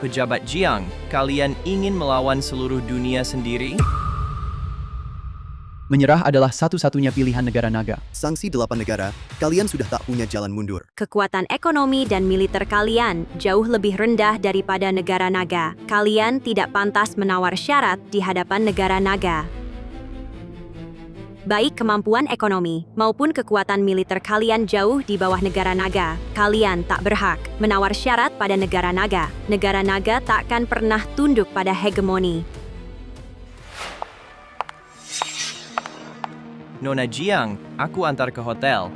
Pejabat Jiang, kalian ingin melawan seluruh dunia sendiri? Menyerah adalah satu-satunya pilihan negara naga. Sanksi 8 negara, kalian sudah tak punya jalan mundur. Kekuatan ekonomi dan militer kalian jauh lebih rendah daripada negara naga. Kalian tidak pantas menawar syarat di hadapan negara naga. Baik kemampuan ekonomi maupun kekuatan militer kalian jauh di bawah negara naga. Kalian tak berhak menawar syarat pada negara naga. Negara naga takkan pernah tunduk pada hegemoni. Nona Jiang, aku antar ke hotel.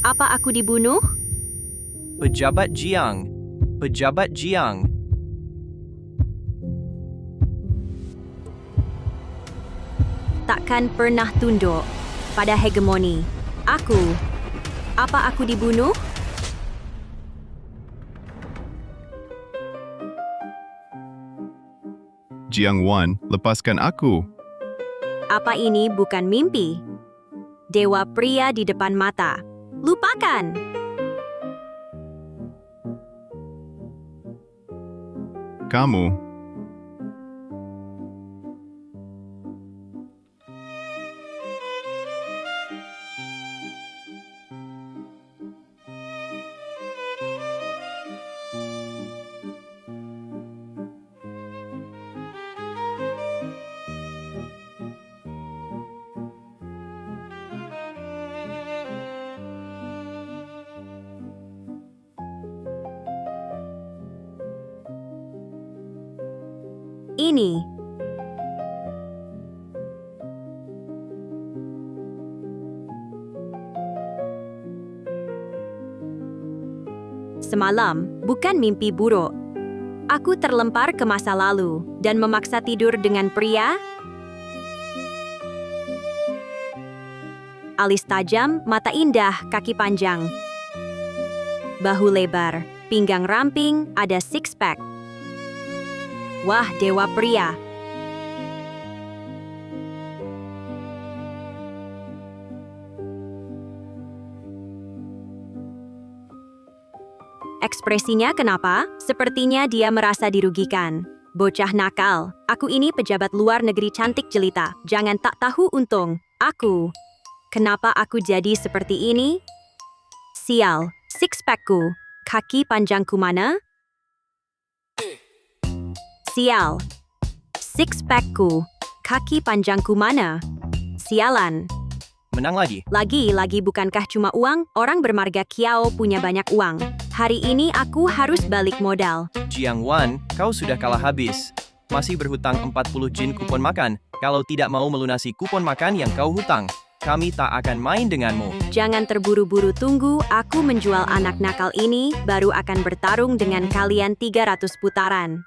Apa aku dibunuh? Pejabat Jiang, Pejabat Jiang. Takkan pernah tunduk pada hegemoni. Apa aku dibunuh? Jiang Wan, lepaskan aku. Apa ini bukan mimpi? Dewa pria di depan mata. Lupakan! Kamu. Ini. Semalam bukan mimpi buruk. Aku terlempar ke masa lalu dan memaksa tidur dengan pria. Alis tajam, mata indah, kaki panjang. Bahu lebar, pinggang ramping, ada six-pack. Wah, dewa pria. Ekspresinya kenapa? Sepertinya dia merasa dirugikan. Bocah nakal. Aku ini pejabat luar negeri cantik jelita. Jangan tak tahu untung. Kenapa aku jadi seperti ini? Sial, six-packku. Kaki panjangku mana? Sial. Six-packku. Kaki panjangku mana? Sialan. Menang lagi. Lagi bukankah cuma uang? Orang bermarga Kiao punya banyak uang. Hari ini aku harus balik modal. Jiang Wan, kau sudah kalah habis. Masih berhutang 40 jin kupon makan. Kalau tidak mau melunasi kupon makan yang kau hutang, kami tak akan main denganmu. Jangan terburu-buru, tunggu. Aku menjual anak nakal ini, baru akan bertarung dengan kalian 300 putaran.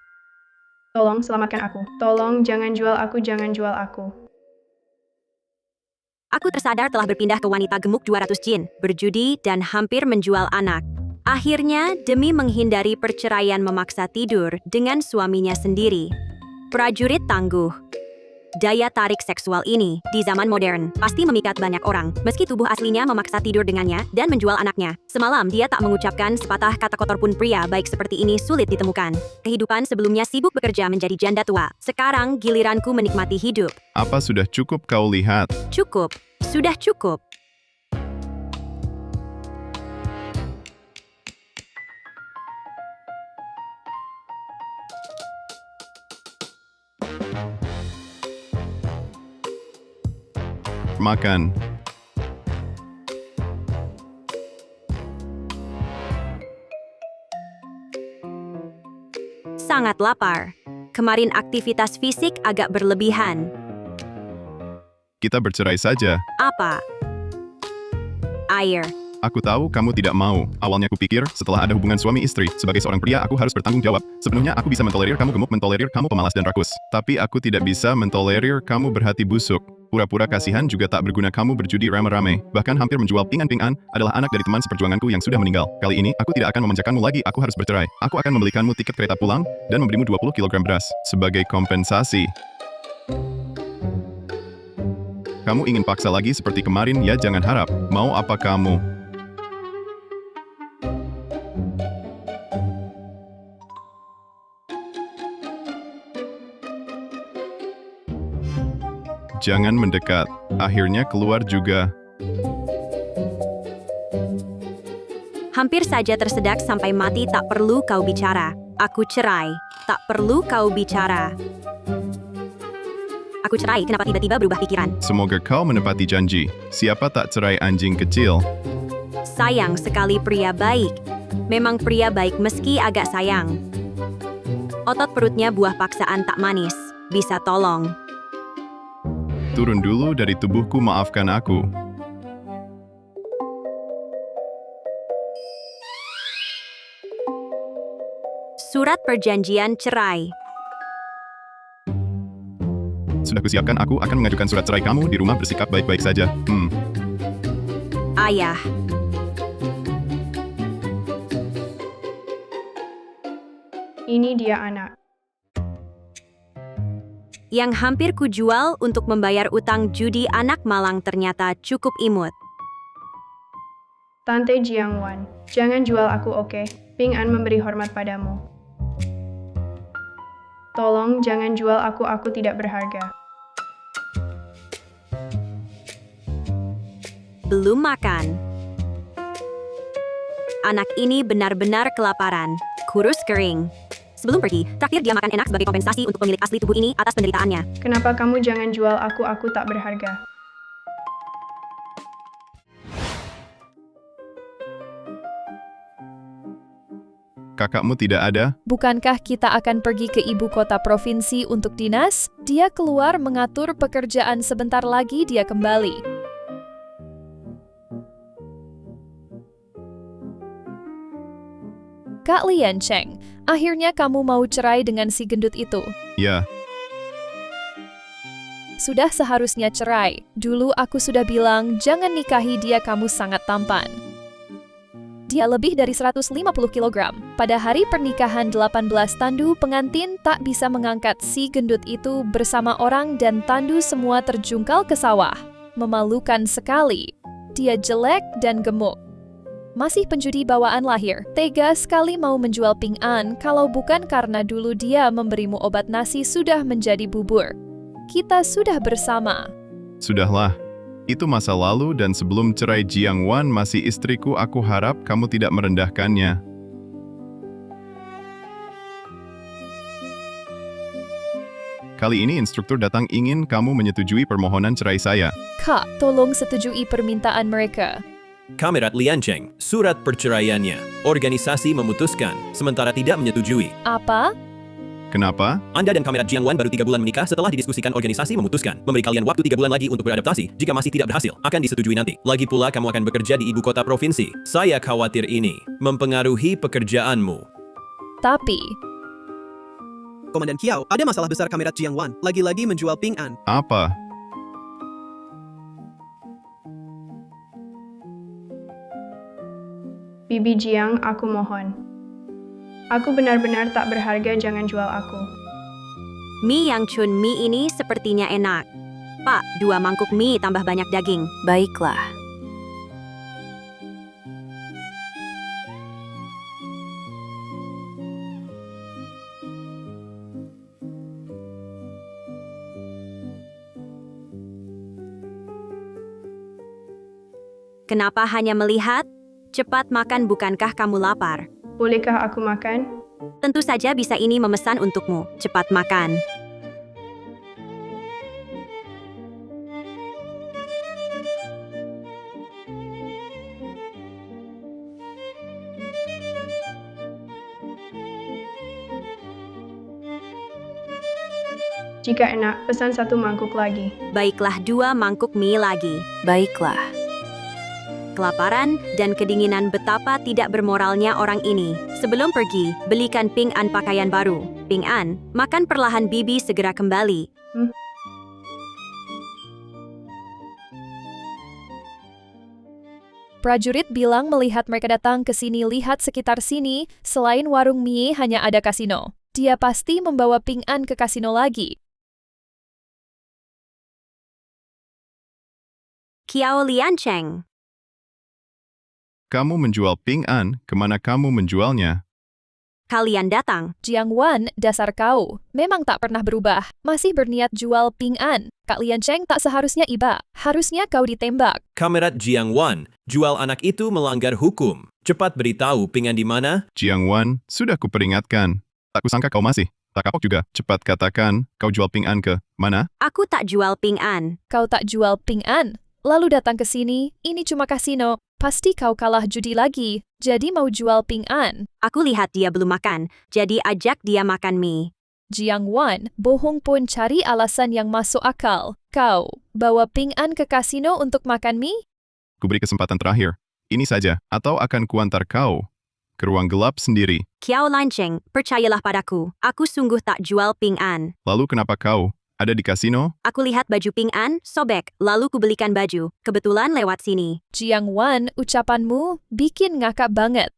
Tolong selamatkan aku. Tolong jangan jual aku, jangan jual aku. Aku tersadar telah berpindah ke wanita gemuk 200 jin, berjudi dan hampir menjual anak. Akhirnya, demi menghindari perceraian memaksa tidur dengan suaminya sendiri. Prajurit tangguh. Daya tarik seksual ini, di zaman modern, pasti memikat banyak orang, meski tubuh aslinya memaksa tidur dengannya dan menjual anaknya. Semalam dia tak mengucapkan sepatah kata kotor pun. Pria baik seperti ini sulit ditemukan. Kehidupan sebelumnya sibuk bekerja menjadi janda tua. Sekarang giliranku menikmati hidup. Apa sudah cukup kau lihat? Cukup. Sudah cukup. Makan. Sangat lapar. Kemarin aktivitas fisik agak berlebihan. Kita bercerai saja. Apa? Air. Aku tahu kamu tidak mau. Awalnya kupikir, setelah ada hubungan suami istri, sebagai seorang pria aku harus bertanggung jawab. Sepenuhnya aku bisa mentolerir kamu gemuk, mentolerir kamu pemalas dan rakus. Tapi aku tidak bisa mentolerir kamu berhati busuk. Pura-pura kasihan juga tak berguna kamu berjudi rame-rame, bahkan hampir menjual Ping An adalah anak dari teman seperjuanganku yang sudah meninggal. Kali ini, aku tidak akan memanjakanmu lagi, aku harus bercerai. Aku akan membelikanmu tiket kereta pulang, dan memberimu 20 kg beras, sebagai kompensasi. Kamu ingin paksa lagi seperti kemarin, ya jangan harap. Mau apa kamu? Jangan mendekat. Akhirnya keluar juga. Hampir saja tersedak sampai mati, tak perlu kau bicara. Aku cerai. Tak perlu kau bicara. Aku cerai, kenapa tiba-tiba berubah pikiran? Semoga kau menepati janji. Siapa tak cerai anjing kecil? Sayang sekali pria baik. Memang pria baik meski agak sayang. Otot perutnya buah paksaan tak manis. Bisa tolong. Turun dulu dari tubuhku, maafkan aku. Surat perjanjian cerai. Sudah kusiapkan, aku akan mengajukan surat cerai kamu di rumah, bersikap baik-baik saja. Ayah. Ini dia anak. Yang hampir kujual untuk membayar utang judi anak malang ternyata cukup imut. Tante Jiangwan, jangan jual aku, oke? Ping An memberi hormat padamu. Tolong jangan jual aku tidak berharga. Belum makan. Anak ini benar-benar kelaparan. Kurus kering. Sebelum pergi, traktir dia makan enak sebagai kompensasi untuk pemilik asli tubuh ini atas penderitaannya. Kenapa kamu jangan jual aku tak berharga? Kakakmu tidak ada? Bukankah kita akan pergi ke ibu kota provinsi untuk dinas? Dia keluar mengatur pekerjaan, sebentar lagi dia kembali. Kak Lian Cheng, akhirnya kamu mau cerai dengan si gendut itu? Ya. Sudah seharusnya cerai. Dulu aku sudah bilang jangan nikahi dia, kamu sangat tampan. Dia lebih dari 150 kg. Pada hari pernikahan 18 tandu, pengantin tak bisa mengangkat si gendut itu bersama orang dan tandu semua terjungkal ke sawah. Memalukan sekali. Dia jelek dan gemuk. Masih penjudi bawaan lahir, tega sekali mau menjual Ping An, kalau bukan karena dulu dia memberimu obat nasi sudah menjadi bubur. Kita sudah bersama. Sudahlah. Itu masa lalu dan sebelum cerai Jiangwan masih istriku, aku harap kamu tidak merendahkannya. Kali ini instruktur datang ingin kamu menyetujui permohonan cerai saya. Kak, tolong setujui permintaan mereka. Kamerat Lian Cheng, surat perceraiannya. Organisasi memutuskan, sementara tidak menyetujui. Apa? Kenapa? Anda dan Kamerat Jiangwan baru 3 bulan menikah, setelah didiskusikan organisasi memutuskan memberi kalian waktu 3 bulan lagi untuk beradaptasi. Jika masih tidak berhasil, akan disetujui nanti. Lagi pula kamu akan bekerja di ibu kota provinsi. Saya khawatir ini mempengaruhi pekerjaanmu. Tapi, Komandan Kiao, ada masalah besar Kamerat Jiangwan. Lagi-lagi menjual Ping An. Apa? Bibi Jiang, aku mohon. Aku benar-benar tak berharga, jangan jual aku. Mie yang Chun mie ini sepertinya enak. Pak, 2 mangkuk mie tambah banyak daging. Baiklah. Kenapa hanya melihat? Cepat makan, bukankah kamu lapar? Bolehkah aku makan? Tentu saja bisa, ini memesan untukmu. Cepat makan. Jika enak, pesan 1 mangkuk lagi. Baiklah, 2 mangkuk mie lagi. Baiklah. Kelaparan dan kedinginan, betapa tidak bermoralnya orang ini. Sebelum pergi, belikan Ping An pakaian baru. Ping An, makan perlahan, bibi segera kembali. Prajurit bilang melihat mereka datang ke sini, lihat sekitar sini, selain warung mie hanya ada kasino. Dia pasti membawa Ping An ke kasino lagi. Qiao Liancheng. Kamu menjual Ping An, kemana kamu menjualnya? Kalian datang. Jiang Wan, dasar kau, memang tak pernah berubah. Masih berniat jual Ping An. Kak Liancheng tak seharusnya iba. Harusnya kau ditembak. Kamerat Jiang Wan, jual anak itu melanggar hukum. Cepat beritahu Ping An di mana? Jiang Wan, sudah kuperingatkan. Tak kusangka kau masih. Tak kapok juga. Cepat katakan, kau jual Ping An ke mana? Aku tak jual Ping An. Kau tak jual Ping An, lalu datang ke sini, ini cuma kasino. Pasti kau kalah judi lagi, jadi mau jual Ping An. Aku lihat dia belum makan, jadi ajak dia makan mie. Jiang Wan, bohong pun cari alasan yang masuk akal. Kau bawa Ping An ke kasino untuk makan mie? Kuberi kesempatan terakhir. Ini saja, atau akan kuantar kau ke ruang gelap sendiri. Qiao Liancheng, percayalah padaku. Aku sungguh tak jual Ping An. Lalu kenapa kau ada di kasino? Aku lihat baju Ping An, sobek, lalu kubelikan baju. Kebetulan lewat sini. Jiang Wan, ucapanmu bikin ngakak banget.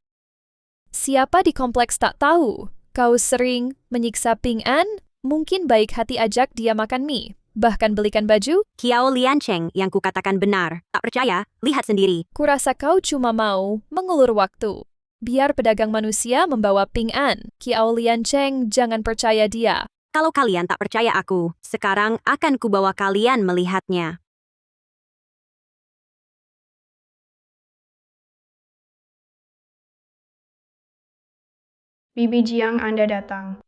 Siapa di kompleks tak tahu? Kau sering menyiksa Ping An? Mungkin baik hati ajak dia makan mie. Bahkan belikan baju? Qiao Liancheng yang kukatakan benar. Tak percaya? Lihat sendiri. Kurasa kau cuma mau mengulur waktu. Biar pedagang manusia membawa Ping An. Qiao Liancheng, jangan percaya dia. Kalau kalian tak percaya aku, sekarang akan kubawa kalian melihatnya. Bibi Jiang, Anda datang.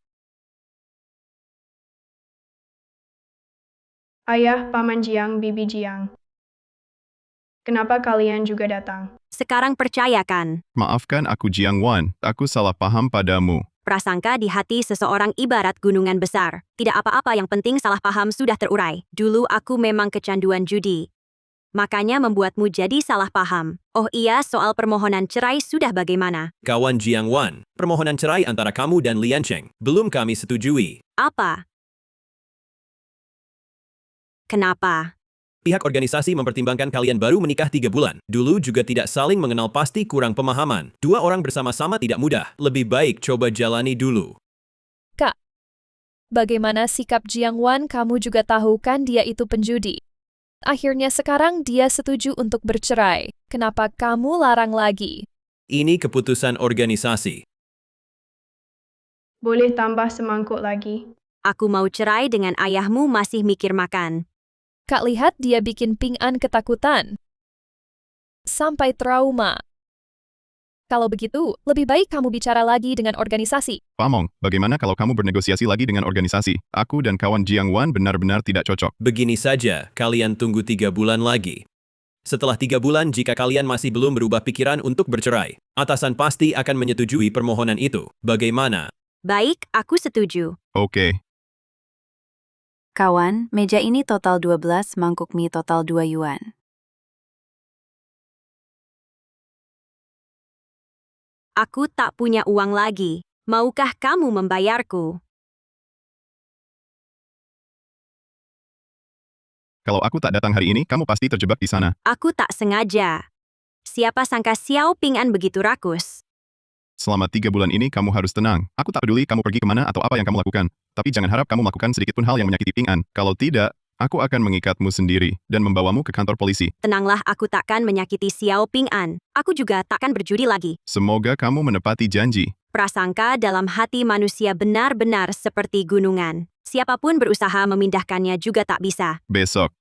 Ayah, Paman Jiang, Bibi Jiang. Kenapa kalian juga datang? Sekarang percayakan. Maafkan aku Jiang Wan, aku salah paham padamu. Prasangka di hati seseorang ibarat gunungan besar. Tidak apa-apa, yang penting salah paham sudah terurai. Dulu aku memang kecanduan judi. Makanya membuatmu jadi salah paham. Oh iya, soal permohonan cerai sudah bagaimana? Kawan Jiang Wan, permohonan cerai antara kamu dan Liancheng belum kami setujui. Apa? Kenapa? Pihak organisasi mempertimbangkan kalian baru menikah 3 bulan. Dulu juga tidak saling mengenal, pasti kurang pemahaman. 2 orang bersama-sama tidak mudah. Lebih baik coba jalani dulu. Kak, bagaimana sikap Jiang Wan? Kamu juga tahu kan dia itu penjudi. Akhirnya sekarang dia setuju untuk bercerai. Kenapa kamu larang lagi? Ini keputusan organisasi. Boleh tambah semangkuk lagi? Aku mau cerai dengan ayahmu masih mikir makan. Kak, lihat dia bikin Ping An ketakutan. Sampai trauma. Kalau begitu, lebih baik kamu bicara lagi dengan organisasi. Pamong, bagaimana kalau kamu bernegosiasi lagi dengan organisasi? Aku dan kawan Jiang Wan benar-benar tidak cocok. Begini saja, kalian tunggu 3 bulan lagi. Setelah 3 bulan, jika kalian masih belum berubah pikiran untuk bercerai, atasan pasti akan menyetujui permohonan itu. Bagaimana? Baik, aku setuju. Oke. Kawan, meja ini total 12, mangkuk mie total 2 yuan. Aku tak punya uang lagi. Maukah kamu membayarku? Kalau aku tak datang hari ini, kamu pasti terjebak di sana. Aku tak sengaja. Siapa sangka Xiao Ping An begitu rakus? Selama 3 bulan ini kamu harus tenang. Aku tak peduli kamu pergi kemana atau apa yang kamu lakukan. Tapi jangan harap kamu melakukan sedikit pun hal yang menyakiti Ping An. Kalau tidak, aku akan mengikatmu sendiri dan membawamu ke kantor polisi. Tenanglah, aku takkan menyakiti Xiao Ping An. Aku juga takkan berjudi lagi. Semoga kamu menepati janji. Prasangka dalam hati manusia benar-benar seperti gunungan. Siapapun berusaha memindahkannya juga tak bisa. Besok,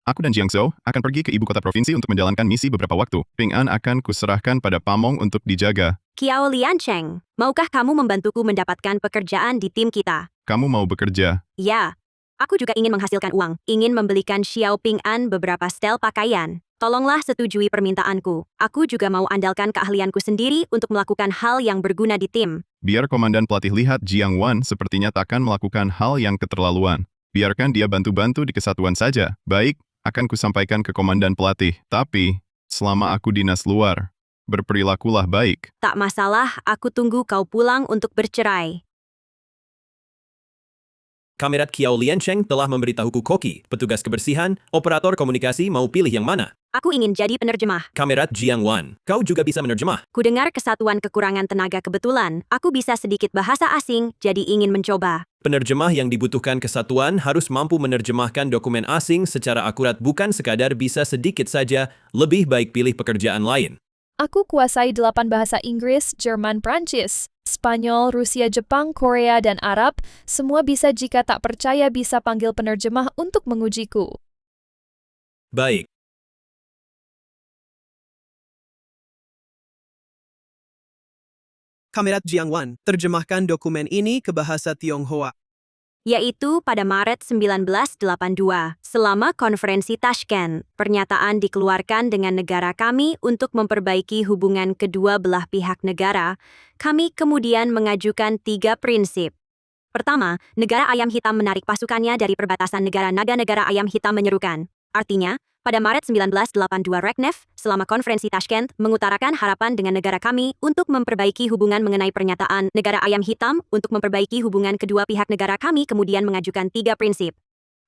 aku dan Jiang Zhou akan pergi ke ibu kota provinsi untuk menjalankan misi beberapa waktu. Ping An akan kuserahkan pada Pamong untuk dijaga. Qiao Liancheng, maukah kamu membantuku mendapatkan pekerjaan di tim kita? Kamu mau bekerja? Ya. Aku juga ingin menghasilkan uang. Ingin membelikan Xiao Ping An beberapa setel pakaian. Tolonglah setujui permintaanku. Aku juga mau andalkan keahlianku sendiri untuk melakukan hal yang berguna di tim. Biar Komandan Pelatih lihat Jiang Wan sepertinya takkan melakukan hal yang keterlaluan. Biarkan dia bantu-bantu di kesatuan saja. Baik, akan kusampaikan ke Komandan Pelatih. Tapi, selama aku dinas luar, berperilakulah baik. Tak masalah, aku tunggu kau pulang untuk bercerai. Kamerat Qiao Liancheng telah memberitahuku Koki, petugas kebersihan, operator komunikasi mau pilih yang mana. Aku ingin jadi penerjemah. Kamerat Jiang Wan, kau juga bisa menerjemah. Kudengar kesatuan kekurangan tenaga kebetulan. Aku bisa sedikit bahasa asing, jadi ingin mencoba. Penerjemah yang dibutuhkan kesatuan harus mampu menerjemahkan dokumen asing secara akurat, bukan sekadar bisa sedikit saja. Lebih baik pilih pekerjaan lain. Aku kuasai 8 bahasa Inggris, Jerman, Prancis, Spanyol, Rusia, Jepang, Korea, dan Arab. Semua bisa. Jika tak percaya bisa panggil penerjemah untuk mengujiku. Baik. Kamerat Jiang Wan, terjemahkan dokumen ini ke bahasa Tionghoa. Yaitu pada Maret 1982, selama konferensi Tashkent, pernyataan dikeluarkan dengan negara kami untuk memperbaiki hubungan kedua belah pihak negara. Kami kemudian mengajukan 3 prinsip. Pertama, negara ayam hitam menarik pasukannya dari perbatasan negara ayam hitam menyerukan. Artinya, pada Maret 1982 Reknev, selama konferensi Tashkent, mengutarakan harapan dengan negara kami untuk memperbaiki hubungan mengenai pernyataan negara ayam hitam. Untuk memperbaiki hubungan kedua pihak negara kami kemudian mengajukan 3 prinsip.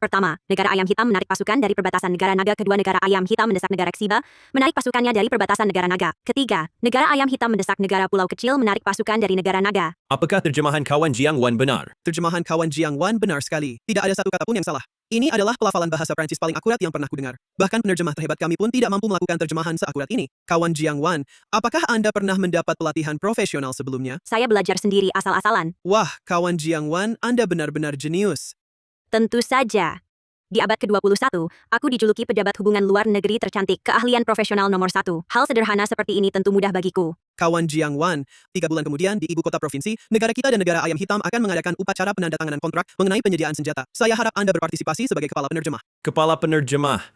Pertama, negara ayam hitam menarik pasukan dari perbatasan negara naga. Kedua, negara ayam hitam mendesak negara Xiba menarik pasukannya dari perbatasan negara naga. Ketiga, negara ayam hitam mendesak negara pulau kecil menarik pasukan dari negara naga. Apakah terjemahan kawan Jiang Wan benar? Terjemahan kawan Jiang Wan benar sekali. Tidak ada satu kata pun yang salah. Ini adalah pelafalan bahasa Prancis paling akurat yang pernah kudengar. Bahkan penerjemah terhebat kami pun tidak mampu melakukan terjemahan seakurat ini. Kawan Jiang Wan, apakah Anda pernah mendapat pelatihan profesional sebelumnya? Saya belajar sendiri asal-asalan. Wah, kawan Jiang Wan, Anda benar-benar jenius. Tentu saja. Di abad ke-21, aku dijuluki pejabat hubungan luar negeri tercantik, keahlian profesional nomor 1. Hal sederhana seperti ini tentu mudah bagiku. Kawan Jiang Wan, 3 bulan kemudian di ibu kota provinsi, negara kita dan negara ayam hitam akan mengadakan upacara penandatanganan kontrak mengenai penyediaan senjata. Saya harap Anda berpartisipasi sebagai kepala penerjemah. Kepala penerjemah.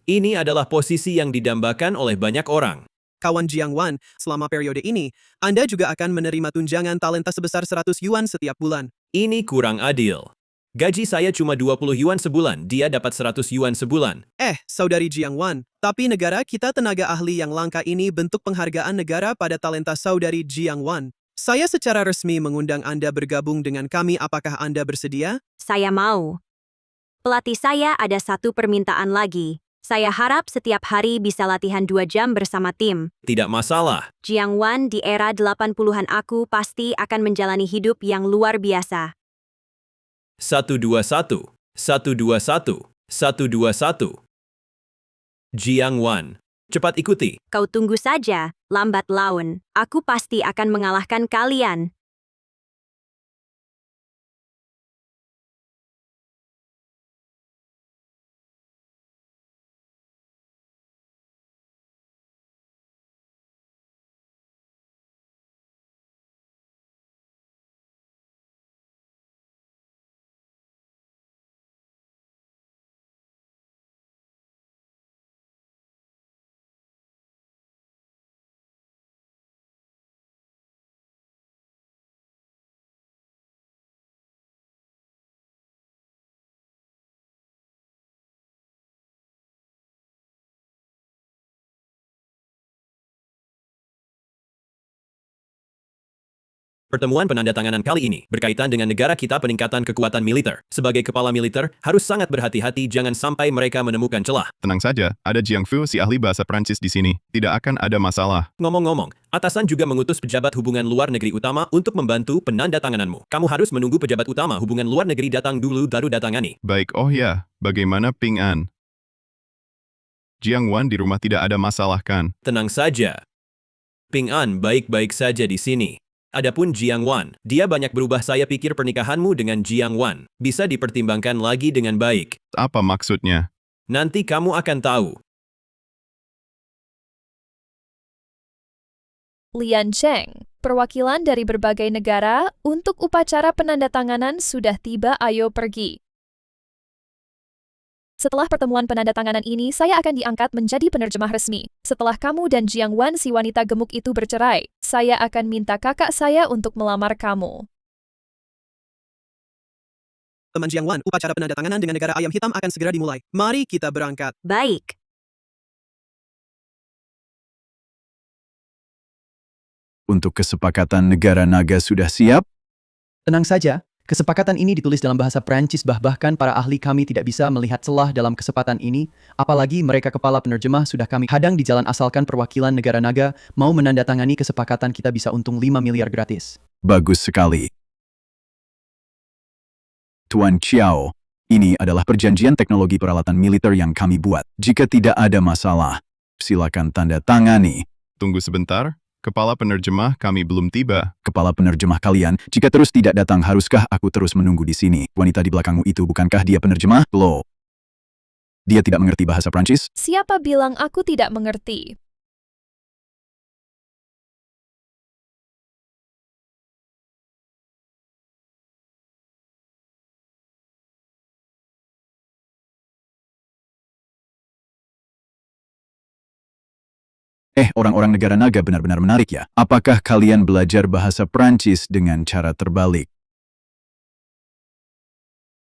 Ini adalah posisi yang didambakan oleh banyak orang. Kawan Jiang Wan, selama periode ini, Anda juga akan menerima tunjangan talenta sebesar 100 yuan setiap bulan. Ini kurang adil. Gaji saya cuma 20 yuan sebulan, dia dapat 100 yuan sebulan. Saudari Jiang Wan, tapi negara kita tenaga ahli yang langka ini bentuk penghargaan negara pada talenta saudari Jiang Wan. Saya secara resmi mengundang Anda bergabung dengan kami. Apakah Anda bersedia? Saya mau. Pelatih saya ada satu permintaan lagi. Saya harap setiap hari bisa latihan 2 jam bersama tim. Tidak masalah. Jiang Wan, di era 80-an aku pasti akan menjalani hidup yang luar biasa. 121, 121, 121. Jiang Wan. Cepat ikuti. Kau tunggu saja, lambat laun. Aku pasti akan mengalahkan kalian. Pertemuan penandatanganan kali ini berkaitan dengan negara kita peningkatan kekuatan militer. Sebagai kepala militer, harus sangat berhati-hati jangan sampai mereka menemukan celah. Tenang saja, ada Jiang Fu si ahli bahasa Prancis di sini. Tidak akan ada masalah. Ngomong-ngomong, atasan juga mengutus pejabat hubungan luar negeri utama untuk membantu penandatangananmu. Kamu harus menunggu pejabat utama hubungan luar negeri datang dulu baru datangani. Baik, oh ya, bagaimana Ping An? Jiang Wan di rumah tidak ada masalah kan? Tenang saja. Ping An baik-baik saja di sini. Adapun Jiang Wan, dia banyak berubah. Saya pikir pernikahanmu dengan Jiang Wan bisa dipertimbangkan lagi dengan baik. Apa maksudnya? Nanti kamu akan tahu. Lian Cheng, perwakilan dari berbagai negara untuk upacara penandatanganan sudah tiba. Ayo pergi. Setelah pertemuan penandatanganan ini, saya akan diangkat menjadi penerjemah resmi. Setelah kamu dan Jiang Wan si wanita gemuk itu bercerai, saya akan minta kakak saya untuk melamar kamu. Teman Jiang Wan, upacara penandatanganan dengan negara ayam hitam akan segera dimulai. Mari kita berangkat. Baik. Untuk kesepakatan negara naga sudah siap? Tenang saja, Kesepakatan ini ditulis dalam bahasa Prancis bahkan para ahli kami tidak bisa melihat celah dalam kesempatan ini, apalagi mereka kepala penerjemah sudah kami hadang di jalan asalkan perwakilan negara naga mau menandatangani kesepakatan kita bisa untung 5 miliar gratis. Bagus sekali. Tuan Chiao, ini adalah perjanjian teknologi peralatan militer yang kami buat. Jika tidak ada masalah, silakan tanda tangani. Tunggu sebentar, kepala penerjemah kami belum tiba. Kepala penerjemah kalian, jika terus tidak datang haruskah aku terus menunggu di sini? Wanita di belakangmu itu bukankah dia penerjemah? Loh. Dia tidak mengerti bahasa Prancis? Siapa bilang aku tidak mengerti? Orang-orang negara naga benar-benar menarik ya. Apakah kalian belajar bahasa Prancis dengan cara terbalik?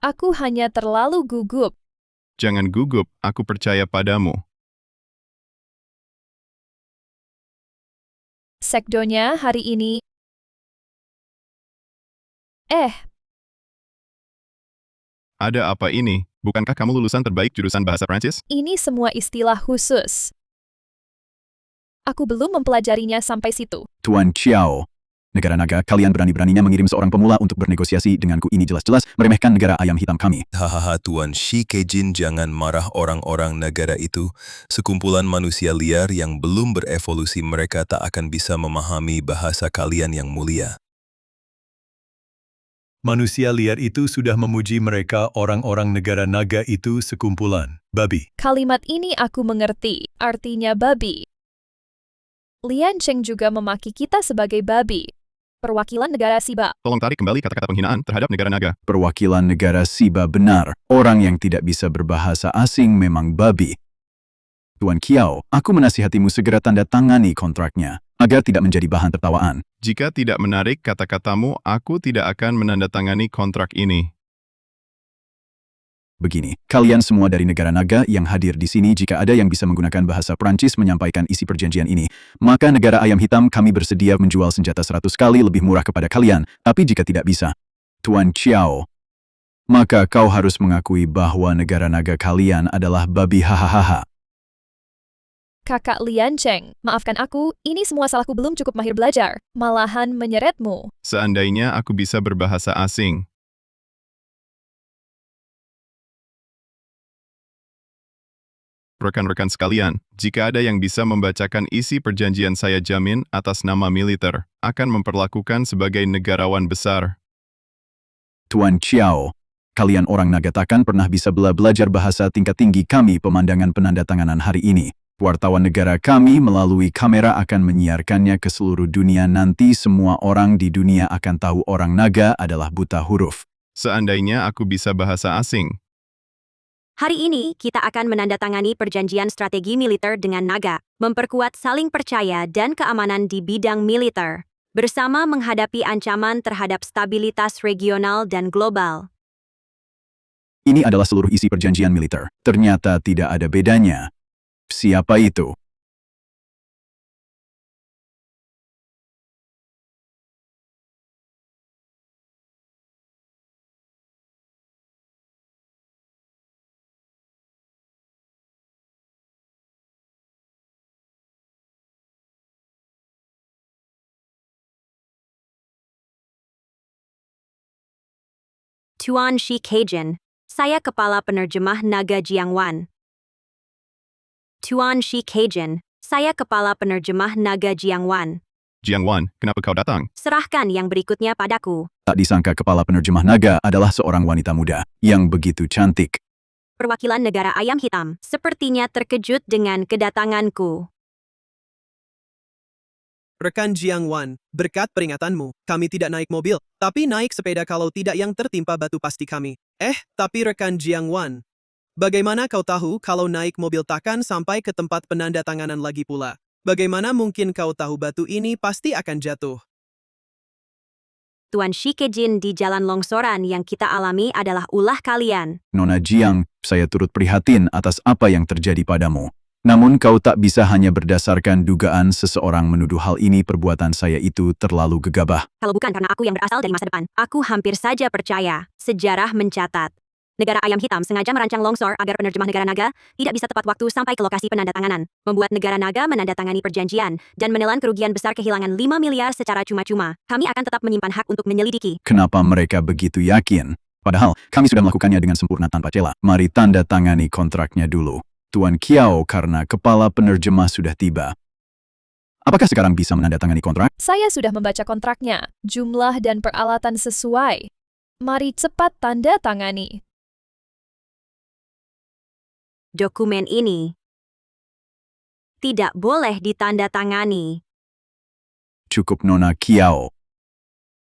Aku hanya terlalu gugup. Jangan gugup, aku percaya padamu. Sekdonya hari ini. Ada apa ini? Bukankah kamu lulusan terbaik jurusan bahasa Prancis? Ini semua istilah khusus. Aku belum mempelajarinya sampai situ. Tuan Chiao, negara naga, kalian berani-beraninya mengirim seorang pemula untuk bernegosiasi denganku. Ini jelas-jelas meremehkan negara ayam hitam kami. Hahaha, Tuan Shi Kejin, jangan marah orang-orang negara itu. Sekumpulan manusia liar yang belum berevolusi, mereka tak akan bisa memahami bahasa kalian yang mulia. Manusia liar itu sudah memuji mereka, orang-orang negara naga itu sekumpulan babi. Kalimat ini aku mengerti, artinya babi. Lian Cheng juga memaki kita sebagai babi. Perwakilan negara Siba. Tolong tarik kembali kata-kata penghinaan terhadap negara naga. Perwakilan negara Siba benar. Orang yang tidak bisa berbahasa asing memang babi. Tuan Kiao, aku menasihatimu segera tanda tangani kontraknya, agar tidak menjadi bahan tertawaan. Jika tidak menarik kata-katamu, aku tidak akan menandatangani kontrak ini. Begini, kalian semua dari negara naga yang hadir di sini, jika ada yang bisa menggunakan bahasa Prancis menyampaikan isi perjanjian ini, maka negara ayam hitam kami bersedia menjual senjata 100 kali lebih murah kepada kalian. Tapi jika tidak bisa, Tuan Chiao, maka kau harus mengakui bahwa negara naga kalian adalah babi. Hahaha. Kakak Lian Cheng, maafkan aku, ini semua salahku, belum cukup mahir belajar, malahan menyeretmu. Seandainya aku bisa berbahasa asing. Rekan-rekan sekalian, jika ada yang bisa membacakan isi perjanjian, saya jamin atas nama militer, akan memperlakukan sebagai negarawan besar. Tuan Chiao, kalian orang naga takkan pernah bisa belajar bahasa tingkat tinggi kami. Pemandangan penandatanganan hari ini. Wartawan negara kami melalui kamera akan menyiarkannya ke seluruh dunia. Nanti semua orang di dunia akan tahu orang naga adalah buta huruf. Seandainya aku bisa bahasa asing. Hari ini, kita akan menandatangani perjanjian strategi militer dengan naga, memperkuat saling percaya dan keamanan di bidang militer, bersama menghadapi ancaman terhadap stabilitas regional dan global. Ini adalah seluruh isi perjanjian militer. Ternyata tidak ada bedanya. Siapa itu? Tuan Shi Kejin, saya kepala penerjemah naga Jiangwan. Tuan Shi Kejin, saya kepala penerjemah naga Jiangwan. Jiangwan, kenapa kau datang? Serahkan yang berikutnya padaku. Tak disangka kepala penerjemah naga adalah seorang wanita muda yang begitu cantik. Perwakilan negara ayam hitam sepertinya terkejut dengan kedatanganku. Rekan Jiangwan, berkat peringatanmu, kami tidak naik mobil, tapi naik sepeda. Kalau tidak yang tertimpa batu pasti kami. Tapi rekan Jiangwan, bagaimana kau tahu kalau naik mobil takkan sampai ke tempat penandatanganan lagi pula? Bagaimana mungkin kau tahu batu ini pasti akan jatuh? Tuan Shi Kejin, di jalan longsoran yang kita alami adalah ulah kalian. Nona Jiang, saya turut prihatin atas apa yang terjadi padamu. Namun kau tak bisa hanya berdasarkan dugaan seseorang menuduh hal ini. Perbuatan saya itu terlalu gegabah. Kalau bukan karena aku yang berasal dari masa depan, aku hampir saja percaya. Sejarah mencatat. Negara Ayam Hitam sengaja merancang longsor agar penerjemah negara naga tidak bisa tepat waktu sampai ke lokasi penandatanganan, membuat negara naga menandatangani perjanjian, dan menelan kerugian besar kehilangan 5 miliar secara cuma-cuma. Kami akan tetap menyimpan hak untuk menyelidiki. Kenapa mereka begitu yakin? Padahal, kami sudah melakukannya dengan sempurna tanpa celah. Mari tanda tangani kontraknya dulu. Tuan Kiao, karena kepala penerjemah sudah tiba. Apakah sekarang bisa menandatangani kontrak? Saya sudah membaca kontraknya, jumlah dan peralatan sesuai. Mari cepat tanda tangani. Dokumen ini tidak boleh ditandatangani. Cukup Nona Kiao.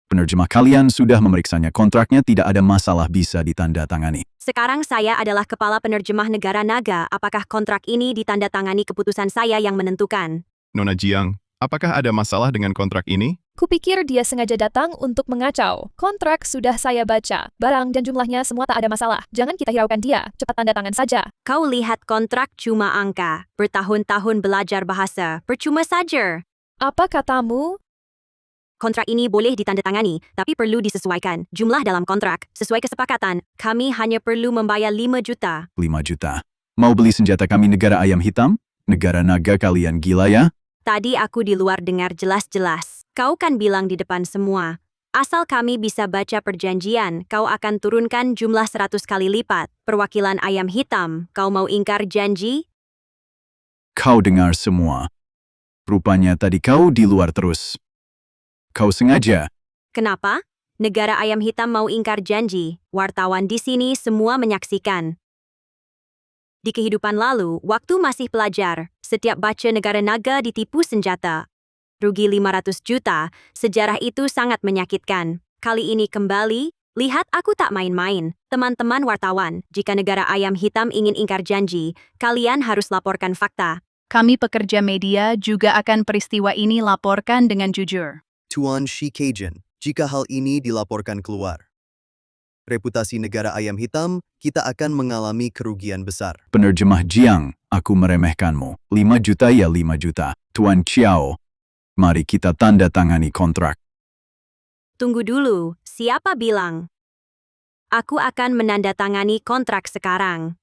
Penerjemah kalian sudah memeriksanya, kontraknya tidak ada masalah bisa ditandatangani. Sekarang saya adalah kepala penerjemah negara naga. Apakah kontrak ini ditandatangani? Keputusan saya yang menentukan. Nona Jiang, apakah ada masalah dengan kontrak ini? Kupikir dia sengaja datang untuk mengacau. Kontrak sudah saya baca. Barang dan jumlahnya semua tak ada masalah. Jangan kita hiraukan dia. Cepat tanda tangan saja. Kau lihat kontrak cuma angka. Bertahun-tahun belajar bahasa. Percuma saja. Apa katamu? Kontrak ini boleh ditandatangani, tapi perlu disesuaikan. Jumlah dalam kontrak, sesuai kesepakatan, kami hanya perlu membayar 5 juta. 5 juta. Mau beli senjata kami negara Ayam Hitam? Negara naga kalian gila ya? Tadi aku di luar dengar jelas-jelas. Kau kan bilang di depan semua. Asal kami bisa baca perjanjian, kau akan turunkan jumlah 100 kali lipat. Perwakilan Ayam Hitam, kau mau ingkar janji? Kau dengar semua. Rupanya tadi kau di luar terus. Kau sengaja. Kenapa? Negara Ayam Hitam mau ingkar janji. Wartawan di sini semua menyaksikan. Di kehidupan lalu, waktu masih pelajar, setiap baca negara naga ditipu senjata. Rugi 500 juta, sejarah itu sangat menyakitkan. Kali ini kembali, lihat aku tak main-main. Teman-teman wartawan, jika negara Ayam Hitam ingin ingkar janji, kalian harus laporkan fakta. Kami pekerja media juga akan peristiwa ini laporkan dengan jujur. Tuan Shi Keijin, jika hal ini dilaporkan keluar, reputasi negara Ayam Hitam, kita akan mengalami kerugian besar. Penerjemah Jiang, aku meremehkanmu. 5 juta ya 5 juta. Tuan Chiao, mari kita tanda tangani kontrak. Tunggu dulu, siapa bilang? Aku akan menandatangani kontrak sekarang.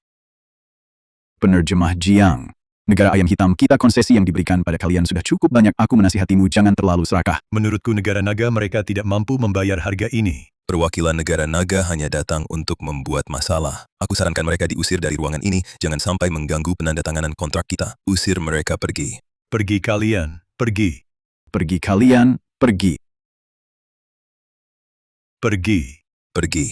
Penerjemah Jiang, negara Ayam Hitam, kita konsesi yang diberikan pada kalian sudah cukup banyak. Aku menasihatimu jangan terlalu serakah. Menurutku negara naga mereka tidak mampu membayar harga ini. Perwakilan negara naga hanya datang untuk membuat masalah. Aku sarankan mereka diusir dari ruangan ini, jangan sampai mengganggu penandatanganan kontrak kita. Usir mereka pergi. Pergi kalian, pergi. Pergi kalian, pergi. Pergi. Pergi.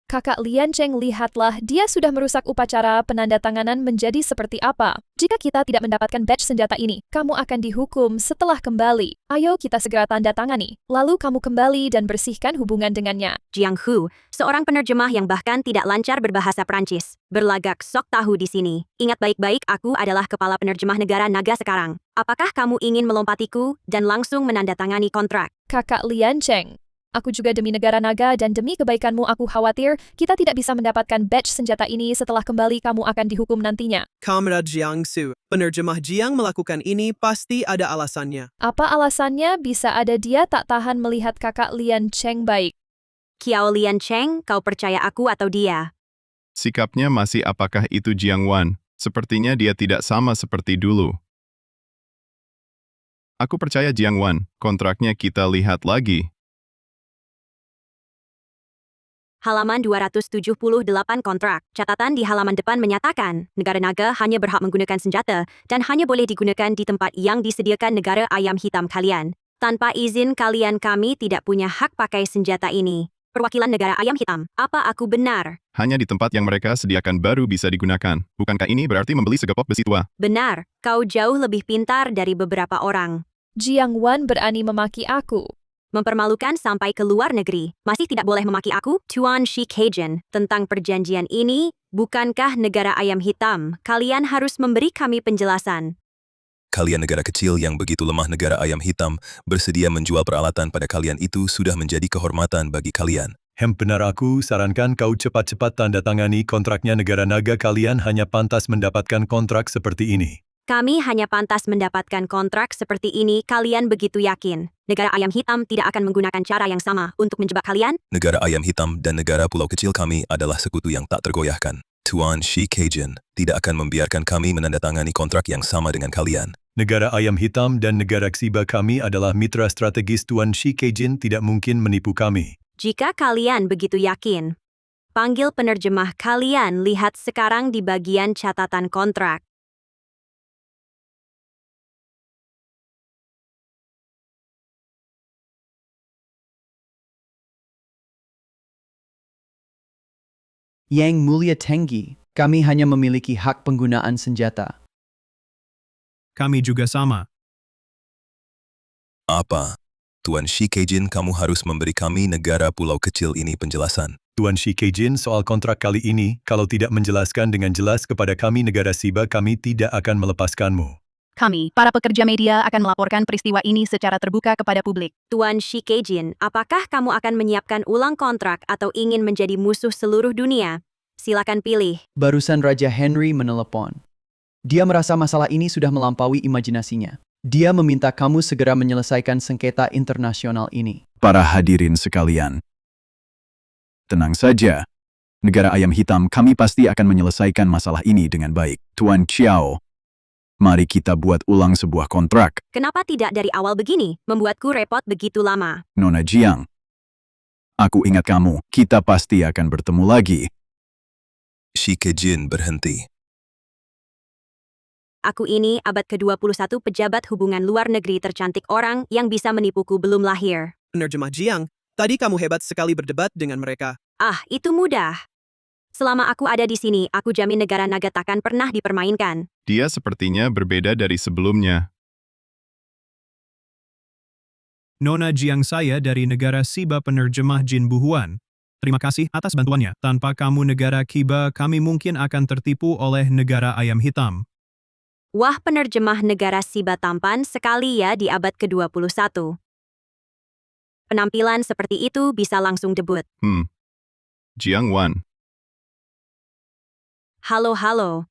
Kakak Lian Cheng, lihatlah, dia sudah merusak upacara penandatanganan menjadi seperti apa. Jika kita tidak mendapatkan batch senjata ini, kamu akan dihukum setelah kembali. Ayo kita segera tanda tangani. Lalu kamu kembali dan bersihkan hubungan dengannya. Jiang Hu, seorang penerjemah yang bahkan tidak lancar berbahasa Prancis, berlagak sok tahu di sini. Ingat baik-baik, aku adalah kepala penerjemah negara naga sekarang. Apakah kamu ingin melompatiku dan langsung menandatangani kontrak? Kakak Lian Cheng, aku juga demi negara naga dan demi kebaikanmu aku khawatir kita tidak bisa mendapatkan batch senjata ini setelah kembali kamu akan dihukum nantinya. Kamrad Jiang Su, penerjemah Jiang melakukan ini pasti ada alasannya. Apa alasannya? Bisa ada dia tak tahan melihat kakak Lian Cheng baik. Kiao Lian Cheng, kau percaya aku atau dia? Sikapnya masih apakah itu Jiang Wan? Sepertinya dia tidak sama seperti dulu. Aku percaya Jiang Wan, kontraknya kita lihat lagi. Halaman 278 kontrak. Catatan di halaman depan menyatakan, negara naga hanya berhak menggunakan senjata dan hanya boleh digunakan di tempat yang disediakan negara Ayam Hitam kalian. Tanpa izin kalian kami tidak punya hak pakai senjata ini. Perwakilan negara Ayam Hitam, apa aku benar? Hanya di tempat yang mereka sediakan baru bisa digunakan. Bukankah ini berarti membeli segepok besi tua? Benar, kau jauh lebih pintar dari beberapa orang. Jiang Wan berani memaki aku. Mempermalukan sampai ke luar negeri. Masih tidak boleh memaki aku? Tuan Shi Keijin, tentang perjanjian ini, bukankah negara Ayam Hitam? Kalian harus memberi kami penjelasan. Kalian negara kecil yang begitu lemah, negara Ayam Hitam bersedia menjual peralatan pada kalian itu sudah menjadi kehormatan bagi kalian. Benar aku sarankan kau cepat-cepat tanda tangani kontraknya negara naga kalian hanya pantas mendapatkan kontrak seperti ini. Kami hanya pantas mendapatkan kontrak seperti ini, kalian begitu yakin. Negara Ayam Hitam tidak akan menggunakan cara yang sama untuk menjebak kalian? Negara Ayam Hitam dan negara pulau kecil kami adalah sekutu yang tak tergoyahkan. Tuan Shi Keijin tidak akan membiarkan kami menandatangani kontrak yang sama dengan kalian. Negara Ayam Hitam dan negara Xiba kami adalah mitra strategis Tuan Shi Keijin tidak mungkin menipu kami. Jika kalian begitu yakin, panggil penerjemah kalian, lihat sekarang di bagian catatan kontrak. Yang Mulia Tenggi, kami hanya memiliki hak penggunaan senjata. Kami juga sama. Apa? Tuan Shi Keijin, kamu harus memberi kami negara pulau kecil ini penjelasan. Tuan Shi Keijin, soal kontrak kali ini, kalau tidak menjelaskan dengan jelas kepada kami negara Xiba, kami tidak akan melepaskanmu. Kami, para pekerja media, akan melaporkan peristiwa ini secara terbuka kepada publik. Tuan Shi Keijin, apakah kamu akan menyiapkan ulang kontrak atau ingin menjadi musuh seluruh dunia? Silakan pilih. Barusan Raja Henry menelepon. Dia merasa masalah ini sudah melampaui imajinasinya. Dia meminta kamu segera menyelesaikan sengketa internasional ini. Para hadirin sekalian, tenang saja. Negara Ayam Hitam kami pasti akan menyelesaikan masalah ini dengan baik. Tuan Chiao, mari kita buat ulang sebuah kontrak. Kenapa tidak dari awal begini? Membuatku repot begitu lama. Nona Jiang, aku ingat kamu. Kita pasti akan bertemu lagi. Shi Keijin, berhenti. Aku ini abad ke-21 pejabat hubungan luar negeri tercantik, orang yang bisa menipuku belum lahir. Penerjemah Jiang, tadi kamu hebat sekali berdebat dengan mereka. Ah, itu mudah. Selama aku ada di sini, aku jamin negara naga takkan pernah dipermainkan. Dia sepertinya berbeda dari sebelumnya. Nona Jiang, saya dari negara Xiba, penerjemah Jin Buhuan. Terima kasih atas bantuannya. Tanpa kamu negara Xiba, kami mungkin akan tertipu oleh negara Ayam Hitam. Wah, penerjemah negara Xiba tampan sekali ya di abad ke-21. Penampilan seperti itu bisa langsung debut. Jiang Wan. Halo.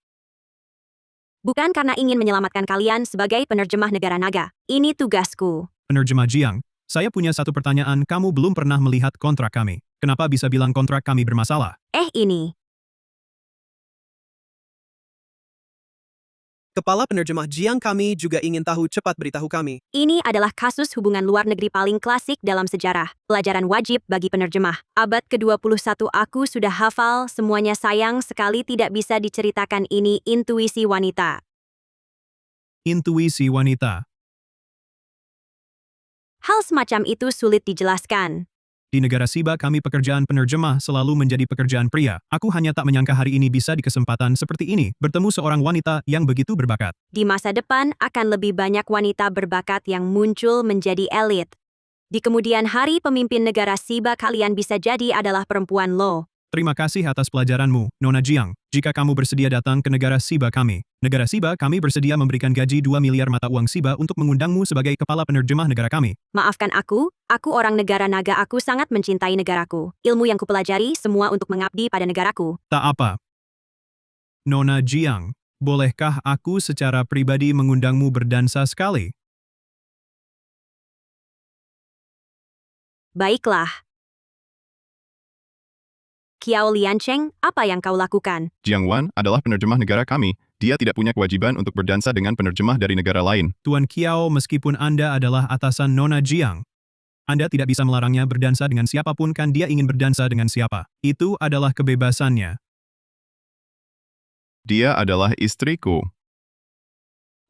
Bukan karena ingin menyelamatkan kalian sebagai penerjemah negara naga. Ini tugasku. Penerjemah Jiang, saya punya satu pertanyaan. Kamu belum pernah melihat kontrak kami. Kenapa bisa bilang kontrak kami bermasalah? Ini. Kepala penerjemah Jiang, kami juga ingin tahu, cepat beritahu kami. Ini adalah kasus hubungan luar negeri paling klasik dalam sejarah. Pelajaran wajib bagi penerjemah. Abad ke-21 aku sudah hafal semuanya, sayang sekali tidak bisa diceritakan ini. Intuisi wanita. Intuisi wanita. Hal semacam itu sulit dijelaskan. Di negara Xiba kami pekerjaan penerjemah selalu menjadi pekerjaan pria. Aku hanya tak menyangka hari ini bisa di kesempatan seperti ini, bertemu seorang wanita yang begitu berbakat. Di masa depan akan lebih banyak wanita berbakat yang muncul menjadi elit. Di kemudian hari pemimpin negara Xiba kalian bisa jadi adalah perempuan lo. Terima kasih atas pelajaranmu, Nona Jiang. Jika kamu bersedia datang ke negara Xiba kami. Negara Xiba kami bersedia memberikan gaji 2 miliar mata uang Xiba untuk mengundangmu sebagai kepala penerjemah negara kami. Maafkan aku orang negara naga, aku sangat mencintai negaraku. Ilmu yang kupelajari semua untuk mengabdi pada negaraku. Tak apa. Nona Jiang, bolehkah aku secara pribadi mengundangmu berdansa sekali? Baiklah. Qiao Liancheng, apa yang kau lakukan? Jiang Wan adalah penerjemah negara kami. Dia tidak punya kewajiban untuk berdansa dengan penerjemah dari negara lain. Tuan Qiao, meskipun Anda adalah atasan Nona Jiang, Anda tidak bisa melarangnya berdansa dengan siapapun, kan dia ingin berdansa dengan siapa. Itu adalah kebebasannya. Dia adalah istriku.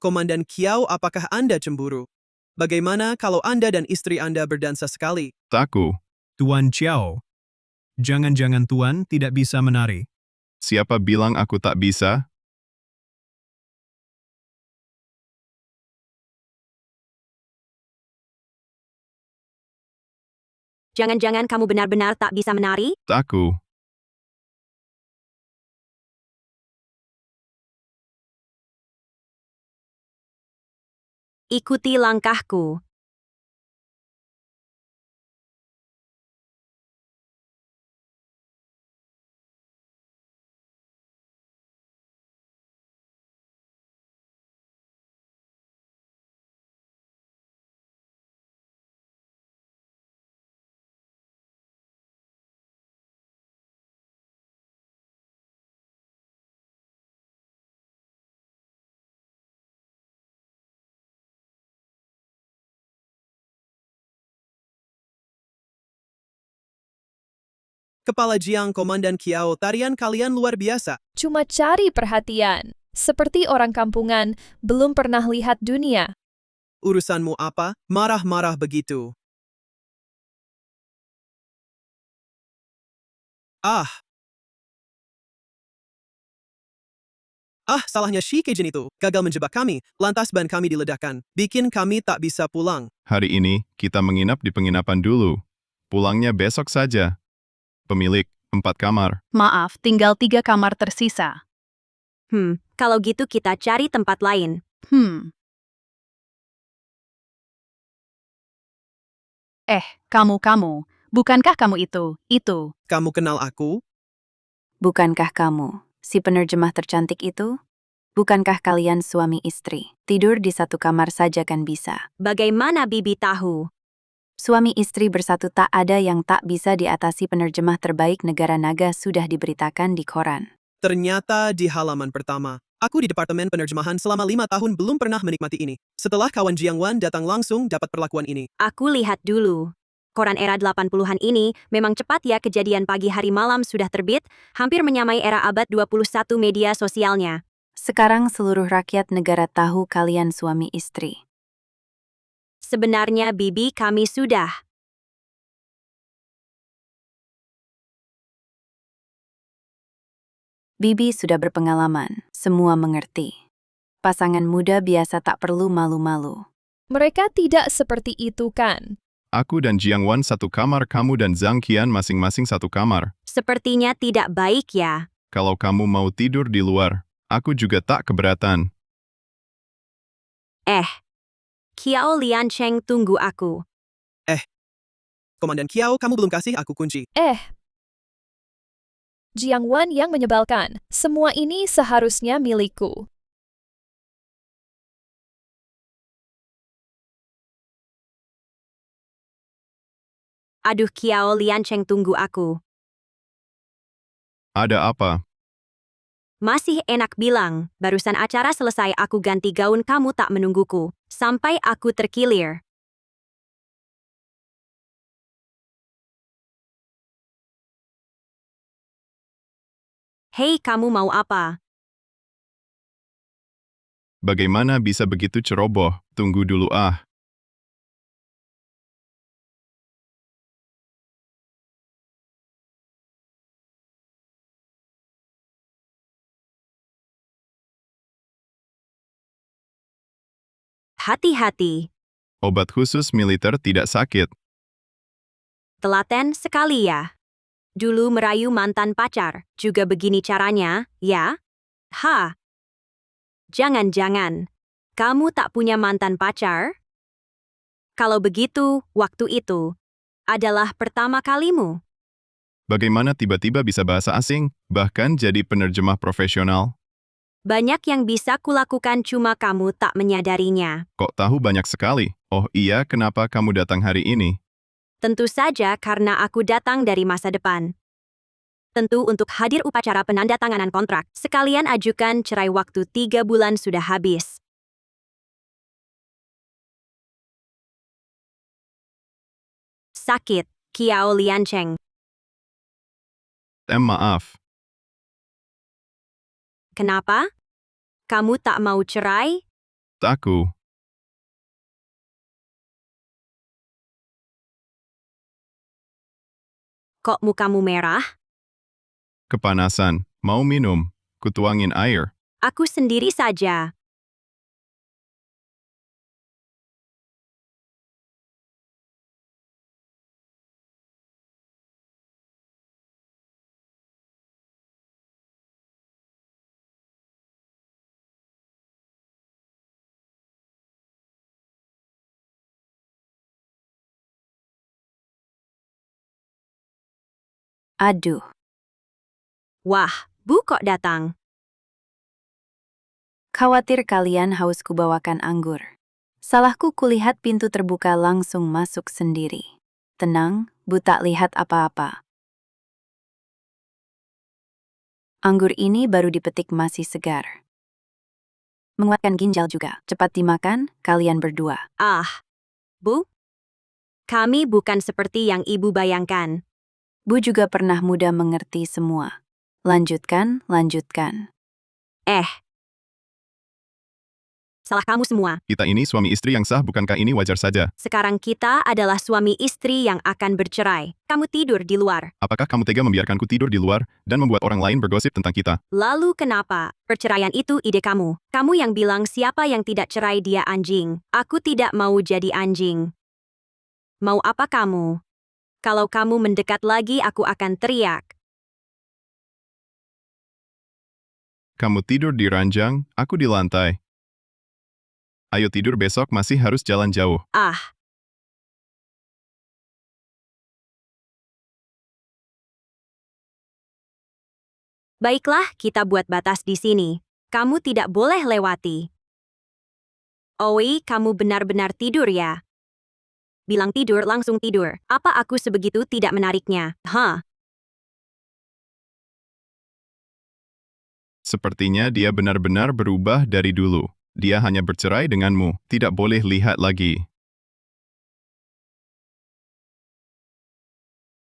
Komandan Qiao, apakah Anda cemburu? Bagaimana kalau Anda dan istri Anda berdansa sekali? Taku. Tuan Qiao, jangan-jangan Tuan tidak bisa menari. Siapa bilang aku tak bisa? Jangan-jangan kamu benar-benar tak bisa menari? Taku. Ikuti langkahku. Kepala Jiang, Komandan Kiao, tarian kalian luar biasa. Cuma cari perhatian. Seperti orang kampungan, belum pernah lihat dunia. Urusanmu apa? Marah-marah begitu. Salahnya si Kejin itu. Gagal menjebak kami, lantas ban kami diledakkan. Bikin kami tak bisa pulang. Hari ini, kita menginap di penginapan dulu. Pulangnya besok saja. Pemilik, 4 kamar. Maaf, tinggal 3 kamar tersisa. Kalau gitu kita cari tempat lain. Kamu. Bukankah kamu itu? Kamu kenal aku? Bukankah kamu si penerjemah tercantik itu? Bukankah kalian suami istri? Tidur di satu kamar saja kan bisa. Bagaimana Bibi tahu? Suami istri bersatu tak ada yang tak bisa diatasi. Penerjemah terbaik negara naga sudah diberitakan di koran. Ternyata di halaman pertama. Aku di Departemen Penerjemahan selama 5 tahun belum pernah menikmati ini. Setelah kawan Jiang Wan datang langsung dapat perlakuan ini. Aku lihat dulu. Koran era 80-an ini memang cepat ya, kejadian pagi hari malam sudah terbit, hampir menyamai era abad 21 media sosialnya. Sekarang seluruh rakyat negara tahu kalian suami istri. Sebenarnya Bibi kami sudah. Bibi sudah berpengalaman, semua mengerti. Pasangan muda biasa tak perlu malu-malu. Mereka tidak seperti itu kan? Aku dan Jiang Wan 1 kamar, kamu dan Zhang Qian masing-masing 1 kamar. Sepertinya tidak baik ya. Kalau kamu mau tidur di luar, aku juga tak keberatan. Kiao Liancheng, tunggu aku. Komandan Kiao, kamu belum kasih aku kunci. Jiang Wan yang menyebalkan. Semua ini seharusnya milikku. Aduh Kiao Liancheng, tunggu aku. Ada apa? Masih enak bilang, barusan acara selesai aku ganti gaun, kamu tak menungguku. Sampai aku terkilir. Hei, kamu mau apa? Bagaimana bisa begitu ceroboh? Tunggu dulu ah. Hati-hati. Obat khusus militer tidak sakit. Telaten sekali ya. Dulu merayu mantan pacar, juga begini caranya, ya? Jangan-jangan, kamu tak punya mantan pacar? Kalau begitu, waktu itu adalah pertama kalimu. Bagaimana tiba-tiba bisa bahasa asing, bahkan jadi penerjemah profesional? Banyak yang bisa kulakukan, cuma kamu tak menyadarinya. Kok tahu banyak sekali? Oh iya, kenapa kamu datang hari ini? Tentu saja karena aku datang dari masa depan. Tentu untuk hadir upacara penandatanganan kontrak. Sekalian ajukan cerai, waktu 3 bulan sudah habis. Sakit, Kiao Liancheng. Maaf. Kenapa? Kamu tak mau cerai? Aku. Kok mukamu merah? Kepanasan. Mau minum? Kutuangin air. Aku sendiri saja. Aduh. Wah, Bu kok datang? Khawatir kalian haus kubawakan anggur. Salahku kulihat pintu terbuka langsung masuk sendiri. Tenang, Bu tak lihat apa-apa. Anggur ini baru dipetik masih segar. Menguatkan ginjal juga. Cepat dimakan, kalian berdua. Bu? Kami bukan seperti yang Ibu bayangkan. Bu juga pernah mudah mengerti semua. Lanjutkan, lanjutkan. Salah kamu semua. Kita ini suami istri yang sah, bukankah ini wajar saja? Sekarang kita adalah suami istri yang akan bercerai. Kamu tidur di luar. Apakah kamu tega membiarkanku tidur di luar dan membuat orang lain bergosip tentang kita? Lalu kenapa? Perceraian itu ide kamu. Kamu yang bilang siapa yang tidak cerai dia anjing. Aku tidak mau jadi anjing. Mau apa kamu? Kalau kamu mendekat lagi aku akan teriak. Kamu tidur di ranjang, aku di lantai. Ayo tidur, besok masih harus jalan jauh. Baiklah, kita buat batas di sini. Kamu tidak boleh lewati. Oi, kamu benar-benar tidur ya? Bilang tidur, langsung tidur. Apa aku sebegitu tidak menariknya? Sepertinya dia benar-benar berubah dari dulu. Dia hanya bercerai denganmu, tidak boleh lihat lagi.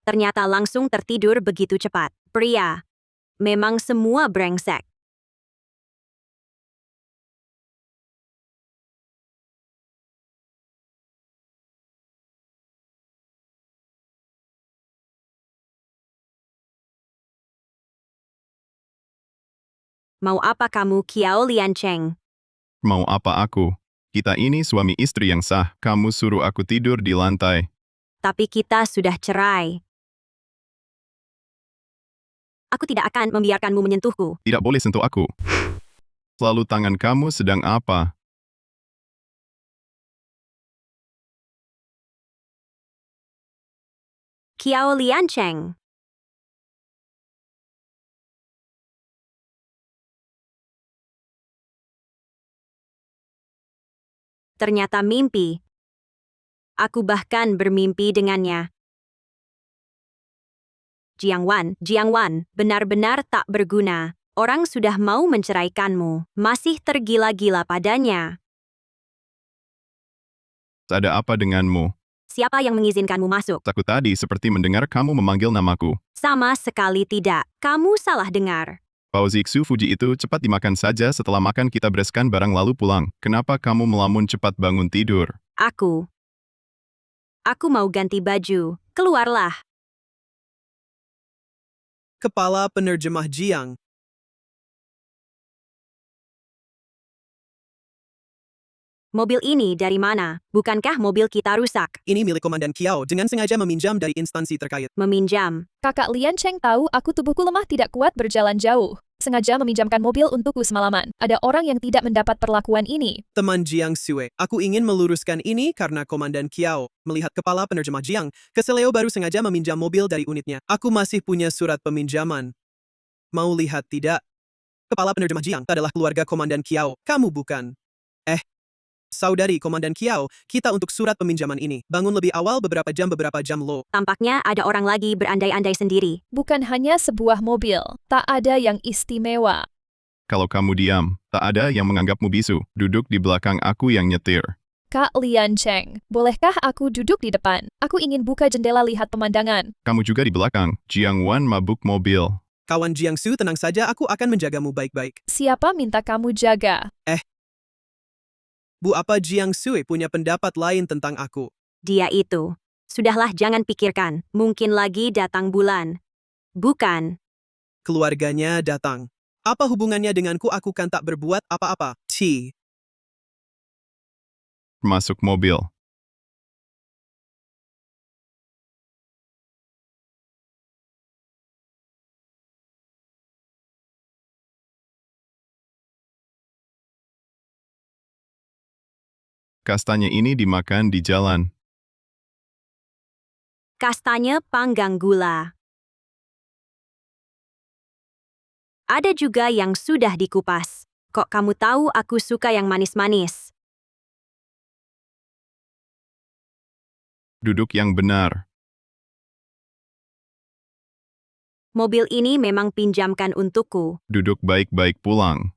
Ternyata langsung tertidur begitu cepat. Pria. Memang semua brengsek. Mau apa kamu, Kiao Liancheng? Mau apa aku? Kita ini suami istri yang sah, kamu suruh aku tidur di lantai. Tapi kita sudah cerai. Aku tidak akan membiarkanmu menyentuhku. Tidak boleh sentuh aku. Lalu tangan kamu sedang apa? Kiao Liancheng. Ternyata mimpi. Aku bahkan bermimpi dengannya. Jiang Wan, benar-benar tak berguna. Orang sudah mau menceraikanmu, masih tergila-gila padanya. Ada apa denganmu? Siapa yang mengizinkanmu masuk? Aku tadi seperti mendengar kamu memanggil namaku. Sama sekali tidak. Kamu salah dengar. Pao Zixu Fuji itu cepat dimakan saja, setelah makan kita bereskan barang lalu pulang. Kenapa kamu melamun cepat bangun tidur? Aku mau ganti baju. Keluarlah. Kepala penerjemah Jiang. Mobil ini dari mana? Bukankah mobil kita rusak? Ini milik Komandan Kiao dengan sengaja meminjam dari instansi terkait. Meminjam. Kakak Liancheng tahu aku tubuhku lemah tidak kuat berjalan jauh. Sengaja meminjamkan mobil untukku semalaman. Ada orang yang tidak mendapat perlakuan ini. Teman Jiang Sue, aku ingin meluruskan ini karena Komandan Kiao melihat kepala penerjemah Jiang. Keseleo baru sengaja meminjam mobil dari unitnya. Aku masih punya surat peminjaman. Mau lihat tidak? Kepala penerjemah Jiang adalah keluarga Komandan Kiao. Kamu bukan. Saudari Komandan Kiao, kita untuk surat peminjaman ini. Bangun lebih awal beberapa jam lo. Tampaknya ada orang lagi berandai-andai sendiri. Bukan hanya sebuah mobil. Tak ada yang istimewa. Kalau kamu diam, tak ada yang menganggapmu bisu. Duduk di belakang aku yang nyetir. Kak Liancheng, bolehkah aku duduk di depan? Aku ingin buka jendela lihat pemandangan. Kamu juga di belakang. Jiang Wan mabuk mobil. Kawan Jiang Su, tenang saja, aku akan menjagamu baik-baik. Siapa minta kamu jaga? Bu, apa Jiang Sui punya pendapat lain tentang aku? Dia itu. Sudahlah, jangan pikirkan. Mungkin lagi datang bulan. Bukan. Keluarganya datang. Apa hubungannya denganku? Aku kan tak berbuat apa-apa. Masuk mobil. Kastanya ini dimakan di jalan. Kastanya panggang gula. Ada juga yang sudah dikupas. Kok kamu tahu aku suka yang manis-manis? Duduk yang benar. Mobil ini memang pinjamkan untukku. Duduk baik-baik pulang.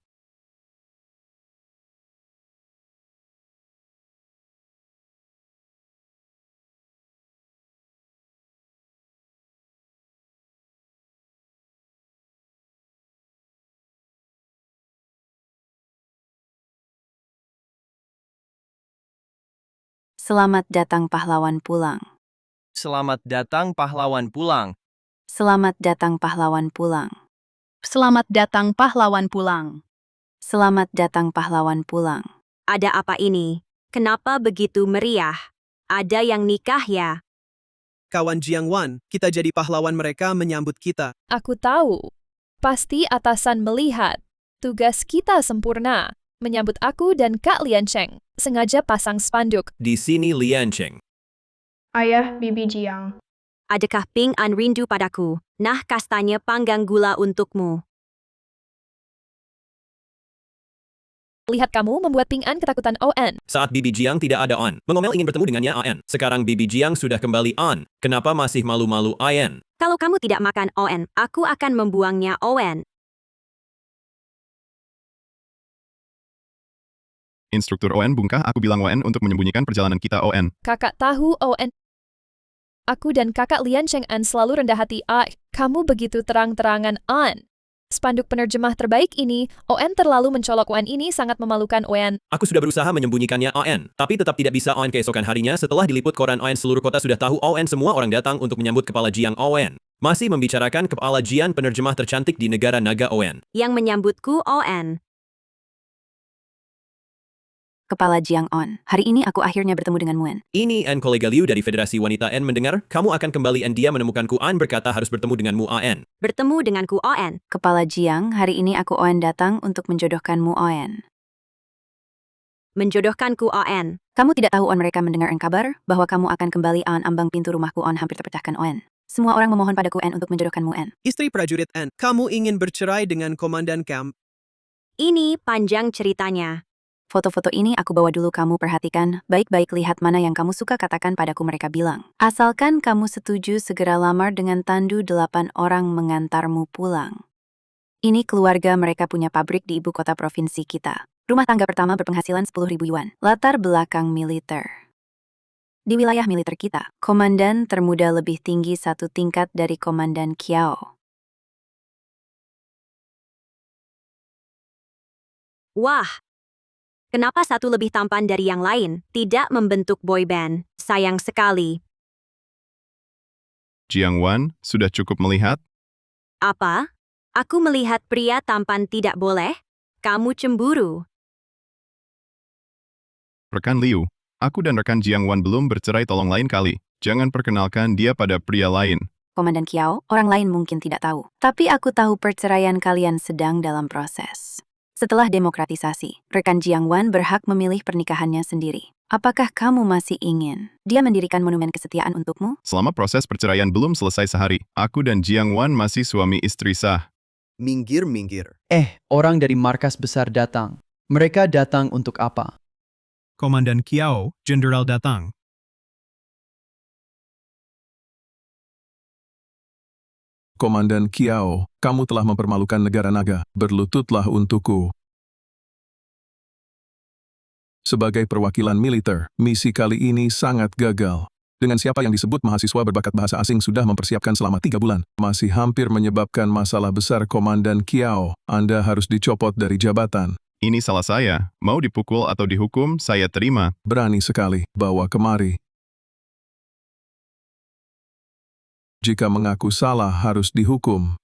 Selamat datang pahlawan pulang. Selamat datang pahlawan pulang. Selamat datang pahlawan pulang. Selamat datang pahlawan pulang. Selamat datang pahlawan pulang. Ada apa ini? Kenapa begitu meriah? Ada yang nikah ya? Kawan Jiangwan, kita jadi pahlawan mereka menyambut kita. Aku tahu. Pasti atasan melihat. Tugas kita sempurna. Menyambut aku dan Kak Liancheng. Sengaja pasang spanduk. Di sini Liancheng. Ayah Bibi Jiang. Adakah Ping An rindu padaku? Nah, kastanya panggang gula untukmu. Lihat kamu membuat Ping An ketakutan On. Saat Bibi Jiang tidak ada On, Mengomel ingin bertemu dengannya An. Sekarang Bibi Jiang sudah kembali On. Kenapa masih malu-malu An? Kalau kamu tidak makan On, aku akan membuangnya On. Instruktur ON bungkah aku bilang ON untuk menyembunyikan perjalanan kita ON. Kakak tahu On. Aku dan kakak Liancheng An selalu rendah hati. Kamu begitu terang-terangan On. Spanduk penerjemah terbaik ini, On terlalu mencolok On ini sangat memalukan On. Aku sudah berusaha menyembunyikannya On, tapi tetap tidak bisa On keesokan harinya setelah diliput koran On seluruh kota sudah tahu On semua orang datang untuk menyambut kepala Jiang On. Masih membicarakan kepala Jian penerjemah tercantik di negara naga On. Yang menyambutku On. Kepala Jiang On, hari ini aku akhirnya bertemu dengan Muen. Ini An kolega Liu dari Federasi Wanita N mendengar, kamu akan kembali An dia menemukanku An berkata harus bertemu denganmu An. Bertemu denganku On. Kepala Jiang, hari ini aku On datang untuk menjodohkanmu On. Menjodohkanku On. Kamu tidak tahu On mereka mendengar kabar bahwa kamu akan kembali On ambang pintu rumahku On hampir terpecahkan On. Semua orang memohon padaku N untuk menjodohkanmu N. Istri prajurit N, kamu ingin bercerai dengan komandan camp. Ini panjang ceritanya. Foto-foto ini aku bawa dulu kamu perhatikan, baik-baik lihat mana yang kamu suka katakan padaku mereka bilang. Asalkan kamu setuju segera lamar dengan tandu 8 orang mengantarmu pulang. Ini keluarga mereka punya pabrik di ibu kota provinsi kita. Rumah tangga pertama berpenghasilan 10.000 yuan. Latar belakang militer. Di wilayah militer kita, komandan termuda lebih tinggi 1 tingkat dari komandan Kiao. Wah! Kenapa satu lebih tampan dari yang lain? Tidak membentuk boyband. Sayang sekali. Jiangwan, sudah cukup melihat? Apa? Aku melihat pria tampan tidak boleh? Kamu cemburu. Rekan Liu, aku dan rekan Jiangwan belum bercerai tolong lain kali. Jangan perkenalkan dia pada pria lain. Komandan Kiao, orang lain mungkin tidak tahu. Tapi aku tahu perceraian kalian sedang dalam proses. Setelah demokratisasi, rekan Jiangwan berhak memilih pernikahannya sendiri. Apakah kamu masih ingin dia mendirikan monumen kesetiaan untukmu? Selama proses perceraian belum selesai sehari, aku dan Jiangwan masih suami istri sah. Minggir-minggir. Orang dari markas besar datang. Mereka datang untuk apa? Komandan Kiao, Jenderal datang. Komandan Kiao, kamu telah mempermalukan negara naga. Berlututlah untukku. Sebagai perwakilan militer, misi kali ini sangat gagal. Dengan siapa yang disebut mahasiswa berbakat bahasa asing sudah mempersiapkan selama 3 bulan. Masih hampir menyebabkan masalah besar Komandan Kiao. Anda harus dicopot dari jabatan. Ini salah saya. Mau dipukul atau dihukum, saya terima. Berani sekali. Bawa kemari. Jika mengaku salah harus dihukum.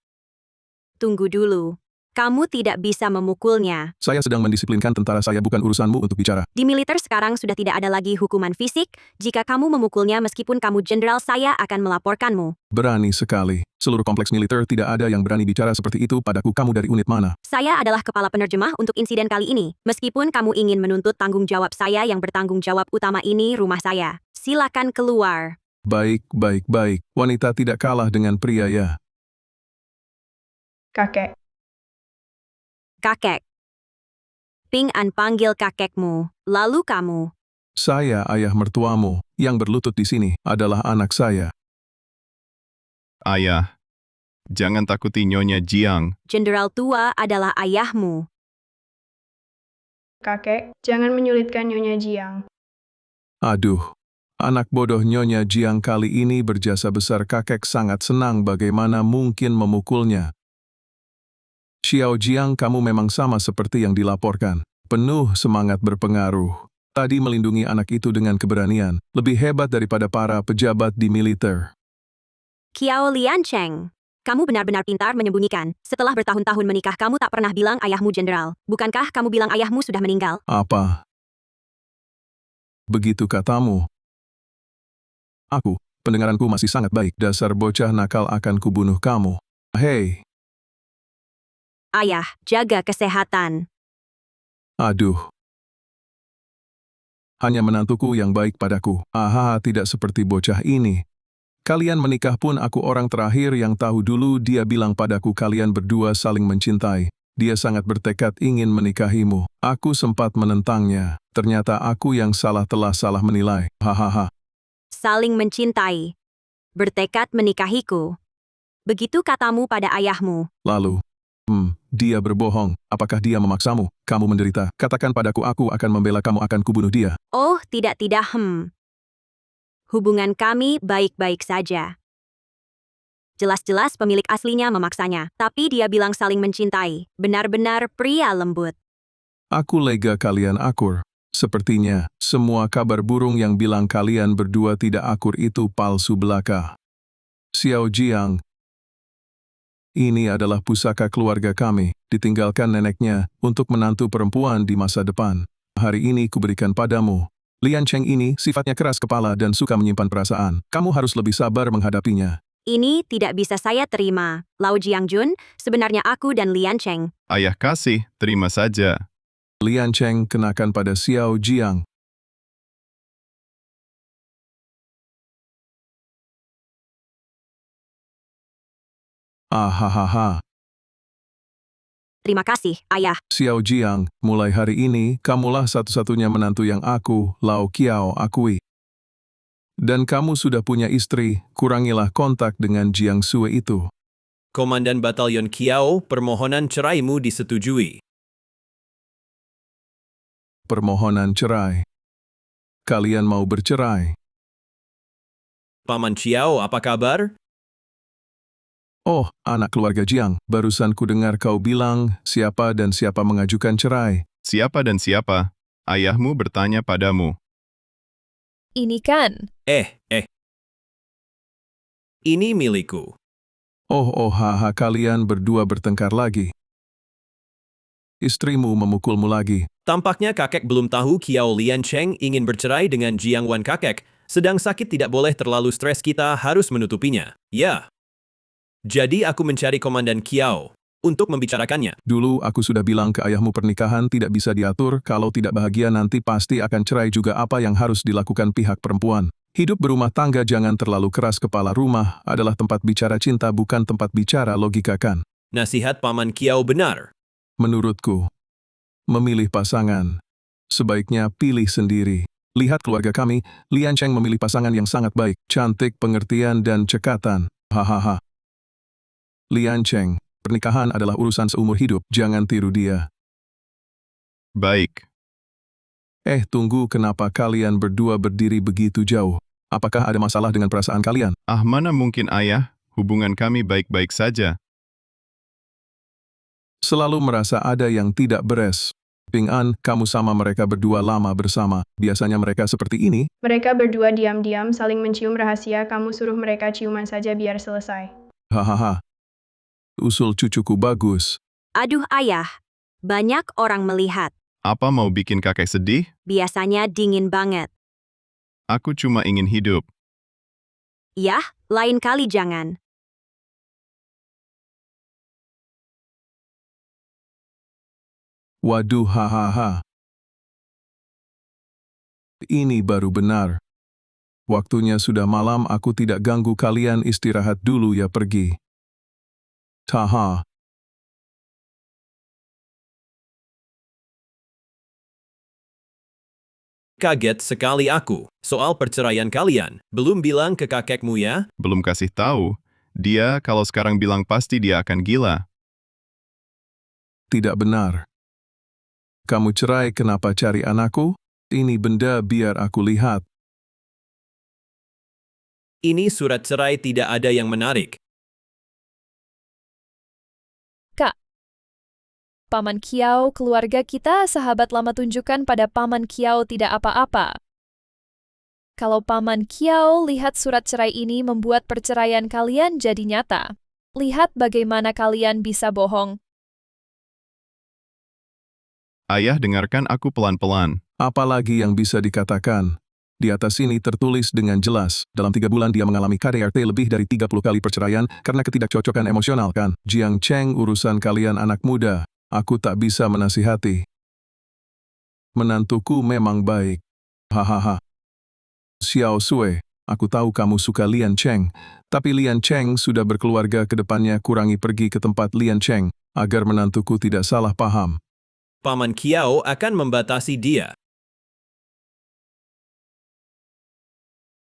Tunggu dulu. Kamu tidak bisa memukulnya. Saya sedang mendisiplinkan tentara saya, bukan urusanmu untuk bicara. Di militer sekarang sudah tidak ada lagi hukuman fisik. Jika kamu memukulnya meskipun kamu jenderal, saya akan melaporkanmu. Berani sekali. Seluruh kompleks militer tidak ada yang berani bicara seperti itu padaku. Kamu dari unit mana? Saya adalah kepala penerjemah untuk insiden kali ini. Meskipun kamu ingin menuntut tanggung jawab saya, yang bertanggung jawab utama ini rumah saya. Silakan keluar. Baik. Wanita tidak kalah dengan pria ya. Kakek. Kakek. Ping An panggil kakekmu, lalu kamu. Saya ayah mertuamu. Yang berlutut di sini adalah anak saya. Ayah, jangan takuti Nyonya Jiang. Jenderal tua adalah ayahmu. Kakek, jangan menyulitkan Nyonya Jiang. Aduh, anak bodoh Nyonya Jiang kali ini berjasa besar. Kakek sangat senang, bagaimana mungkin memukulnya. Xiao Jiang, kamu memang sama seperti yang dilaporkan. Penuh semangat berpengaruh. Tadi melindungi anak itu dengan keberanian, lebih hebat daripada para pejabat di militer. Qiao Liancheng, kamu benar-benar pintar menyembunyikan. Setelah bertahun-tahun menikah, kamu tak pernah bilang ayahmu jenderal. Bukankah kamu bilang ayahmu sudah meninggal? Apa? Begitu katamu. Aku, pendengaranku masih sangat baik. Dasar bocah nakal, akan kubunuh kamu. Hei, Ayah, jaga kesehatan. aduh. Hanya menantuku yang baik padaku. Aha, tidak seperti bocah ini. Kalian menikah pun aku orang terakhir yang tahu. Dulu dia bilang padaku kalian berdua saling mencintai. Dia sangat bertekad ingin menikahimu. Aku sempat menentangnya. Ternyata aku yang telah salah menilai. Hahaha. Saling mencintai. Bertekad menikahiku. Begitu katamu pada ayahmu. Lalu, dia berbohong. Apakah dia memaksamu? Kamu menderita. Katakan padaku, aku akan membela kamu, akan kubunuh dia. Oh, tidak. Hubungan kami baik-baik saja. Jelas-jelas pemilik aslinya memaksanya, tapi dia bilang saling mencintai. Benar-benar pria lembut. Aku lega kalian akur. Sepertinya, semua kabar burung yang bilang kalian berdua tidak akur itu palsu belaka. Xiao Jiang, ini adalah pusaka keluarga kami, ditinggalkan neneknya untuk menantu perempuan di masa depan. Hari ini kuberikan padamu. Liancheng ini sifatnya keras kepala dan suka menyimpan perasaan. Kamu harus lebih sabar menghadapinya. Ini tidak bisa saya terima. Lao Jiangjun, sebenarnya aku dan Liancheng. Ayah kasih, terima saja. Liancheng kenakan pada Xiao Jiang. Ahahaha. Terima kasih, ayah. Xiao Jiang, mulai hari ini, kamulah satu-satunya menantu yang aku, Lao Qiao, akui. Dan kamu sudah punya istri, kurangilah kontak dengan Jiang Sue itu. Komandan Batalion Qiao, permohonan ceraimu disetujui. Permohonan cerai. Kalian mau bercerai? Paman Qiao, apa kabar? Oh, anak keluarga Jiang, barusan ku dengar kau bilang siapa dan siapa mengajukan cerai. Siapa dan siapa? Ayahmu bertanya padamu. Ini kan. Ini milikku. Oh, haha, kalian berdua bertengkar lagi. Istrimu memukulmu lagi. Tampaknya kakek belum tahu Qiao Liancheng ingin bercerai dengan Jiang Wan kakek. Sedang sakit, tidak boleh terlalu stres, kita harus menutupinya. Ya. Jadi aku mencari Komandan Qiao untuk membicarakannya. Dulu aku sudah bilang ke ayahmu pernikahan tidak bisa diatur, kalau tidak bahagia nanti pasti akan cerai juga. Apa yang harus dilakukan pihak perempuan? Hidup berumah tangga jangan terlalu keras kepala, rumah adalah tempat bicara cinta bukan tempat bicara logika kan? Nasihat Paman Qiao benar. Menurutku, memilih pasangan, sebaiknya pilih sendiri. Lihat keluarga kami, Liancheng memilih pasangan yang sangat baik, cantik, pengertian dan cekatan. Hahaha. Liancheng, pernikahan adalah urusan seumur hidup, jangan tiru dia. Baik. Tunggu, kenapa kalian berdua berdiri begitu jauh? Apakah ada masalah dengan perasaan kalian? Mana mungkin ayah, hubungan kami baik-baik saja. Selalu merasa ada yang tidak beres. Ping An, kamu sama mereka berdua lama bersama. Biasanya mereka seperti ini? Mereka berdua diam-diam saling mencium rahasia, kamu suruh mereka ciuman saja biar selesai. Hahaha. Usul cucuku bagus. Aduh ayah, banyak orang melihat. Apa mau bikin kakek sedih? Biasanya dingin banget. Aku cuma ingin hidup. Yah, lain kali jangan. Waduh, hahaha. Ini baru benar. Waktunya sudah malam, aku tidak ganggu kalian, istirahat dulu ya, pergi. Taha. Kaget sekali aku. Soal perceraian kalian, belum bilang ke kakekmu ya? Belum kasih tahu. Dia kalau sekarang bilang pasti dia akan gila. Tidak benar. Kamu cerai, kenapa cari anakku? Ini benda biar aku lihat. Ini surat cerai, tidak ada yang menarik. Paman Kiao, keluarga kita, sahabat lama, tunjukkan pada Paman Kiao tidak apa-apa. Kalau Paman Kiao lihat surat cerai ini membuat perceraian kalian jadi nyata. Lihat bagaimana kalian bisa bohong. Ayah, dengarkan aku pelan-pelan. Apalagi yang bisa dikatakan? Di atas ini tertulis dengan jelas, dalam 3 bulan dia mengalami KDRT lebih dari 30 kali perceraian karena ketidakcocokan emosional kan? Jiang Cheng, urusan kalian anak muda. Aku tak bisa menasihati. Menantuku memang baik. Hahaha. Xiao Sui, aku tahu kamu suka Lian Cheng, tapi Lian Cheng sudah berkeluarga, ke depannya kurangi pergi ke tempat Lian Cheng, agar menantuku tidak salah paham. Paman Kiao akan membatasi dia.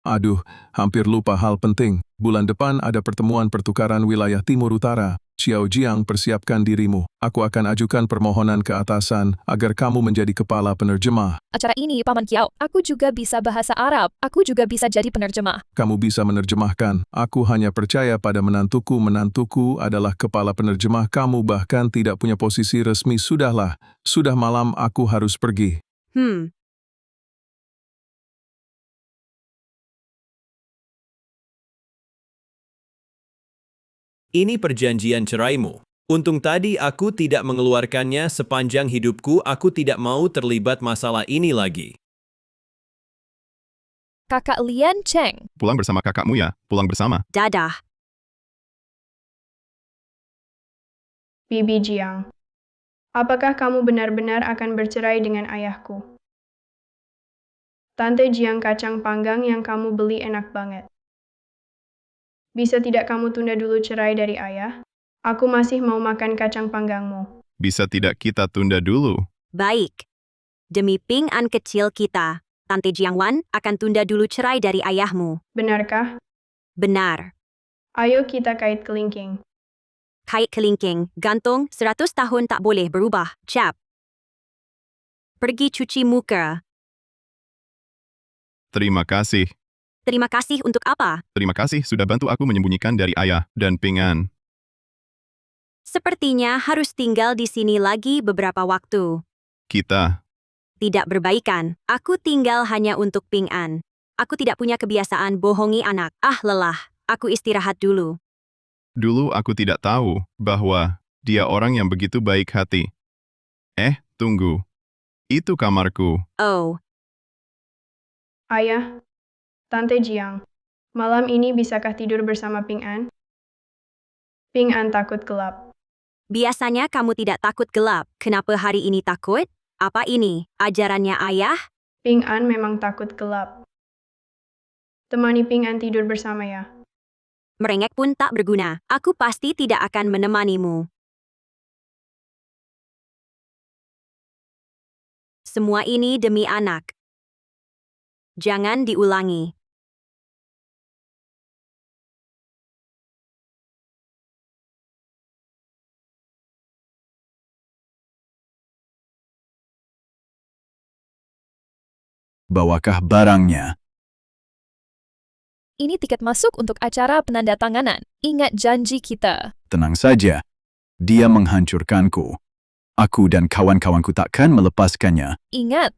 Aduh, hampir lupa hal penting. Bulan depan ada pertemuan pertukaran wilayah Timur Utara. Xiao Jiang, persiapkan dirimu. Aku akan ajukan permohonan ke atasan agar kamu menjadi kepala penerjemah. Acara ini, Paman Kiao, aku juga bisa bahasa Arab. Aku juga bisa jadi penerjemah. Kamu bisa menerjemahkan. Aku hanya percaya pada menantuku. Menantuku adalah kepala penerjemah. Kamu bahkan tidak punya posisi resmi. Sudahlah. Sudah malam, aku harus pergi. Ini perjanjian ceraimu. Untung tadi aku tidak mengeluarkannya sepanjang hidupku. Aku tidak mau terlibat masalah ini lagi. Kakak Lian Cheng. Pulang bersama kakakmu ya, pulang bersama. Dadah. Bibi Jiang, apakah kamu benar-benar akan bercerai dengan ayahku? Tante Jiang, kacang panggang yang kamu beli enak banget. Bisa tidak kamu tunda dulu cerai dari ayah? Aku masih mau makan kacang panggangmu. Bisa tidak kita tunda dulu? Baik. Demi Ping An kecil kita, Tante Jiang Wan akan tunda dulu cerai dari ayahmu. Benarkah? Benar. Ayo kita kait kelingking. Kait kelingking, gantung, 100 tahun tak boleh berubah. Cap. Pergi cuci muka. Terima kasih. Terima kasih untuk apa? Terima kasih sudah bantu aku menyembunyikan dari ayah dan Ping An. Sepertinya harus tinggal di sini lagi beberapa waktu. Kita Tidak berbaikan. Aku tinggal hanya untuk Ping An. Aku tidak punya kebiasaan bohongi anak. Lelah. Aku istirahat dulu. Dulu aku tidak tahu bahwa dia orang yang begitu baik hati. Tunggu. Itu kamarku. Oh. Ayah, Tante Jiang, malam ini bisakah tidur bersama Ping An? Ping An takut gelap. Biasanya kamu tidak takut gelap. Kenapa hari ini takut? Apa ini? Ajarannya ayah? Ping An memang takut gelap. Temani Ping An tidur bersama ya. Merengek pun tak berguna. Aku pasti tidak akan menemanimu. Semua ini demi anak. Jangan diulangi. Bawakah barangnya? Ini tiket masuk untuk acara penandatanganan. Ingat janji kita. Tenang saja. Dia menghancurkanku. Aku dan kawan-kawanku takkan melepaskannya. Ingat,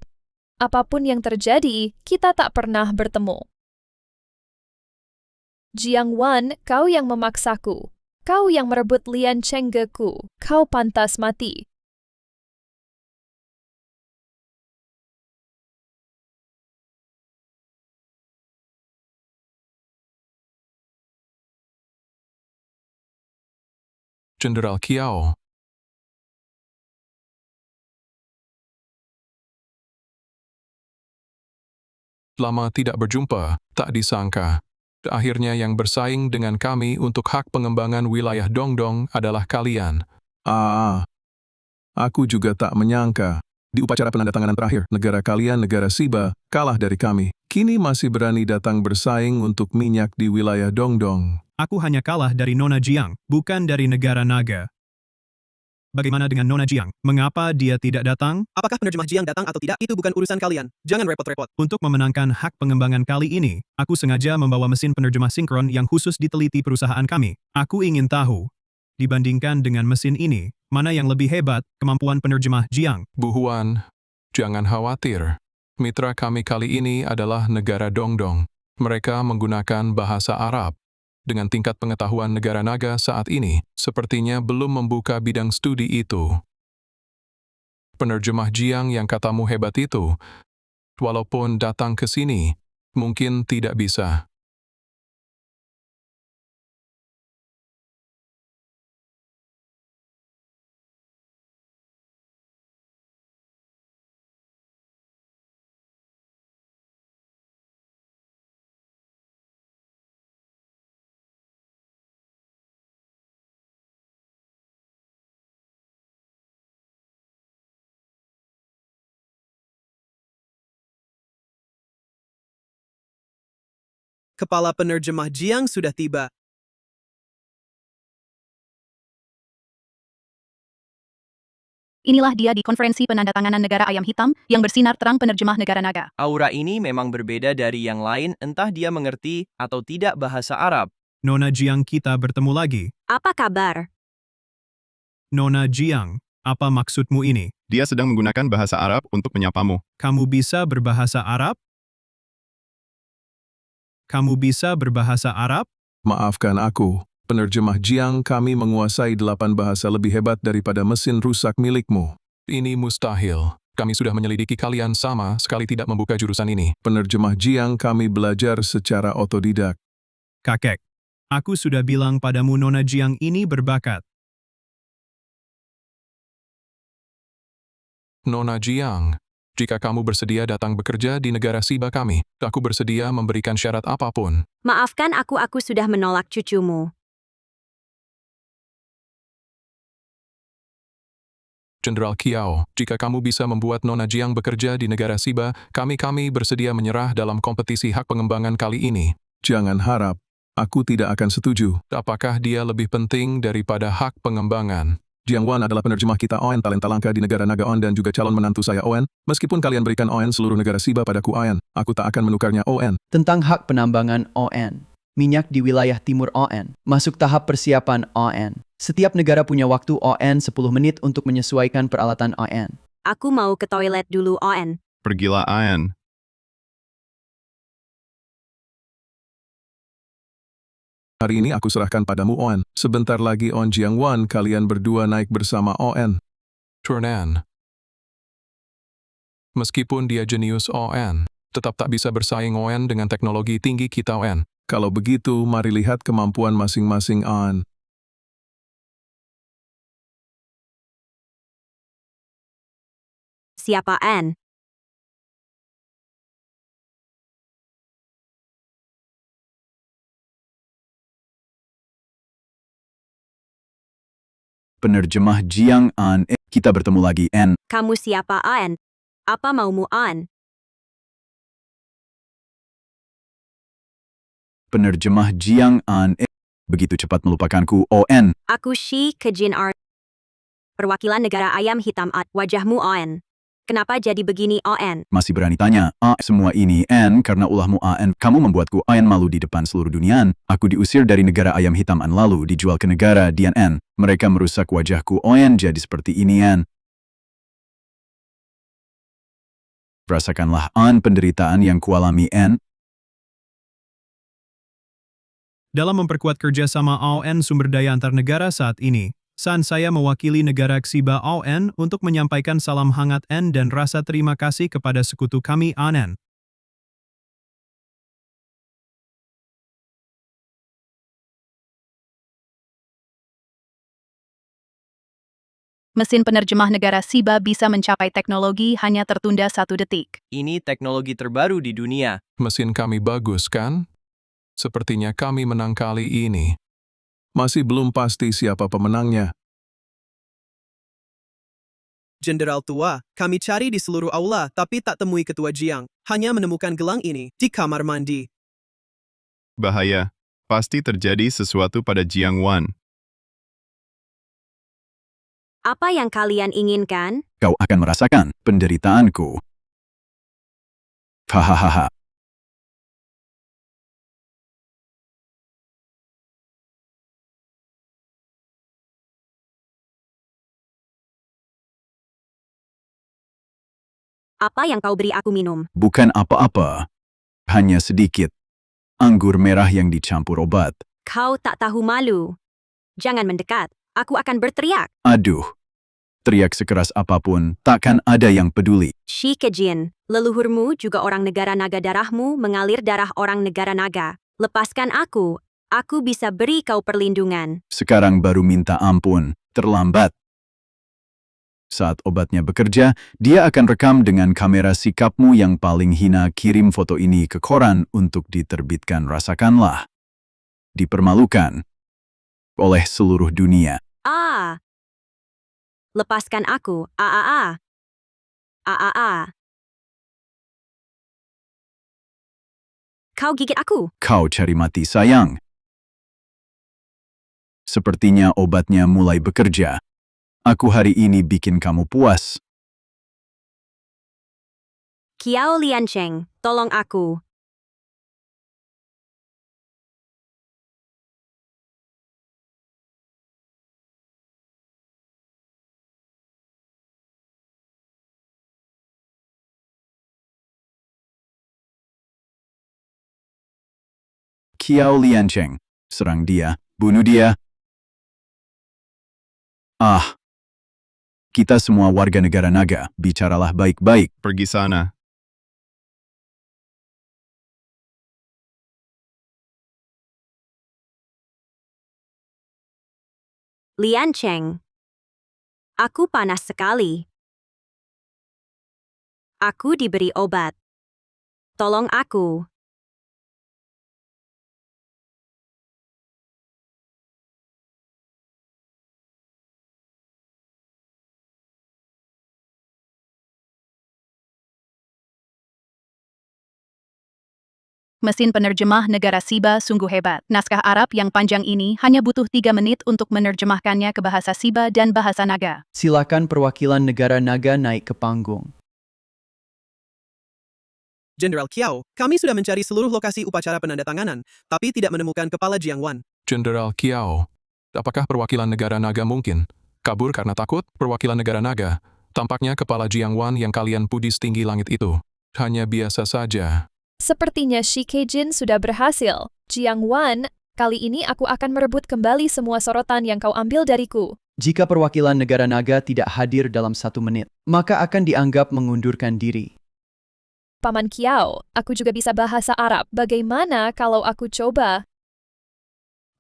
apapun yang terjadi, kita tak pernah bertemu. Jiang Wan, kau yang memaksaku. Kau yang merebut Lian Chenggeku. Kau pantas mati. Jenderal Kiao. Lama tidak berjumpa, tak disangka. Akhirnya yang bersaing dengan kami untuk hak pengembangan wilayah Dongdong adalah kalian. Aku juga tak menyangka. Di upacara penandatanganan terakhir, negara kalian, negara Siba, kalah dari kami. Kini masih berani datang bersaing untuk minyak di wilayah Dongdong. Aku hanya kalah dari Nona Jiang, bukan dari negara naga. Bagaimana dengan Nona Jiang? Mengapa dia tidak datang? Apakah penerjemah Jiang datang atau tidak, itu bukan urusan kalian. Jangan repot-repot. Untuk memenangkan hak pengembangan kali ini, aku sengaja membawa mesin penerjemah sinkron yang khusus diteliti perusahaan kami. Aku ingin tahu, dibandingkan dengan mesin ini, mana yang lebih hebat, kemampuan penerjemah Jiang? Bu Huan, jangan khawatir. Mitra kami kali ini adalah negara Dongdong. Mereka menggunakan bahasa Arab. Dengan tingkat pengetahuan negara naga saat ini, sepertinya belum membuka bidang studi itu. Penerjemah Jiang yang katamu hebat itu, walaupun datang ke sini, mungkin tidak bisa. Kepala penerjemah Jiang sudah tiba. Inilah dia di konferensi penandatanganan negara ayam hitam yang bersinar terang penerjemah negara naga. Aura ini memang berbeda dari yang lain, entah dia mengerti atau tidak bahasa Arab. Nona Jiang, kita bertemu lagi. Apa kabar? Nona Jiang, apa maksudmu ini? Dia sedang menggunakan bahasa Arab untuk menyapamu. Kamu bisa berbahasa Arab? Kamu bisa berbahasa Arab? Maafkan aku, penerjemah Jiang, kami menguasai 8 bahasa lebih hebat daripada mesin rusak milikmu. Ini mustahil. Kami sudah menyelidiki kalian sama sekali tidak membuka jurusan ini. Penerjemah Jiang, kami belajar secara otodidak. Kakek, aku sudah bilang padamu Nona Jiang ini berbakat. Nona Jiang, jika kamu bersedia datang bekerja di negara Siba kami, aku bersedia memberikan syarat apapun. Maafkan aku sudah menolak cucumu. Jenderal Kiao, jika kamu bisa membuat Nona Jiang bekerja di negara Siba, kami bersedia menyerah dalam kompetisi hak pengembangan kali ini. Jangan harap, aku tidak akan setuju. Apakah dia lebih penting daripada hak pengembangan? Jiang Wan adalah penerjemah kita ON talenta langka di negara naga ON dan juga calon menantu saya ON. Meskipun kalian berikan ON seluruh negara Siba padaku ON, aku tak akan menukarnya ON. Tentang hak penambangan ON. Minyak di wilayah timur ON. Masuk tahap persiapan ON. Setiap negara punya waktu ON 10 menit untuk menyesuaikan peralatan ON. Aku mau ke toilet dulu ON. Pergilah Ayan. Hari ini aku serahkan padamu ON. Sebentar lagi On Jiang Wan kalian berdua naik bersama ON. Turnan. Meskipun dia jenius ON, tetap tak bisa bersaing ON dengan teknologi tinggi kita ON. Kalau begitu, mari lihat kemampuan masing-masing ON. Siapa An? Penerjemah Jiang An, kita bertemu lagi, N. Kamu siapa An? Apa maumu An? Penerjemah Jiang An, begitu cepat melupakanku, ON. Aku Shi Kejin R. Perwakilan negara ayam hitam At. Wajahmu On. Kenapa jadi begini On? Masih berani tanya, semua ini, N, karena ulahmu An. Kamu membuatku An malu di depan seluruh dunia. Aku diusir dari negara ayam hitam An lalu dijual ke negara Dian N. Mereka merusak wajahku On jadi seperti ini N. Rasakanlah An penderitaan yang kualami N. Dalam memperkuat kerjasama ON sumber daya antar negara saat ini, saya mewakili negara Xiba ON untuk menyampaikan salam hangat N dan rasa terima kasih kepada sekutu kami ANN. Mesin penerjemah negara Siba bisa mencapai teknologi hanya tertunda 1 detik. Ini teknologi terbaru di dunia. Mesin kami bagus, kan? Sepertinya kami menang kali ini. Masih belum pasti siapa pemenangnya. Jenderal tua, kami cari di seluruh aula tapi tak temui ketua Jiang. Hanya menemukan gelang ini di kamar mandi. Bahaya. Pasti terjadi sesuatu pada Jiang Wan. Apa yang kalian inginkan? Kau akan merasakan penderitaanku. Hahaha. Apa yang kau beri aku minum? Bukan apa-apa. Hanya sedikit. Anggur merah yang dicampur obat. Kau tak tahu malu. Jangan mendekat. Aku akan berteriak. Aduh. Teriak sekeras apapun, takkan ada yang peduli. Shi Kejin, leluhurmu juga orang negara naga, darahmu mengalir darah orang negara naga. Lepaskan aku bisa beri kau perlindungan. Sekarang baru minta ampun, terlambat. Saat obatnya bekerja, dia akan rekam dengan kamera sikapmu yang paling hina. Kirim foto ini ke koran untuk diterbitkan. Rasakanlah. Dipermalukan oleh seluruh dunia. Lepaskan aku. Kau gigit aku. Kau cari mati, sayang. Sepertinya obatnya mulai bekerja. Aku hari ini bikin kamu puas. Kiao Liancheng, tolong aku. Kiao Liancheng, serang dia, bunuh dia. Kita semua warga negara naga, bicaralah baik-baik. Pergi sana. Liancheng, aku panas sekali. Aku diberi obat. Tolong aku. Mesin penerjemah negara Siba sungguh hebat. Naskah Arab yang panjang ini hanya butuh 3 menit untuk menerjemahkannya ke bahasa Siba dan bahasa Naga. Silakan perwakilan negara naga naik ke panggung. Jenderal Kiao, kami sudah mencari seluruh lokasi upacara penandatanganan, tapi tidak menemukan kepala Jiang Wan. Jenderal Kiao, apakah perwakilan negara naga mungkin kabur karena takut? Perwakilan negara naga, tampaknya kepala Jiang Wan yang kalian puji setinggi langit itu hanya biasa saja. Sepertinya Shi Kejin sudah berhasil. Jiang Wan, kali ini aku akan merebut kembali semua sorotan yang kau ambil dariku. Jika perwakilan negara naga tidak hadir dalam 1 menit, maka akan dianggap mengundurkan diri. Paman Kiao, aku juga bisa bahasa Arab. Bagaimana kalau aku coba?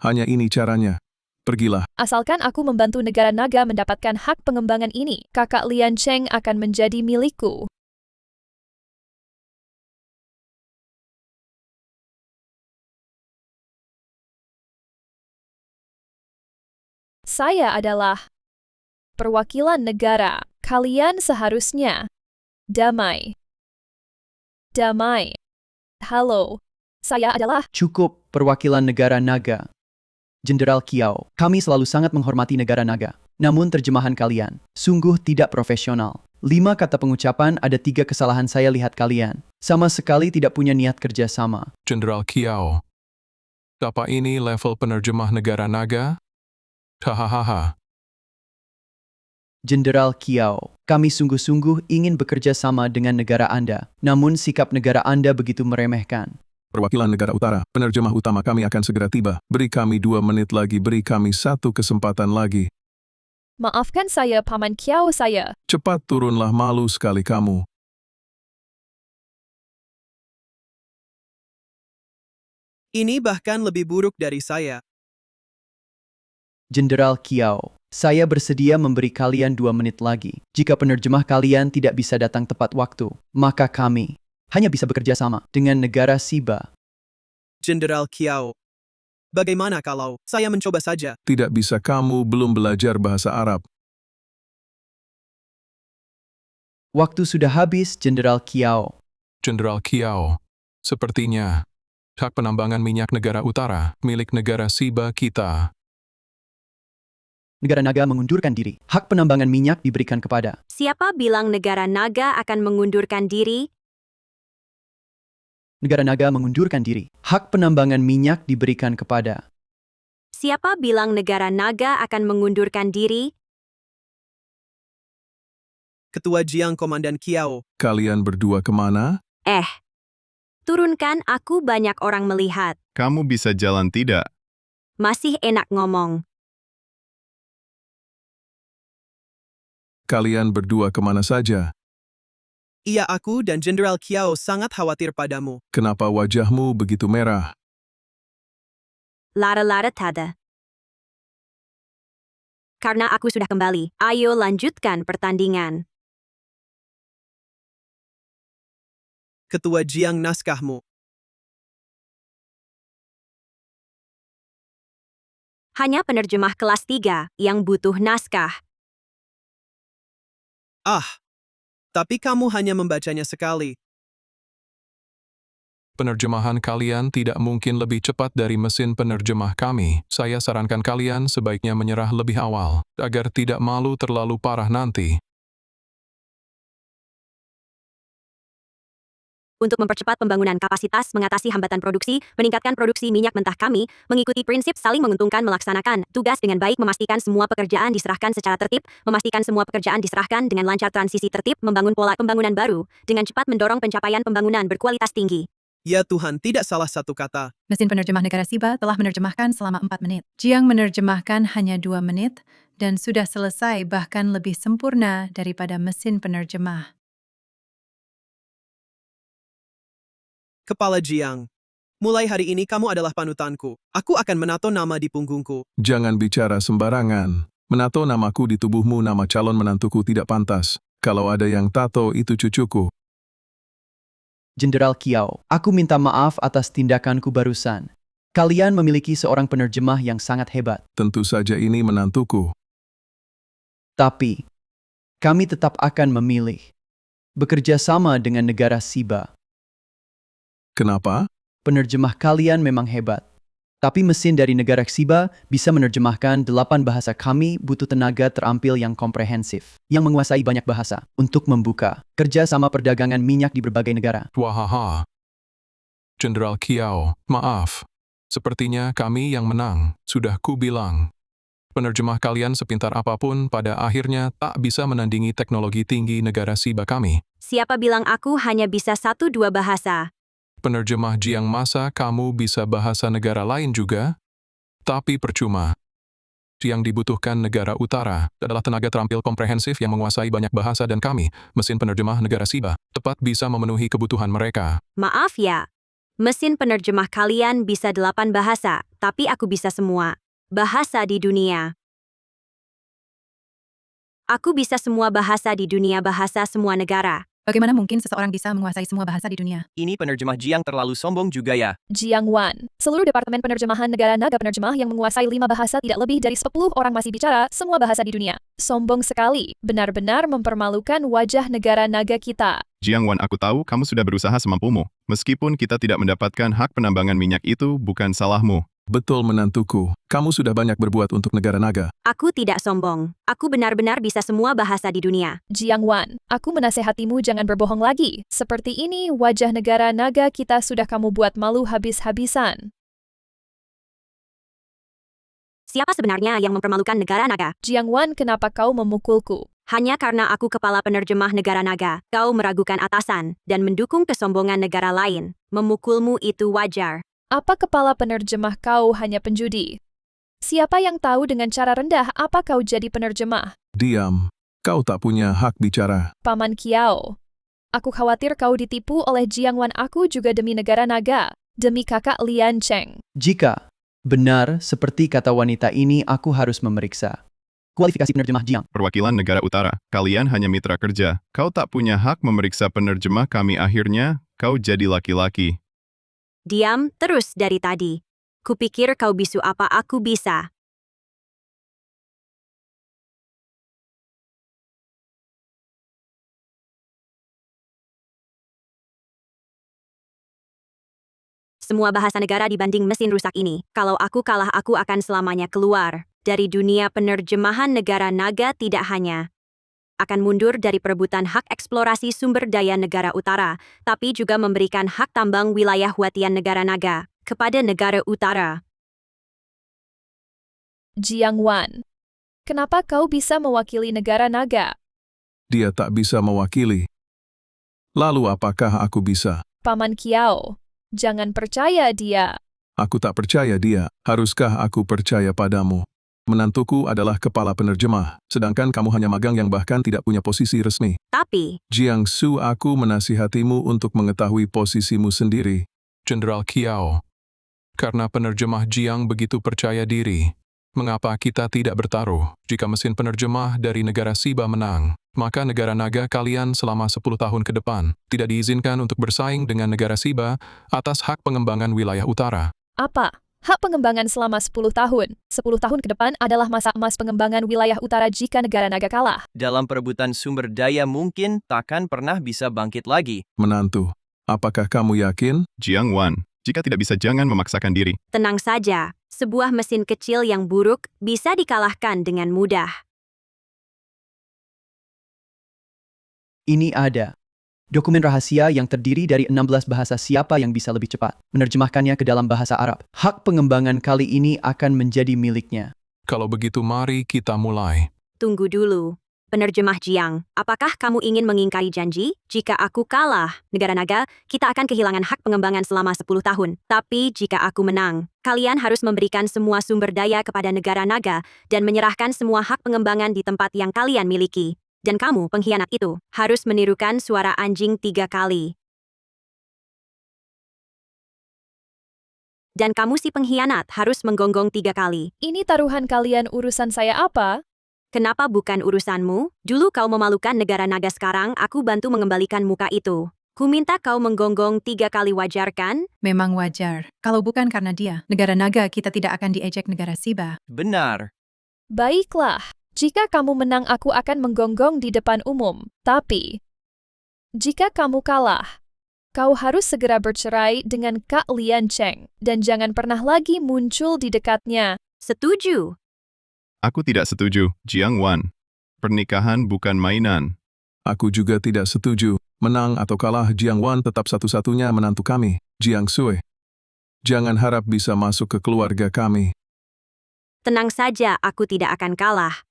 Hanya ini caranya. Pergilah. Asalkan aku membantu negara naga mendapatkan hak pengembangan ini, kakak Liancheng akan menjadi milikku. Saya adalah perwakilan negara. Kalian seharusnya damai. Damai. Halo, saya adalah... Cukup, perwakilan negara naga. Jenderal Kiao, kami selalu sangat menghormati negara naga. Namun terjemahan kalian sungguh tidak profesional. 5 kata pengucapan, ada 3 kesalahan. Saya lihat kalian sama sekali tidak punya niat kerja sama. Jenderal Kiao, apa ini level penerjemah negara naga? Hahaha. Jenderal Kiao, kami sungguh-sungguh ingin bekerja sama dengan negara Anda, namun sikap negara Anda begitu meremehkan. Perwakilan negara utara, penerjemah utama kami akan segera tiba. Beri kami 2 menit lagi, beri kami 1 kesempatan lagi. Maafkan saya, Paman Kiao saya. Cepat turunlah, malu sekali kamu. Ini bahkan lebih buruk dari saya. Jenderal Kiao, saya bersedia memberi kalian 2 menit lagi. Jika penerjemah kalian tidak bisa datang tepat waktu, maka kami hanya bisa bekerja sama dengan negara Siba. Jenderal Kiao, bagaimana kalau saya mencoba saja? Tidak bisa, kamu belum belajar bahasa Arab. Waktu sudah habis, Jenderal Kiao. Jenderal Kiao, sepertinya hak penambangan minyak negara utara milik negara Siba kita. Negara naga mengundurkan diri. Hak penambangan minyak diberikan kepada... Siapa bilang negara naga akan mengundurkan diri? Negara naga mengundurkan diri. Hak penambangan minyak diberikan kepada... Siapa bilang negara naga akan mengundurkan diri? Ketua Jiang Komandan Kiao. Kalian berdua kemana? Turunkan, aku banyak orang melihat. Kamu bisa jalan tidak? Masih enak ngomong. Kalian berdua kemana saja? Iya, aku dan Jenderal Kiao sangat khawatir padamu. Kenapa wajahmu begitu merah? Lara-lara tada. Karena aku sudah kembali, ayo lanjutkan pertandingan. Ketua Jiang naskahmu. Hanya penerjemah kelas 3 yang butuh naskah. Tapi kamu hanya membacanya sekali. Penerjemahan kalian tidak mungkin lebih cepat dari mesin penerjemah kami. Saya sarankan kalian sebaiknya menyerah lebih awal, agar tidak malu terlalu parah nanti. Untuk mempercepat pembangunan kapasitas, mengatasi hambatan produksi, meningkatkan produksi minyak mentah kami, mengikuti prinsip saling menguntungkan melaksanakan tugas dengan baik, memastikan semua pekerjaan diserahkan secara tertib, memastikan semua pekerjaan diserahkan dengan lancar, transisi tertib, membangun pola pembangunan baru, dengan cepat mendorong pencapaian pembangunan berkualitas tinggi. Ya Tuhan, tidak salah satu kata. Mesin penerjemah negara Siba telah menerjemahkan selama 4 menit. Jiang menerjemahkan hanya 2 menit dan sudah selesai, bahkan lebih sempurna daripada mesin penerjemah. Kepala Jiang. Mulai hari ini kamu adalah panutanku. Aku akan menato nama di punggungku. Jangan bicara sembarangan. Menato namaku di tubuhmu, nama calon menantuku tidak pantas. Kalau ada yang tato, itu cucuku. Jenderal Kiao, aku minta maaf atas tindakanku barusan. Kalian memiliki seorang penerjemah yang sangat hebat. Tentu saja ini menantuku. Tapi, kami tetap akan memilih bekerja sama dengan negara Siba. Kenapa? Penerjemah kalian memang hebat. Tapi mesin dari negara Siba bisa menerjemahkan 8 bahasa. Kami butuh tenaga terampil yang komprehensif, yang menguasai banyak bahasa, untuk membuka kerja sama perdagangan minyak di berbagai negara. Wahaha. Jenderal Kiao, maaf. Sepertinya kami yang menang. Sudah ku bilang. Penerjemah kalian sepintar apapun pada akhirnya tak bisa menandingi teknologi tinggi negara Siba kami. Siapa bilang aku hanya bisa 1-2 bahasa? Penerjemah Jiang, masa kamu bisa bahasa negara lain juga? Tapi percuma. Yang dibutuhkan negara utara adalah tenaga terampil komprehensif yang menguasai banyak bahasa, dan kami, mesin penerjemah negara Siba, tepat bisa memenuhi kebutuhan mereka. Maaf ya, mesin penerjemah kalian bisa 8 bahasa, tapi aku bisa semua bahasa di dunia. Aku bisa semua bahasa di dunia, bahasa semua negara. Bagaimana mungkin seseorang bisa menguasai semua bahasa di dunia? Ini penerjemah Jiang terlalu sombong juga ya. Jiang Wan, seluruh Departemen Penerjemahan Negara Naga penerjemah yang menguasai 5 bahasa, tidak lebih dari 10 orang masih bicara semua bahasa di dunia. Sombong sekali, benar-benar mempermalukan wajah negara naga kita. Jiang Wan, aku tahu kamu sudah berusaha semampumu. Meskipun kita tidak mendapatkan hak penambangan minyak itu, bukan salahmu. Betul menantuku, kamu sudah banyak berbuat untuk negara naga. Aku tidak sombong. Aku benar-benar bisa semua bahasa di dunia. Jiang Wan, aku menasehatimu jangan berbohong lagi. Seperti ini wajah negara naga kita sudah kamu buat malu habis-habisan. Siapa sebenarnya yang mempermalukan negara naga? Jiang Wan, kenapa kau memukulku? Hanya karena aku kepala penerjemah negara naga. Kau meragukan atasan dan mendukung kesombongan negara lain. Memukulmu itu wajar. Apa kepala penerjemah kau hanya penjudi? Siapa yang tahu dengan cara rendah apa kau jadi penerjemah? Diam, kau tak punya hak bicara. Paman Kiao, aku khawatir kau ditipu oleh Jiang Wan. Aku juga demi negara naga, demi kakak Lian Cheng. Jika benar seperti kata wanita ini, aku harus memeriksa kualifikasi penerjemah Jiang. Perwakilan negara utara, kalian hanya mitra kerja. Kau tak punya hak memeriksa penerjemah kami. Akhirnya, kau jadi laki-laki. Diam terus dari tadi. Kupikir kau bisu apa aku bisa. Semua bahasa negara dibanding mesin rusak ini. Kalau aku kalah, aku akan selamanya keluar dari dunia penerjemahan negara naga. Tidak hanya akan mundur dari perebutan hak eksplorasi sumber daya negara utara, tapi juga memberikan hak tambang wilayah watian negara naga kepada negara utara. Jiang Wan, kenapa kau bisa mewakili negara naga? dia tak bisa mewakili. Lalu apakah aku bisa? Paman Kiao, jangan percaya dia. Aku tak percaya dia. Haruskah aku percaya padamu? Menantuku adalah kepala penerjemah, sedangkan kamu hanya magang yang bahkan tidak punya posisi resmi. Tapi, Jiangsu, aku menasihatimu untuk mengetahui posisimu sendiri. Jenderal Kiao, karena penerjemah Jiang begitu percaya diri, mengapa kita tidak bertaruh? Jika mesin penerjemah dari negara Siba menang, maka negara naga kalian selama 10 tahun ke depan tidak diizinkan untuk bersaing dengan negara Siba atas hak pengembangan wilayah utara. Apa? Hak pengembangan selama 10 tahun. 10 tahun ke depan adalah masa emas pengembangan wilayah utara jika negara naga kalah. Dalam perebutan sumber daya mungkin takkan pernah bisa bangkit lagi. Menantu, apakah kamu yakin? Jiang Wan, jika tidak bisa jangan memaksakan diri. tenang saja, sebuah mesin kecil yang buruk bisa dikalahkan dengan mudah. Ini ada. Dokumen rahasia yang terdiri dari 16 bahasa. Siapa yang bisa lebih cepat menerjemahkannya ke dalam bahasa Arab? Hak pengembangan kali ini akan menjadi miliknya. Kalau begitu mari kita mulai. Tunggu dulu. Penerjemah Jiang, apakah kamu ingin mengingkari janji? Jika aku kalah, negara naga, kita akan kehilangan hak pengembangan selama 10 tahun. Tapi jika aku menang, kalian harus memberikan semua sumber daya kepada negara naga dan menyerahkan semua hak pengembangan di tempat yang kalian miliki. Dan kamu, pengkhianat itu, harus menirukan suara anjing 3 kali. Dan kamu si pengkhianat harus menggonggong 3 kali. Ini taruhan kalian, urusan saya apa? Kenapa bukan urusanmu? Dulu kau memalukan negara naga, sekarang aku bantu mengembalikan muka itu. Ku minta kau menggonggong 3 kali, wajar kan? Memang wajar. Kalau bukan karena dia, negara naga kita tidak akan diejek negara Siba. Benar. Baiklah. Jika kamu menang, aku akan menggonggong di depan umum. Tapi, jika kamu kalah, kau harus segera bercerai dengan Kak Lian Cheng dan jangan pernah lagi muncul di dekatnya. Setuju. Aku tidak setuju, Jiang Wan. Pernikahan bukan mainan. Aku juga tidak setuju. Menang atau kalah, Jiang Wan tetap satu-satunya menantu kami, Jiang Sui. Jangan harap bisa masuk ke keluarga kami. Tenang saja, aku tidak akan kalah.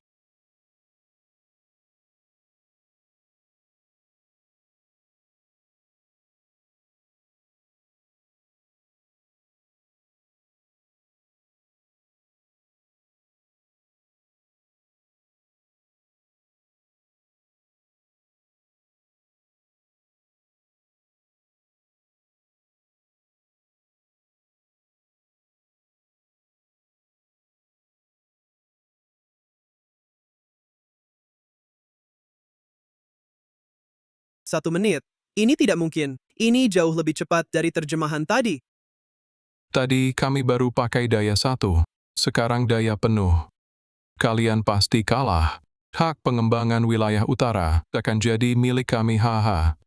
Satu menit. Ini tidak mungkin. Ini jauh lebih cepat dari terjemahan tadi. Tadi kami baru pakai daya 1. Sekarang daya penuh. Kalian pasti kalah. Hak pengembangan wilayah utara akan jadi milik kami, haha.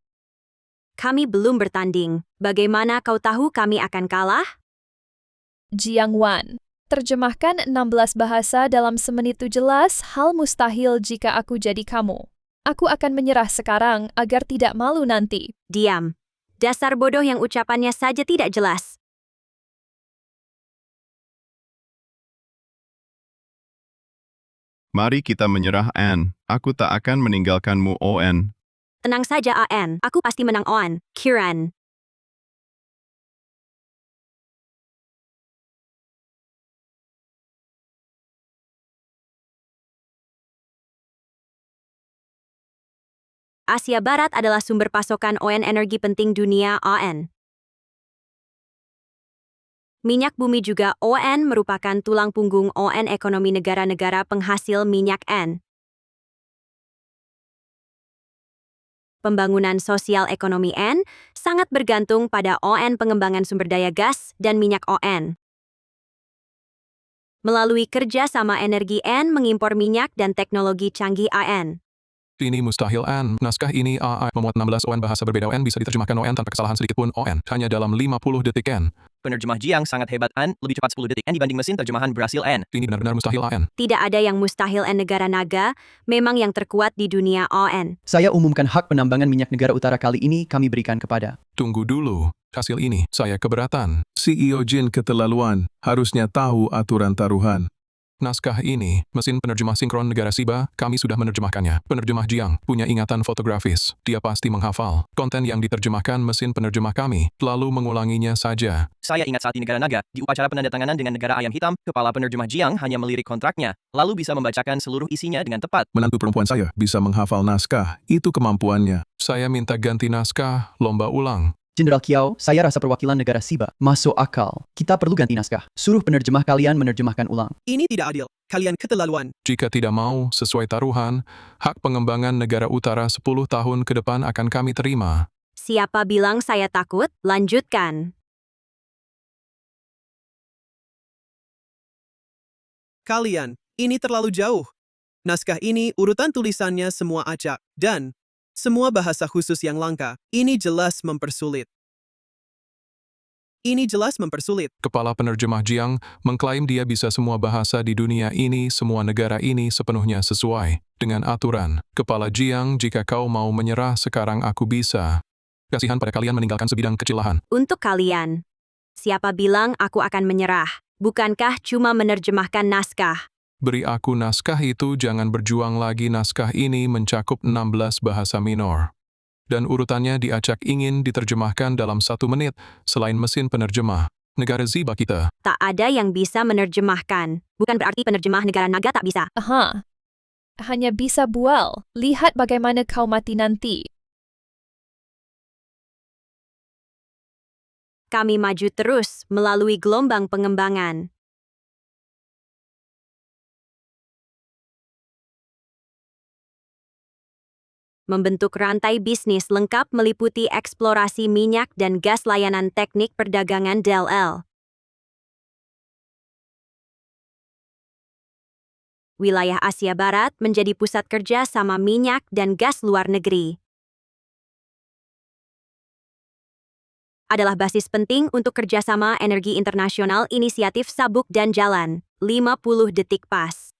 Kami belum bertanding. Bagaimana kau tahu kami akan kalah? Jiang Wan, terjemahkan 16 bahasa dalam semenit itu. Jelas hal mustahil jika aku jadi kamu. Aku akan menyerah sekarang agar tidak malu nanti. Diam. Dasar bodoh yang ucapannya saja tidak jelas. Mari kita menyerah, Anne. Aku tak akan meninggalkanmu, On. Tenang saja, An. Aku pasti menang, On. Kiran. Asia Barat adalah sumber pasokan ON energi penting dunia, ON. Minyak bumi juga ON merupakan tulang punggung ON ekonomi negara-negara penghasil minyak N. Pembangunan sosial ekonomi N sangat bergantung pada ON pengembangan sumber daya gas dan minyak ON. Melalui kerja sama energi N mengimpor minyak dan teknologi canggih AN. Ini mustahil, Anne. Naskah ini AI memuat 16 ON bahasa berbeda. ON bisa diterjemahkan ON tanpa kesalahan sedikit pun. ON hanya dalam 50 detik, N. Penerjemah Jiang sangat hebat, An. Lebih cepat 10 detik N dibanding mesin terjemahan berhasil, N. Ini benar-benar mustahil, An. Tidak ada yang mustahil, N. Negara naga memang yang terkuat di dunia, ON. Saya umumkan hak penambangan minyak negara utara kali ini kami berikan kepada. Tunggu dulu. Hasil ini, saya keberatan. CEO Jin keterlaluan, harusnya tahu aturan taruhan. naskah ini, mesin penerjemah sinkron negara Siba, kami sudah menerjemahkannya. Penerjemah Jiang punya ingatan fotografis. Dia pasti menghafal konten yang diterjemahkan mesin penerjemah kami, lalu mengulanginya saja. Saya ingat saat di negara naga, di upacara penandatanganan dengan negara ayam hitam, kepala penerjemah Jiang hanya melirik kontraknya, lalu bisa membacakan seluruh isinya dengan tepat. Menantu perempuan saya bisa menghafal naskah, itu kemampuannya. Saya minta ganti naskah, lomba ulang. Jenderal Kiao, saya rasa perwakilan negara Siba. Masuk akal. Kita perlu ganti naskah. Suruh penerjemah kalian menerjemahkan ulang. Ini tidak adil. Kalian keterlaluan. Jika tidak mau, sesuai taruhan, hak pengembangan negara utara 10 tahun ke depan akan kami terima. Siapa bilang saya takut? Lanjutkan. Kalian, ini terlalu jauh. Naskah ini urutan tulisannya semua acak, dan semua bahasa khusus yang langka. Ini jelas mempersulit. Kepala penerjemah Jiang mengklaim dia bisa semua bahasa di dunia ini, semua negara ini sepenuhnya sesuai dengan aturan. Kepala Jiang, jika kau mau menyerah sekarang aku bisa. Kasihan pada kalian meninggalkan sebidang kecil lahan. Untuk kalian, siapa bilang aku akan menyerah? Bukankah cuma menerjemahkan naskah? Beri aku naskah itu, jangan berjuang lagi. Naskah ini mencakup 16 bahasa minor. Dan urutannya diacak ingin diterjemahkan dalam 1 menit, selain mesin penerjemah. Negara Ziba kita. Tak ada yang bisa menerjemahkan. Bukan berarti penerjemah negara naga tak bisa. Aha. Hanya bisa bual. Lihat bagaimana kau mati nanti. Kami maju terus melalui gelombang pengembangan. Membentuk rantai bisnis lengkap meliputi eksplorasi minyak dan gas, layanan teknik perdagangan DLL. Wilayah Asia Barat menjadi pusat kerja sama minyak dan gas luar negeri. Adalah basis penting untuk kerjasama energi internasional, inisiatif Sabuk dan Jalan. 50 detik pas.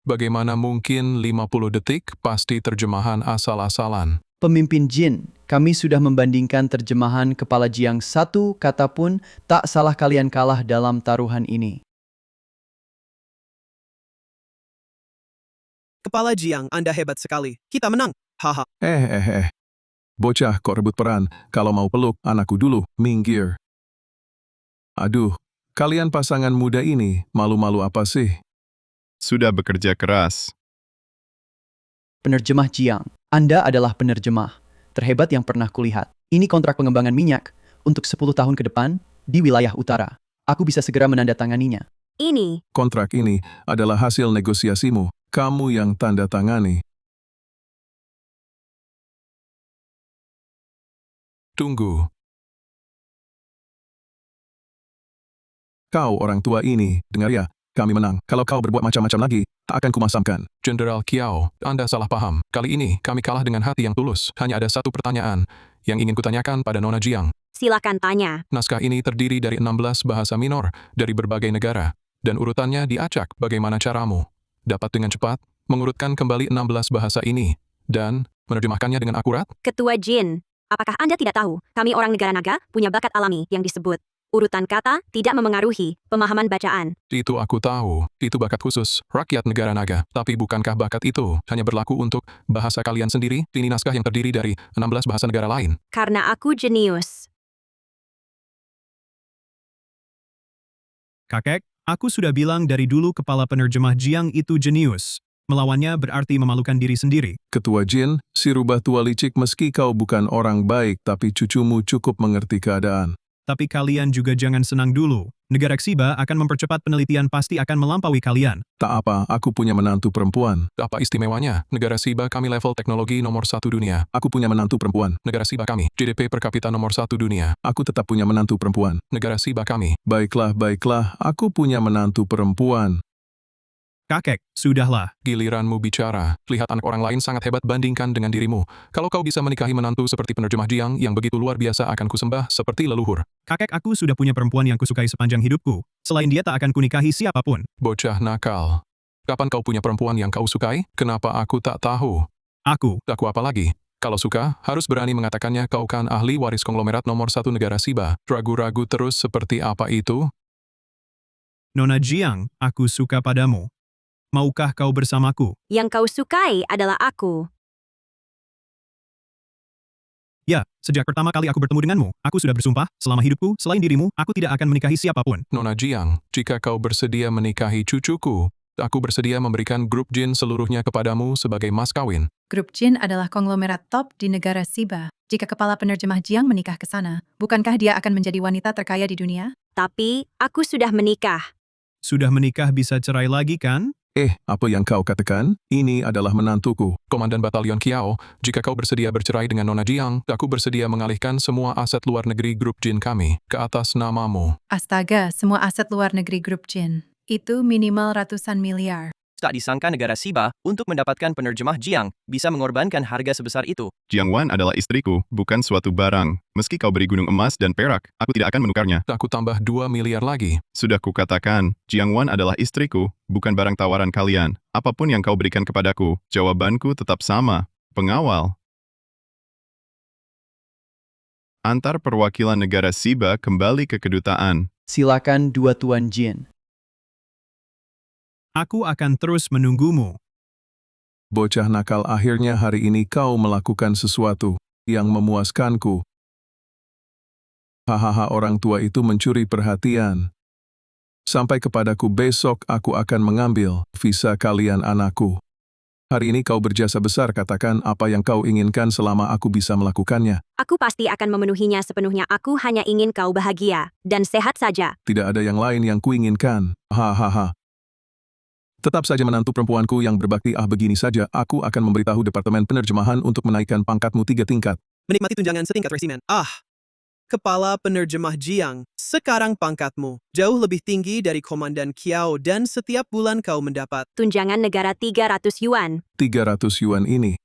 Bagaimana mungkin 50 detik? Pasti terjemahan asal-asalan. Pemimpin Jin, kami sudah membandingkan terjemahan kepala Jiang, 1 kata pun tak salah. Kalian kalah dalam taruhan ini. Kepala Jiang, Anda hebat sekali. Kita menang. Haha. Bocah kok rebut peran, kalau mau peluk anakku dulu, minggir. Aduh, kalian pasangan muda ini, malu-malu apa sih? Sudah bekerja keras. Penerjemah Jiang, Anda adalah penerjemah terhebat yang pernah kulihat. Ini kontrak pengembangan minyak untuk 10 tahun ke depan di wilayah utara. Aku bisa segera menandatanganinya. Ini. Kontrak ini adalah hasil negosiasimu. Kamu yang tanda tangani. Tunggu. Kau orang tua ini, dengar ya. Kami menang. Kalau kau berbuat macam-macam lagi, akan kumasamkan. Jenderal Kiao, Anda salah paham. Kali ini, kami kalah dengan hati yang tulus. Hanya ada satu pertanyaan yang ingin kutanyakan pada Nona Jiang. Silakan tanya. Naskah ini terdiri dari 16 bahasa minor dari berbagai negara, dan urutannya diacak. Bagaimana caramu dapat dengan cepat mengurutkan kembali 16 bahasa ini, dan menerjemahkannya dengan akurat? Ketua Jin, apakah Anda tidak tahu, kami orang negara naga punya bakat alami yang disebut urutan kata tidak memengaruhi pemahaman bacaan. Itu aku tahu. Itu bakat khusus rakyat negara naga. Tapi bukankah bakat itu hanya berlaku untuk bahasa kalian sendiri? Ini naskah yang terdiri dari 16 bahasa negara lain. Karena aku jenius. Kakek, aku sudah bilang dari dulu kepala penerjemah Jiang itu jenius. Melawannya berarti memalukan diri sendiri. Ketua Jin, si rubah tua licik, meski kau bukan orang baik, tapi cucumu cukup mengerti keadaan. Tapi kalian juga jangan senang dulu. Negara Xiba akan mempercepat penelitian, pasti akan melampaui kalian. Tak apa, aku punya menantu perempuan. Apa istimewanya? Negara Siba kami level teknologi nomor 1 dunia. Aku punya menantu perempuan. Negara Siba kami GDP per kapita nomor 1 dunia. Aku tetap punya menantu perempuan. Negara Siba kami. Baiklah, aku punya menantu perempuan. Kakek, sudahlah. Giliranmu bicara. Lihat anak orang lain sangat hebat, bandingkan dengan dirimu. Kalau kau bisa menikahi menantu seperti penerjemah Jiang yang begitu luar biasa, akan kusembah seperti leluhur. Kakek, aku sudah punya perempuan yang kusukai sepanjang hidupku. Selain dia tak akan kunikahi siapapun. Bocah nakal. Kapan kau punya perempuan yang kau sukai? Kenapa aku tak tahu? Aku apa lagi? Kalau suka, harus berani mengatakannya. Kau kan ahli waris konglomerat nomor 1 negara Siba. Ragu-ragu terus seperti apa itu? Nona Jiang, aku suka padamu. Maukah kau bersamaku? Yang kau sukai adalah aku. Ya, sejak pertama kali aku bertemu denganmu, aku sudah bersumpah, selama hidupku, selain dirimu, aku tidak akan menikahi siapapun. Nona Jiang, jika kau bersedia menikahi cucuku, aku bersedia memberikan grup Jin seluruhnya kepadamu sebagai mas kawin. Grup Jin adalah konglomerat top di negara Siba. Jika kepala penerjemah Jiang menikah ke sana, bukankah dia akan menjadi wanita terkaya di dunia? Tapi, aku sudah menikah. Sudah menikah bisa cerai lagi kan? Apa yang kau katakan? Ini adalah menantuku, Komandan Batalion Kiao. Jika kau bersedia bercerai dengan Nona Jiang, aku bersedia mengalihkan semua aset luar negeri grup Jin kami ke atas namamu. Astaga, semua aset luar negeri grup Jin. Itu minimal ratusan miliar. Tak disangka negara Siba, untuk mendapatkan penerjemah Jiang, bisa mengorbankan harga sebesar itu. Jiang Wan adalah istriku, bukan suatu barang. Meski kau beri gunung emas dan perak, aku tidak akan menukarnya. Aku tambah 2 miliar lagi. Sudah kukatakan, Jiang Wan adalah istriku, bukan barang tawaran kalian. Apapun yang kau berikan kepadaku, jawabanku tetap sama. Pengawal. Antar perwakilan negara Siba kembali ke kedutaan. Silakan dua Tuan Jin. Aku akan terus menunggumu. Bocah nakal, akhirnya hari ini kau melakukan sesuatu yang memuaskanku. Hahaha, orang tua itu mencuri perhatian. Sampai kepadaku besok aku akan mengambil visa kalian anakku. Hari ini kau berjasa besar, katakan apa yang kau inginkan selama aku bisa melakukannya. Aku pasti akan memenuhinya sepenuhnya. Aku hanya ingin kau bahagia dan sehat saja. Tidak ada yang lain yang kuinginkan. Hahaha. Tetap saja menantu perempuanku yang berbakti. Begini saja, aku akan memberitahu Departemen Penerjemahan untuk menaikkan pangkatmu 3 tingkat. Menikmati tunjangan setingkat resimen. Kepala penerjemah Jiang, sekarang pangkatmu jauh lebih tinggi dari Komandan Kiao dan setiap bulan kau mendapat tunjangan negara 300 yuan. 300 yuan ini.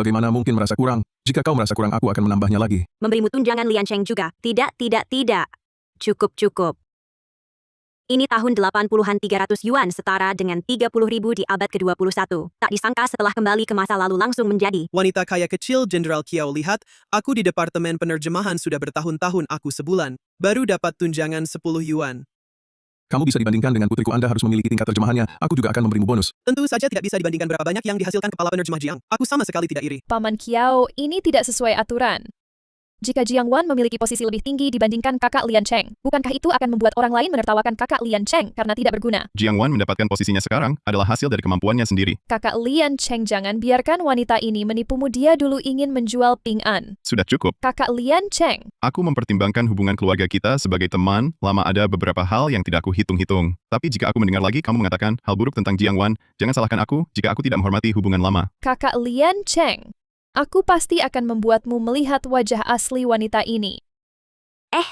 Bagaimana mungkin merasa kurang? Jika kau merasa kurang, aku akan menambahnya lagi. Memberimu tunjangan Lian Cheng juga. Tidak. Cukup. Ini tahun 80-an 300 yuan setara dengan 30.000 di abad ke-21. Tak disangka setelah kembali ke masa lalu langsung menjadi wanita kaya kecil. Jenderal Kiao, lihat, aku di Departemen Penerjemahan sudah bertahun-tahun, aku sebulan baru dapat tunjangan 10 yuan. Kamu bisa dibandingkan dengan putriku, Anda harus memiliki tingkat terjemahannya. Aku juga akan memberimu bonus. Tentu saja tidak bisa dibandingkan berapa banyak yang dihasilkan kepala penerjemah Jiang. Aku sama sekali tidak iri. Paman Kiao, ini tidak sesuai aturan. Jika Jiang Wan memiliki posisi lebih tinggi dibandingkan kakak Lian Cheng, bukankah itu akan membuat orang lain menertawakan kakak Lian Cheng karena tidak berguna? Jiang Wan mendapatkan posisinya sekarang adalah hasil dari kemampuannya sendiri. Kakak Lian Cheng, jangan biarkan wanita ini menipumu. Dia dulu ingin menjual Ping An. Sudah cukup. Kakak Lian Cheng. Aku mempertimbangkan hubungan keluarga kita sebagai teman. Lama ada beberapa hal yang tidak aku hitung-hitung. Tapi jika aku mendengar lagi kamu mengatakan hal buruk tentang Jiang Wan, jangan salahkan aku jika aku tidak menghormati hubungan lama. Kakak Lian Cheng. Aku pasti akan membuatmu melihat wajah asli wanita ini.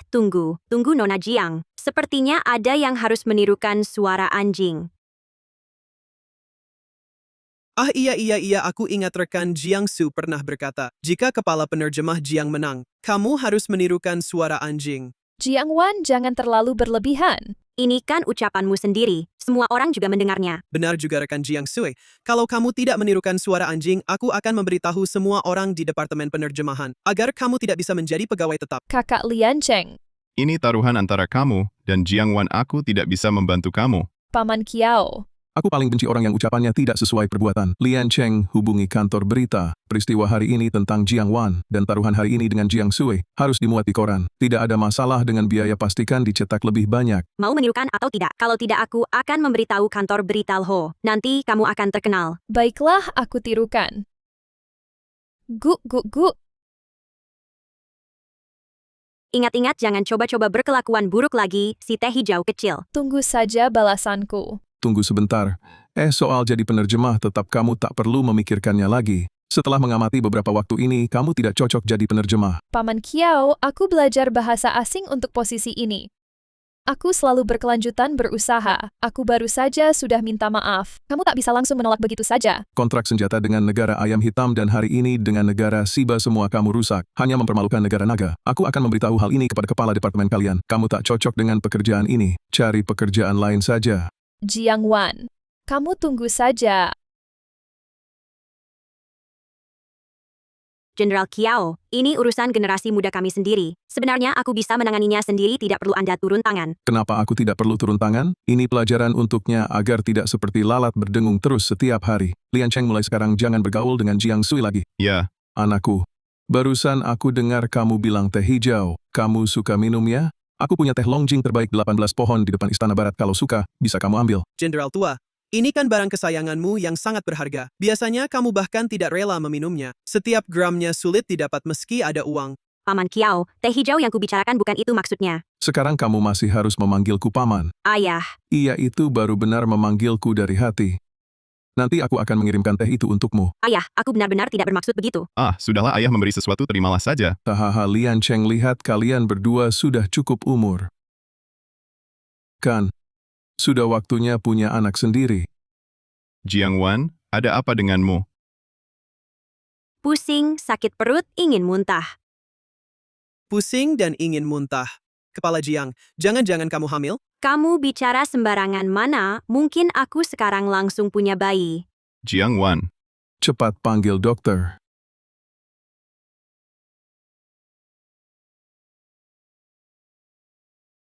Tunggu Nona Jiang. Sepertinya ada yang harus menirukan suara anjing. Iya, aku ingat rekan Jiang Su pernah berkata, jika kepala penerjemah Jiang menang, kamu harus menirukan suara anjing. Jiang Wan, jangan terlalu berlebihan. Ini kan ucapanmu sendiri. Semua orang juga mendengarnya. Benar juga rekan Jiang Sui. Kalau kamu tidak menirukan suara anjing, aku akan memberitahu semua orang di Departemen Penerjemahan agar kamu tidak bisa menjadi pegawai tetap. Kakak Lian Cheng. Ini taruhan antara kamu dan Jiang Wan. Aku tidak bisa membantu kamu. Paman Kiao. Aku paling benci orang yang ucapannya tidak sesuai perbuatan. Lian Cheng hubungi kantor berita. Peristiwa hari ini tentang Jiang Wan dan taruhan hari ini dengan Jiang Sui harus dimuat di koran. Tidak ada masalah dengan biaya, pastikan dicetak lebih banyak. Mau menirukan atau tidak? Kalau tidak, aku akan memberitahu kantor berita Lho. Nanti kamu akan terkenal. Baiklah, aku tirukan. Gu. Ingat-ingat, jangan coba-coba berkelakuan buruk lagi, si teh hijau kecil. Tunggu saja balasanku. Tunggu sebentar. Soal jadi penerjemah tetap kamu tak perlu memikirkannya lagi. Setelah mengamati beberapa waktu ini, kamu tidak cocok jadi penerjemah. Paman Kiao, aku belajar bahasa asing untuk posisi ini. Aku selalu berkelanjutan berusaha. Aku baru saja sudah minta maaf. Kamu tak bisa langsung menolak begitu saja. Kontrak senjata dengan negara ayam hitam dan hari ini dengan negara Siba semua kamu rusak. Hanya mempermalukan negara naga. Aku akan memberitahu hal ini kepada kepala departemen kalian. Kamu tak cocok dengan pekerjaan ini. Cari pekerjaan lain saja. Jiang Wan, kamu tunggu saja. Jenderal Kiao, ini urusan generasi muda kami sendiri. Sebenarnya aku bisa menanganinya sendiri, tidak perlu Anda turun tangan. Kenapa aku tidak perlu turun tangan? Ini pelajaran untuknya agar tidak seperti lalat berdengung terus setiap hari. Lian Cheng, mulai sekarang jangan bergaul dengan Jiang Sui lagi. Ya. Anakku, barusan aku dengar kamu bilang teh hijau. Kamu suka minum ya? Aku punya teh Longjing terbaik 18 pohon di depan Istana Barat. Kalau suka, bisa kamu ambil. Jenderal tua, ini kan barang kesayanganmu yang sangat berharga. Biasanya kamu bahkan tidak rela meminumnya. Setiap gramnya sulit didapat meski ada uang. Paman Kiao, teh hijau yang kubicarakan bukan itu maksudnya. Sekarang kamu masih harus memanggilku paman. Ayah. Iya, itu baru benar memanggilku dari hati. Nanti aku akan mengirimkan teh itu untukmu. Ayah, aku benar-benar tidak bermaksud begitu. Sudahlah ayah memberi sesuatu, terimalah saja. Hahaha, Lian Cheng, lihat kalian berdua sudah cukup umur. Kan? Sudah waktunya punya anak sendiri. Jiang Wan, ada apa denganmu? Pusing, sakit perut, ingin muntah. Pusing dan ingin muntah. Kepala Jiang, jangan-jangan kamu hamil? Kamu bicara sembarangan mana, mungkin aku sekarang langsung punya bayi. Jiang Wan. Cepat panggil dokter.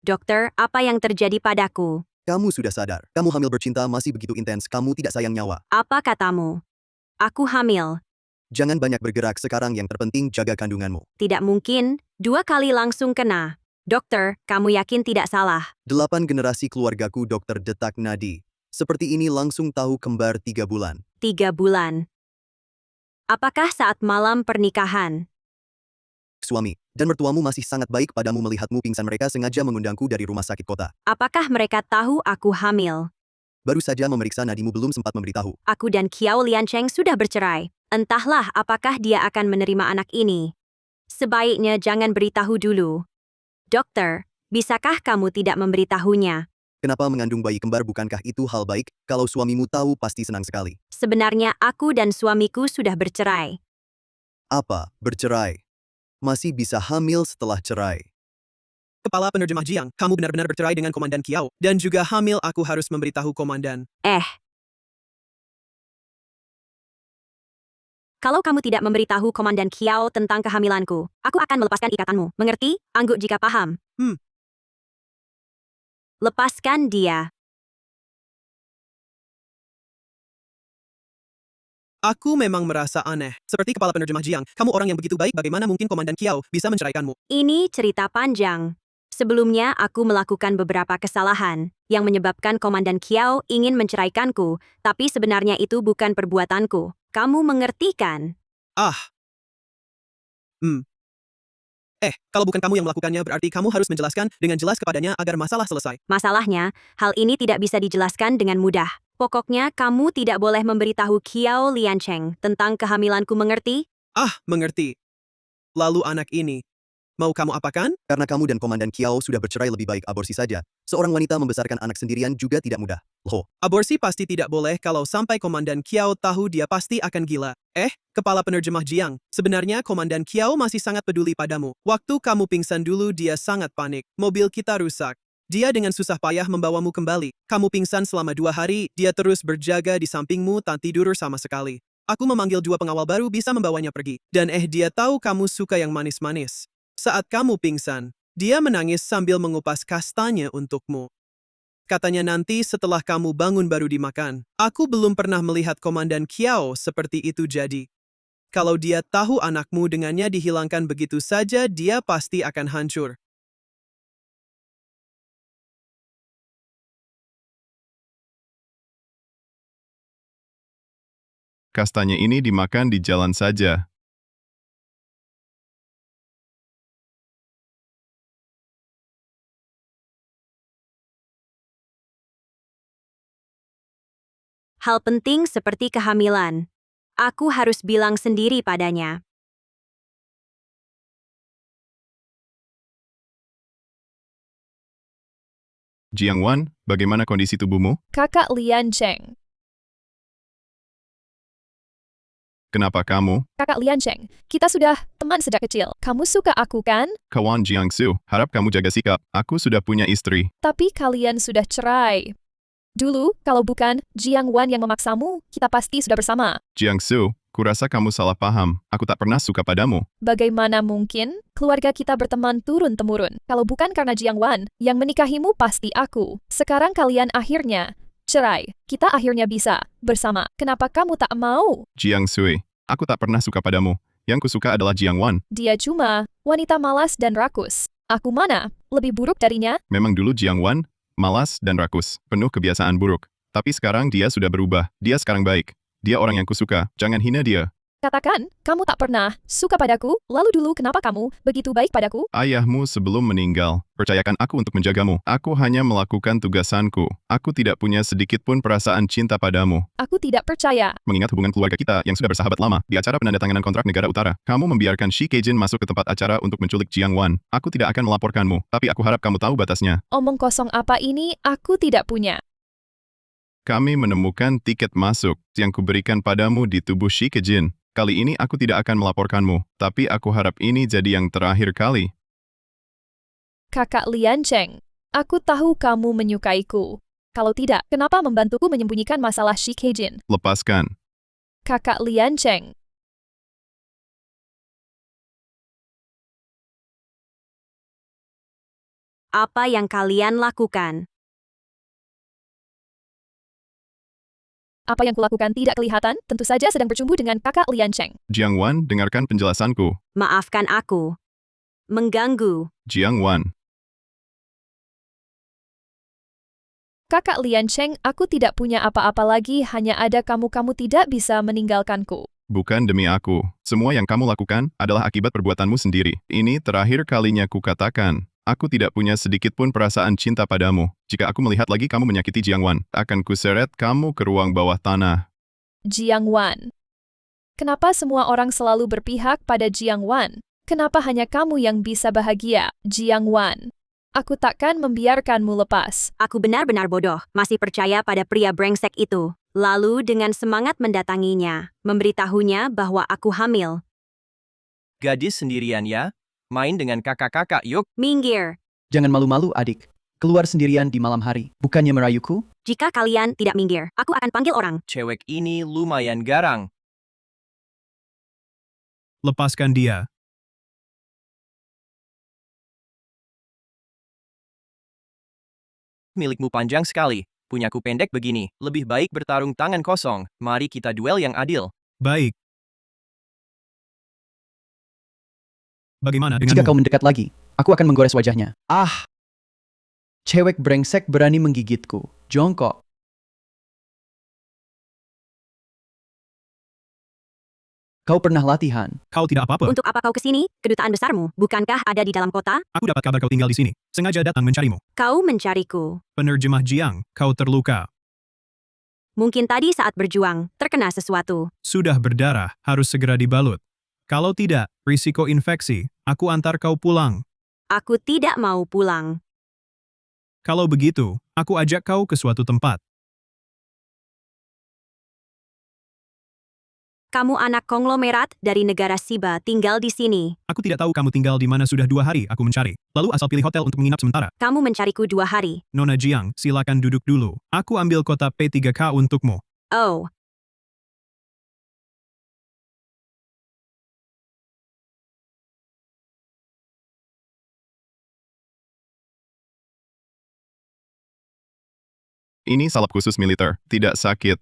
Dokter, apa yang terjadi padaku? Kamu sudah sadar. Kamu hamil bercinta masih begitu intens, kamu tidak sayang nyawa. Apa katamu? Aku hamil. Jangan banyak bergerak sekarang, yang terpenting jaga kandunganmu. Tidak mungkin, 2 kali langsung kena. Dokter, kamu yakin tidak salah? 8 generasi keluargaku dokter detak nadi. Seperti ini langsung tahu kembar 3 bulan. 3 bulan. Apakah saat malam pernikahan? Suami dan mertuamu masih sangat baik padamu, melihatmu pingsan mereka sengaja mengundangku dari rumah sakit kota. Apakah mereka tahu aku hamil? Baru saja memeriksa nadimu, belum sempat memberitahu. Aku dan Kiao Lian Cheng sudah bercerai. Entahlah apakah dia akan menerima anak ini. Sebaiknya jangan beritahu dulu. Dokter, bisakah kamu tidak memberitahunya? Kenapa mengandung bayi kembar, bukankah itu hal baik? Kalau suamimu tahu pasti senang sekali. Sebenarnya aku dan suamiku sudah bercerai. Apa? Bercerai? Masih bisa hamil setelah cerai? Kepala penerjemah Jiang, kamu benar-benar bercerai dengan Komandan Kiao, dan juga hamil. Aku harus memberitahu Komandan. Kalau kamu tidak memberitahu Komandan Kiao tentang kehamilanku, aku akan melepaskan ikatanmu. Mengerti? Angguk jika paham. Lepaskan dia. Aku memang merasa aneh. Seperti kepala penerjemah Jiang, kamu orang yang begitu baik, bagaimana mungkin Komandan Kiao bisa menceraikanmu? Ini cerita panjang. Sebelumnya aku melakukan beberapa kesalahan yang menyebabkan Komandan Kiao ingin menceraikanku, tapi sebenarnya itu bukan perbuatanku. Kamu mengerti kan? Kalau bukan kamu yang melakukannya, berarti kamu harus menjelaskan dengan jelas kepadanya agar masalah selesai. Masalahnya, hal ini tidak bisa dijelaskan dengan mudah. Pokoknya kamu tidak boleh memberitahu Kiao Lian Cheng tentang kehamilanku, mengerti? Mengerti. Lalu anak ini, mau kamu apakan? Karena kamu dan Komandan Kiao sudah bercerai, lebih baik aborsi saja. Seorang wanita membesarkan anak sendirian juga tidak mudah. Loh. Aborsi pasti tidak boleh. Kalau sampai Komandan Kiao tahu, dia pasti akan gila. Kepala penerjemah Jiang, sebenarnya Komandan Kiao masih sangat peduli padamu. Waktu kamu pingsan dulu, dia sangat panik. Mobil kita rusak. Dia dengan susah payah membawamu kembali. Kamu pingsan selama 2 hari, dia terus berjaga di sampingmu tanpa tidur sama sekali. Aku memanggil 2 pengawal baru bisa membawanya pergi. Dan dia tahu kamu suka yang manis-manis. Saat kamu pingsan, dia menangis sambil mengupas kastanya untukmu. Katanya nanti setelah kamu bangun baru dimakan. Aku belum pernah melihat Komandan Kiao seperti itu jadi. Kalau dia tahu anakmu dengannya dihilangkan begitu saja, dia pasti akan hancur. Kastanya ini dimakan di jalan saja. Hal penting seperti kehamilan. Aku harus bilang sendiri padanya. Jiang Wan, bagaimana kondisi tubuhmu? Kakak Lian Cheng. Kenapa kamu? Kakak Lian Cheng, kita sudah teman sejak kecil. Kamu suka aku kan? Kawan Jiang Su, harap kamu jaga sikap. Aku sudah punya istri. Tapi kalian sudah cerai. Dulu, kalau bukan Jiang Wan yang memaksamu, kita pasti sudah bersama. Jiang Su, Kurasa kamu salah paham. Aku tak pernah suka padamu. Bagaimana mungkin? Keluarga kita berteman turun-temurun. Kalau bukan karena Jiang Wan, yang menikahimu pasti aku. Sekarang kalian akhirnya cerai. Kita akhirnya bisa bersama. Kenapa kamu tak mau? Jiang Sui, aku tak pernah suka padamu. Yang kusuka adalah Jiang Wan. Dia cuma wanita malas dan rakus. Aku mana? Lebih buruk darinya? Memang dulu Jiang Wan malas dan rakus, penuh kebiasaan buruk. Tapi sekarang dia sudah berubah. Dia sekarang baik. Dia orang yang kusuka. Jangan hina dia. Katakan, kamu tak pernah suka padaku, lalu dulu kenapa kamu begitu baik padaku? Ayahmu sebelum meninggal, percayakan aku untuk menjagamu. Aku hanya melakukan tugasanku. Aku tidak punya sedikit pun perasaan cinta padamu. Aku tidak percaya. Mengingat hubungan keluarga kita yang sudah bersahabat lama, di acara penandatanganan kontrak negara utara, kamu membiarkan Shi Keijin masuk ke tempat acara untuk menculik Jiang Wan. Aku tidak akan melaporkanmu, tapi aku harap kamu tahu batasnya. Omong kosong apa ini? Aku tidak punya. Kami menemukan tiket masuk yang kuberikan padamu di tubuh Shi Keijin. Kali ini aku tidak akan melaporkanmu, tapi aku harap ini jadi yang terakhir kali. Kakak Lian Cheng, aku tahu kamu menyukaiku. Kalau tidak, kenapa membantuku menyembunyikan masalah Shi Keijin? Lepaskan. Kakak Lian Cheng. Apa yang kalian lakukan? Apa yang kulakukan tidak kelihatan, tentu saja sedang bercumbu dengan kakak Lian Cheng. Jiang Wan, dengarkan penjelasanku. Maafkan aku. Mengganggu. Jiang Wan. Kakak Lian Cheng, aku tidak punya apa-apa lagi, hanya ada kamu tidak bisa meninggalkanku. Bukan demi aku. Semua yang kamu lakukan adalah akibat perbuatanmu sendiri. Ini terakhir kalinya kukatakan. Aku tidak punya sedikit pun perasaan cinta padamu. Jika aku melihat lagi kamu menyakiti Jiang Wan, akan kuseret kamu ke ruang bawah tanah. Jiang Wan. Kenapa semua orang selalu berpihak pada Jiang Wan? Kenapa hanya kamu yang bisa bahagia, Jiang Wan? Aku takkan membiarkanmu lepas. Aku benar-benar bodoh, masih percaya pada pria brengsek itu. Lalu dengan semangat mendatanginya, memberitahunya bahwa aku hamil. Gadis sendirian ya? Main dengan kakak-kakak yuk. Minggir. Jangan malu-malu, adik. Keluar sendirian di malam hari. Bukannya merayuku? Jika kalian tidak minggir, aku akan panggil orang. Cewek ini lumayan garang. Lepaskan dia. Milikmu panjang sekali. Punyaku pendek begini. Lebih baik bertarung tangan kosong. Mari kita duel yang adil. Baik. Bagaimana denganmu? Jika kau mendekat lagi, aku akan menggores wajahnya. Ah! Cewek brengsek berani menggigitku. Jongkok. Kau pernah latihan. Kau tidak apa-apa. Untuk apa kau kesini? Kedutaan besarmu, bukankah ada di dalam kota? Aku dapat kabar kau tinggal di sini. Sengaja datang mencarimu. Kau mencariku. Penerjemah Jiang, kau terluka. Mungkin tadi saat berjuang, terkena sesuatu. Sudah berdarah, harus segera dibalut. Kalau tidak, risiko infeksi. Aku antar kau pulang. Aku tidak mau pulang. Kalau begitu, aku ajak kau ke suatu tempat. Kamu anak konglomerat dari negara Siba tinggal di sini. Aku tidak tahu kamu tinggal di mana sudah 2 hari aku mencari. Lalu asal pilih hotel untuk menginap sementara. Kamu mencariku 2 hari. Nona Jiang, silakan duduk dulu. Aku ambil kotak P3K untukmu. Oh. Ini salep khusus militer, tidak sakit.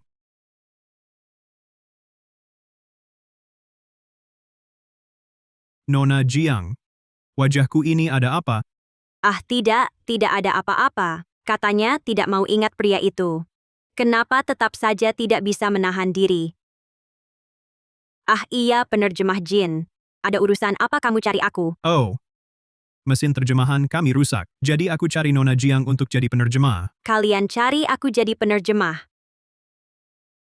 Nona Jiang, wajahku ini ada apa? Ah tidak ada apa-apa. Katanya tidak mau ingat pria itu. Kenapa tetap saja tidak bisa menahan diri? Ah iya, penerjemah jin. Ada urusan apa kamu cari aku? Oh. Mesin terjemahan kami rusak, jadi aku cari Nona Jiang untuk jadi penerjemah. Kalian cari aku jadi penerjemah.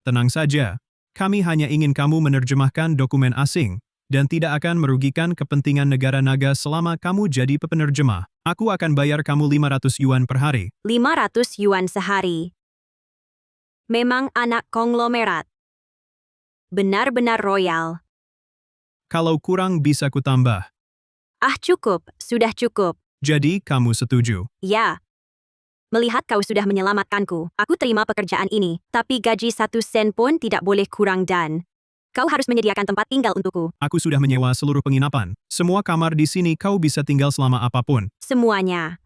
Tenang saja, kami hanya ingin kamu menerjemahkan dokumen asing, dan tidak akan merugikan kepentingan negara naga selama kamu jadi penerjemah. Aku akan bayar kamu 500 yuan per hari. 500 yuan sehari. Memang anak konglomerat. Benar-benar royal. Kalau kurang bisa kutambah. Ah cukup, sudah cukup. Jadi kamu setuju? Ya. Melihat kau sudah menyelamatkanku, aku terima pekerjaan ini, tapi gaji 1 sen pun tidak boleh kurang dan Kau harus menyediakan tempat tinggal untukku. Aku sudah menyewa seluruh penginapan. Semua kamar di sini kau bisa tinggal selama apapun. Semuanya.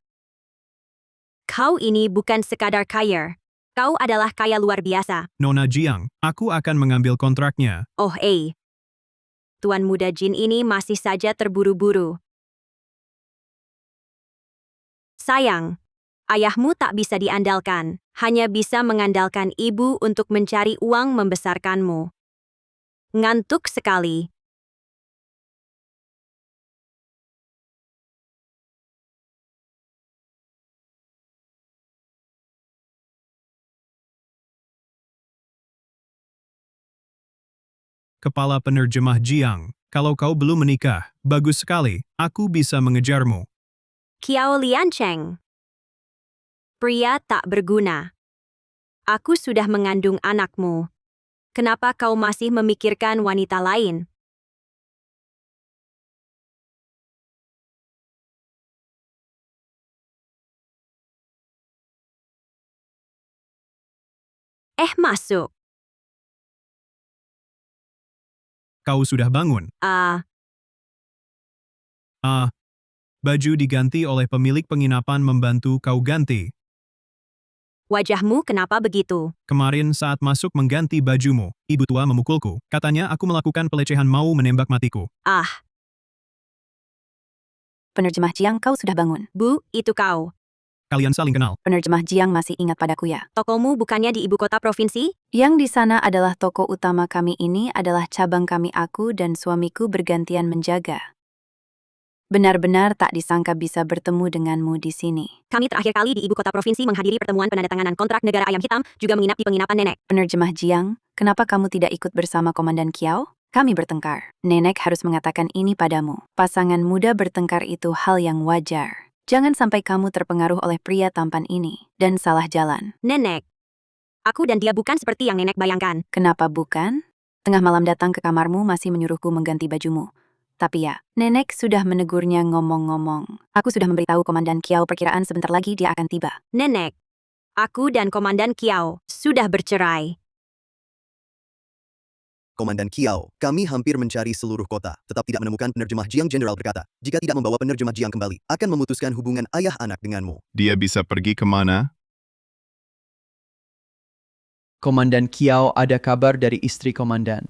Kau ini bukan sekadar kaya. Kau adalah kaya luar biasa. Nona Jiang, aku akan mengambil kontraknya. Oh Tuan muda Jin ini masih saja terburu-buru. Sayang, ayahmu tak bisa diandalkan. Hanya bisa mengandalkan ibu untuk mencari uang membesarkanmu. Ngantuk sekali. Kepala penerjemah Jiang, kalau kau belum menikah, bagus sekali, aku bisa mengejarmu. Qiao Liancheng. Pria tak berguna. Aku sudah mengandung anakmu. Kenapa kau masih memikirkan wanita lain? Masuk. Kau sudah bangun. Baju diganti oleh pemilik penginapan membantu kau ganti. Wajahmu kenapa begitu? Kemarin saat masuk mengganti bajumu, ibu tua memukulku. Katanya aku melakukan pelecehan mau menembak matiku. Penerjemah Jiang, kau sudah bangun. Bu, itu kau. Kalian saling kenal. Penerjemah Jiang masih ingat padaku ya. Tokomu bukannya di ibu kota provinsi? Yang di sana adalah toko utama kami, ini adalah cabang kami, aku dan suamiku bergantian menjaga. Benar-benar tak disangka bisa bertemu denganmu di sini. Kami terakhir kali di ibu kota provinsi menghadiri pertemuan penandatanganan kontrak negara ayam hitam, juga menginap di penginapan nenek. Penerjemah Jiang, kenapa kamu tidak ikut bersama Komandan Qiao? Kami bertengkar. Nenek harus mengatakan ini padamu. Pasangan muda bertengkar itu hal yang wajar. Jangan sampai kamu terpengaruh oleh pria tampan ini dan salah jalan. Nenek, aku dan dia bukan seperti yang nenek bayangkan. Kenapa bukan? Tengah malam datang ke kamarmu masih menyuruhku mengganti bajumu. Tapi ya, nenek sudah menegurnya ngomong-ngomong. Aku sudah memberitahu Komandan Qiao perkiraan sebentar lagi dia akan tiba. Nenek, aku dan Komandan Qiao sudah bercerai. Komandan Qiao, kami hampir mencari seluruh kota, tetap tidak menemukan penerjemah Jiang. Jenderal berkata, jika tidak membawa penerjemah Jiang kembali, akan memutuskan hubungan ayah anak denganmu. Dia bisa pergi kemana? Komandan Qiao, ada kabar dari istri komandan.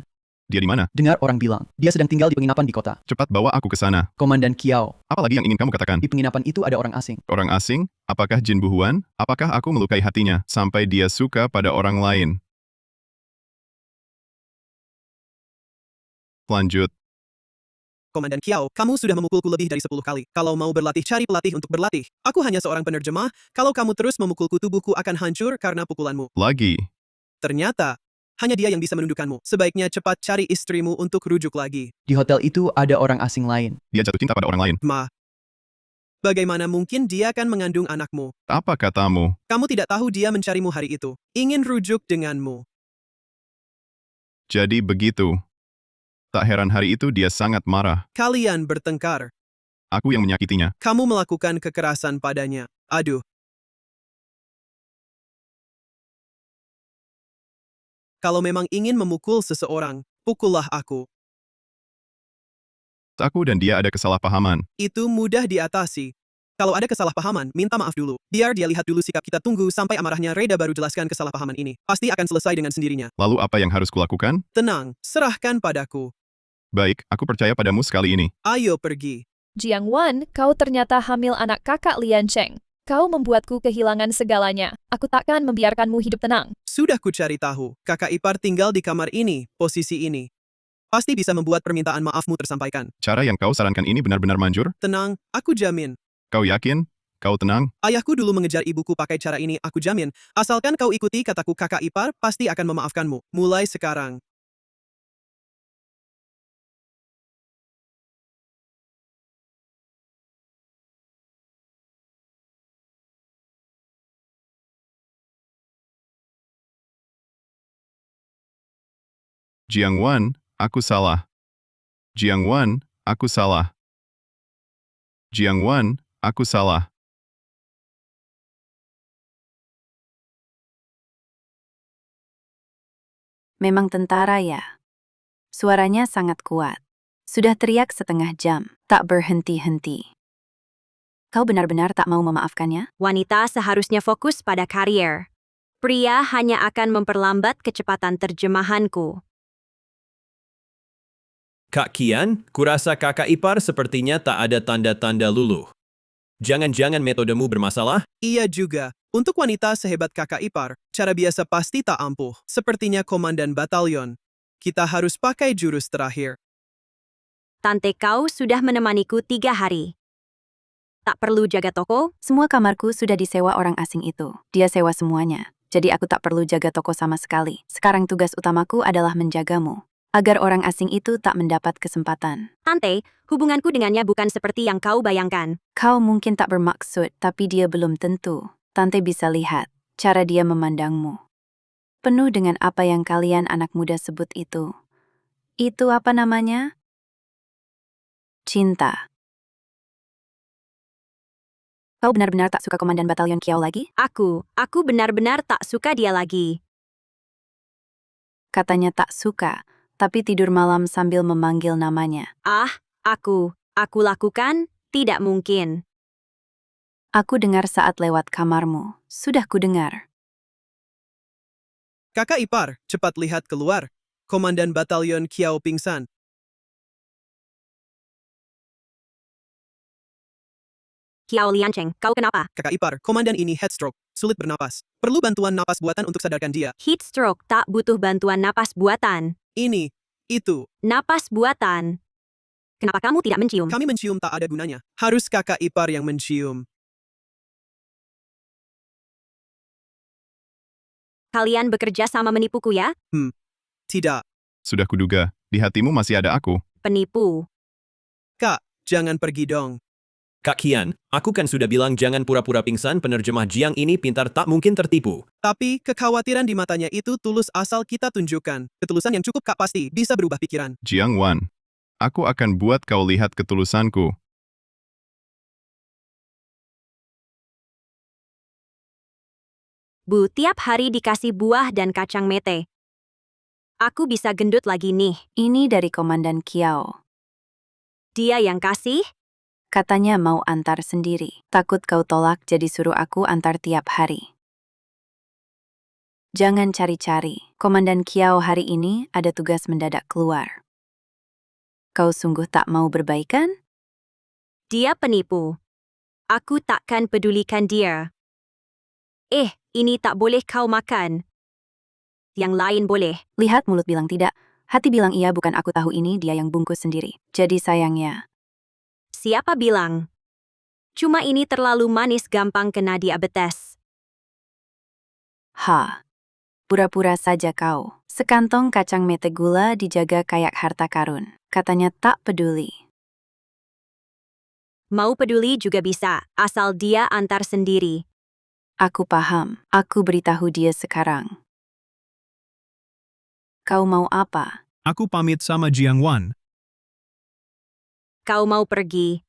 Dia di mana? Dengar orang bilang, dia sedang tinggal di penginapan di kota. Cepat bawa aku ke sana. Komandan Qiao. Apa lagi yang ingin kamu katakan? Di penginapan itu ada orang asing. Orang asing? Apakah Jin Buhuan? Apakah aku melukai hatinya sampai dia suka pada orang lain? Lanjut. Komandan Qiao, kamu sudah memukulku lebih dari 10 kali. Kalau mau berlatih, cari pelatih untuk berlatih. Aku hanya seorang penerjemah. Kalau kamu terus memukulku, tubuhku akan hancur karena pukulanmu. Lagi. Ternyata, hanya dia yang bisa menundukkanmu. Sebaiknya cepat cari istrimu untuk rujuk lagi. Di hotel itu ada orang asing lain. Dia jatuh cinta pada orang lain. Bagaimana mungkin dia akan mengandung anakmu? Apa katamu? Kamu tidak tahu dia mencarimu hari itu. Ingin rujuk denganmu. Jadi begitu. Tak heran hari itu dia sangat marah. Kalian bertengkar. Aku yang menyakitinya. Kamu melakukan kekerasan padanya. Aduh. Kalau memang ingin memukul seseorang, pukullah aku. Aku dan dia ada kesalahpahaman. Itu mudah diatasi. Kalau ada kesalahpahaman, minta maaf dulu. Biar dia lihat dulu sikap kita, tunggu sampai amarahnya reda baru jelaskan kesalahpahaman ini. Pasti akan selesai dengan sendirinya. Lalu apa yang harus kulakukan? Tenang, serahkan padaku. Baik, aku percaya padamu sekali ini. Ayo pergi. Jiang Wan, kau ternyata hamil anak kakak Lian Cheng. Kau membuatku kehilangan segalanya. Aku takkan membiarkanmu hidup tenang. Sudah ku cari tahu. Kakak ipar tinggal di kamar ini, posisi ini. Pasti bisa membuat permintaan maafmu tersampaikan. Cara yang kau sarankan ini benar-benar manjur? Tenang, aku jamin. Kau yakin? Kau tenang? Ayahku dulu mengejar ibuku pakai cara ini, aku jamin. Asalkan kau ikuti kataku, kakak ipar pasti akan memaafkanmu. Mulai sekarang. Jiang Wan, aku salah. Jiang Wan, aku salah. Jiang Wan, aku salah. Memang tentara ya? Suaranya sangat kuat. Sudah teriak setengah jam, tak berhenti-henti. Kau benar-benar tak mau memaafkannya? Wanita seharusnya fokus pada karier. Pria hanya akan memperlambat kecepatan terjemahanku. Kak Kian, kurasa kakak ipar sepertinya tak ada tanda-tanda luluh. Jangan-jangan metodemu bermasalah? Iya juga. Untuk wanita sehebat kakak ipar, cara biasa pasti tak ampuh. Sepertinya komandan batalion. Kita harus pakai jurus terakhir. Tante kau sudah menemaniku 3 hari. Tak perlu jaga toko? Semua kamarku sudah disewa orang asing itu. Dia sewa semuanya. Jadi aku tak perlu jaga toko sama sekali. Sekarang tugas utamaku adalah menjagamu. Agar orang asing itu tak mendapat kesempatan. Tante, hubunganku dengannya bukan seperti yang kau bayangkan. Kau mungkin tak bermaksud, tapi dia belum tentu. Tante bisa lihat cara dia memandangmu. Penuh dengan apa yang kalian anak muda sebut itu. Itu apa namanya? Cinta. Kau benar-benar tak suka komandan batalion Kiao lagi? Aku benar-benar tak suka dia lagi. Katanya tak suka, tapi tidur malam sambil memanggil namanya. Aku lakukan? Tidak mungkin. Aku dengar saat lewat kamarmu. Sudah kudengar. Kakak ipar, cepat lihat keluar. Komandan batalion Kiao pingsan. Kiao Liancheng, kau kenapa? Kakak ipar, komandan ini headstroke, sulit bernapas. Perlu bantuan napas buatan untuk sadarkan dia. Heat stroke tak butuh bantuan napas buatan. Ini, itu. Napas buatan. Kenapa kamu tidak mencium? Kami mencium tak ada gunanya. Harus kakak ipar yang mencium. Kalian bekerja sama menipuku ya? Tidak. Sudah kuduga, di hatimu masih ada aku. Penipu. Kak, jangan pergi dong. Kak Kian, aku kan sudah bilang jangan pura-pura pingsan, penerjemah Jiang ini pintar tak mungkin tertipu. Tapi kekhawatiran di matanya itu tulus asal kita tunjukkan. Ketulusan yang cukup Kak pasti bisa berubah pikiran. Jiang Wan, aku akan buat kau lihat ketulusanku. Bu, tiap hari dikasih buah dan kacang mete. Aku bisa gendut lagi nih. Ini dari komandan Kiao. Dia yang kasih? Katanya mau antar sendiri. Takut kau tolak jadi suruh aku antar tiap hari. Jangan cari-cari. Komandan Kiao hari ini ada tugas mendadak keluar. Kau sungguh tak mau berbaikan? Dia penipu. Aku takkan pedulikan dia. Ini tak boleh kau makan. Yang lain boleh. Lihat mulut bilang tidak. Hati bilang iya, bukan aku tahu ini dia yang bungkus sendiri. Jadi sayangnya. Siapa bilang? Cuma ini terlalu manis, gampang kena diabetes. Pura-pura saja kau. Sekantong kacang mete gula dijaga kayak harta karun. Katanya tak peduli. Mau peduli juga bisa, asal dia antar sendiri. Aku paham. Aku beritahu dia sekarang. Kau mau apa? Aku pamit sama Jiang Wan. Kau mau pergi?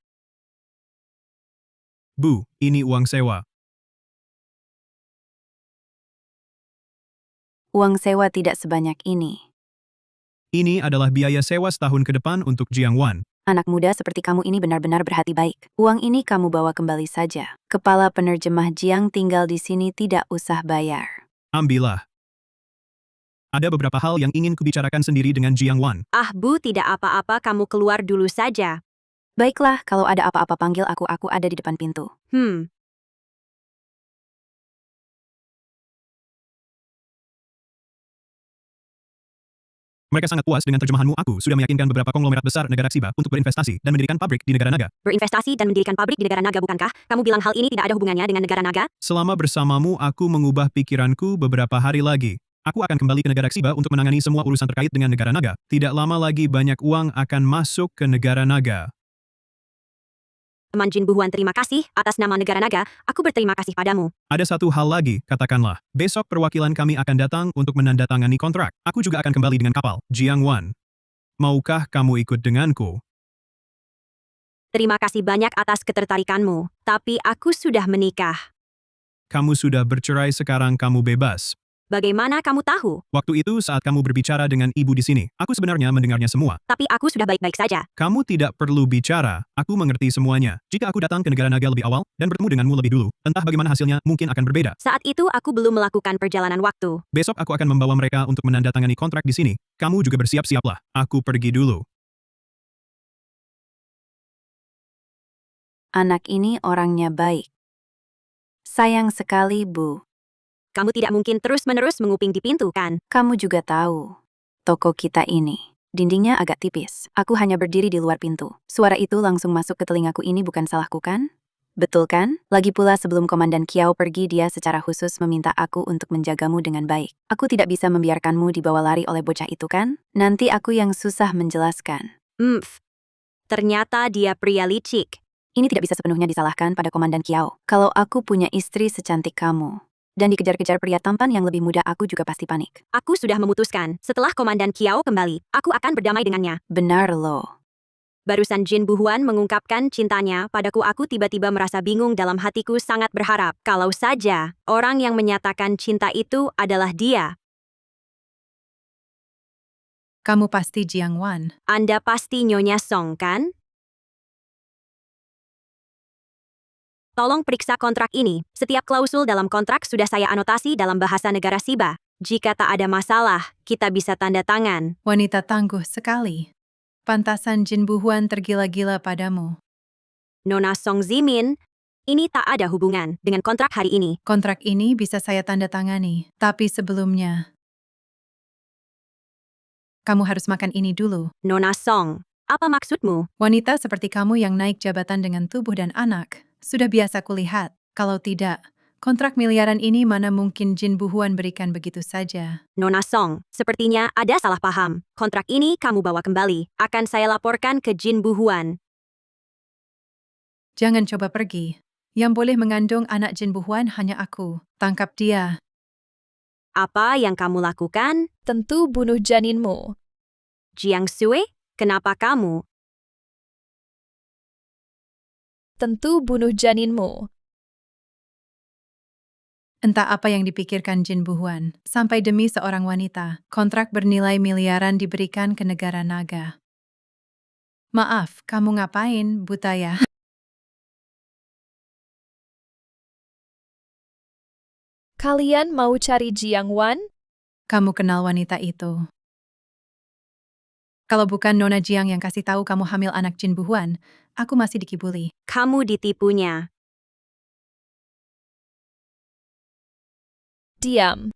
Bu, ini uang sewa. Uang sewa tidak sebanyak ini. Ini adalah biaya sewa setahun ke depan untuk Jiang Wan. Anak muda seperti kamu ini benar-benar berhati baik. Uang ini kamu bawa kembali saja. Kepala penerjemah Jiang tinggal di sini, tidak usah bayar. Ambillah. Ada beberapa hal yang ingin kubicarakan sendiri dengan Jiang Wan. Bu, tidak apa-apa, kamu keluar dulu saja. Baiklah, kalau ada apa-apa panggil aku ada di depan pintu. Mereka sangat puas dengan terjemahanmu. Aku sudah meyakinkan beberapa konglomerat besar negara Xiba untuk berinvestasi dan mendirikan pabrik di negara naga. Berinvestasi dan mendirikan pabrik di negara naga, bukankah? Kamu bilang hal ini tidak ada hubungannya dengan negara naga? Selama bersamamu, aku mengubah pikiranku beberapa hari lagi. Aku akan kembali ke negara Xiba untuk menangani semua urusan terkait dengan negara naga. Tidak lama lagi banyak uang akan masuk ke negara naga. Teman Jin Buhuan, terima kasih atas nama negara naga. Aku berterima kasih padamu. Ada satu hal lagi, katakanlah. Besok perwakilan kami akan datang untuk menandatangani kontrak. Aku juga akan kembali dengan kapal. Jiang Wan, maukah kamu ikut denganku? Terima kasih banyak atas ketertarikanmu, tapi aku sudah menikah. Kamu sudah bercerai, sekarang kamu bebas. Bagaimana kamu tahu? Waktu itu saat kamu berbicara dengan ibu di sini, aku sebenarnya mendengarnya semua. Tapi aku sudah baik-baik saja. Kamu tidak perlu bicara, aku mengerti semuanya. Jika aku datang ke negara naga lebih awal dan bertemu denganmu lebih dulu, entah bagaimana hasilnya mungkin akan berbeda. Saat itu aku belum melakukan perjalanan waktu. Besok aku akan membawa mereka untuk menandatangani kontrak di sini. Kamu juga bersiap-siaplah. Aku pergi dulu. Anak ini orangnya baik. Sayang sekali, Bu. Kamu tidak mungkin terus-menerus menguping di pintu, kan? Kamu juga tahu, toko kita ini, dindingnya agak tipis. Aku hanya berdiri di luar pintu. Suara itu langsung masuk ke telingaku, ini bukan salahku kan? Betul kan? Lagi pula sebelum Komandan Kiao pergi, dia secara khusus meminta aku untuk menjagamu dengan baik. Aku tidak bisa membiarkanmu dibawa lari oleh bocah itu kan? Nanti aku yang susah menjelaskan. Ternyata dia pria licik. Ini tidak bisa sepenuhnya disalahkan pada Komandan Kiao. Kalau aku punya istri secantik kamu, dan dikejar-kejar pria tampan yang lebih muda, aku juga pasti panik. Aku sudah memutuskan, setelah Komandan Kiao kembali, aku akan berdamai dengannya. Benar loh. Barusan Jin Buhuan mengungkapkan cintanya padaku, aku tiba-tiba merasa bingung dalam hatiku, sangat berharap kalau saja orang yang menyatakan cinta itu adalah dia. Kamu pasti Jiang Wan. Anda pasti Nyonya Song, kan? Tolong periksa kontrak ini. Setiap klausul dalam kontrak sudah saya anotasi dalam bahasa negara Siba. Jika tak ada masalah, kita bisa tanda tangan. Wanita tangguh sekali. Pantasan Jin Buhuan tergila-gila padamu. Nona Song Zimin, ini tak ada hubungan dengan kontrak hari ini. Kontrak ini bisa saya tanda tangani, tapi sebelumnya kamu harus makan ini dulu. Nona Song, apa maksudmu? Wanita seperti kamu yang naik jabatan dengan tubuh dan anak, sudah biasa kulihat. Kalau tidak, kontrak miliaran ini mana mungkin Jin Buhuan berikan begitu saja. Nona Song, sepertinya ada salah paham. Kontrak ini kamu bawa kembali. Akan saya laporkan ke Jin Buhuan. Jangan coba pergi. Yang boleh mengandung anak Jin Buhuan hanya aku. Tangkap dia. Apa yang kamu lakukan? Tentu bunuh janinmu. Jiang Sui, kenapa kamu? Tentu bunuh janinmu. Entah apa yang dipikirkan Jin Buhuan, sampai demi seorang wanita, kontrak bernilai miliaran diberikan ke negara naga. Maaf, kamu ngapain, Butaya? Kalian mau cari Jiang Wan? Kamu kenal wanita itu. Kalau bukan Nona Jiang yang kasih tahu kamu hamil anak Jin Buhuan, aku masih dikibuli. Kamu ditipunya. Diam.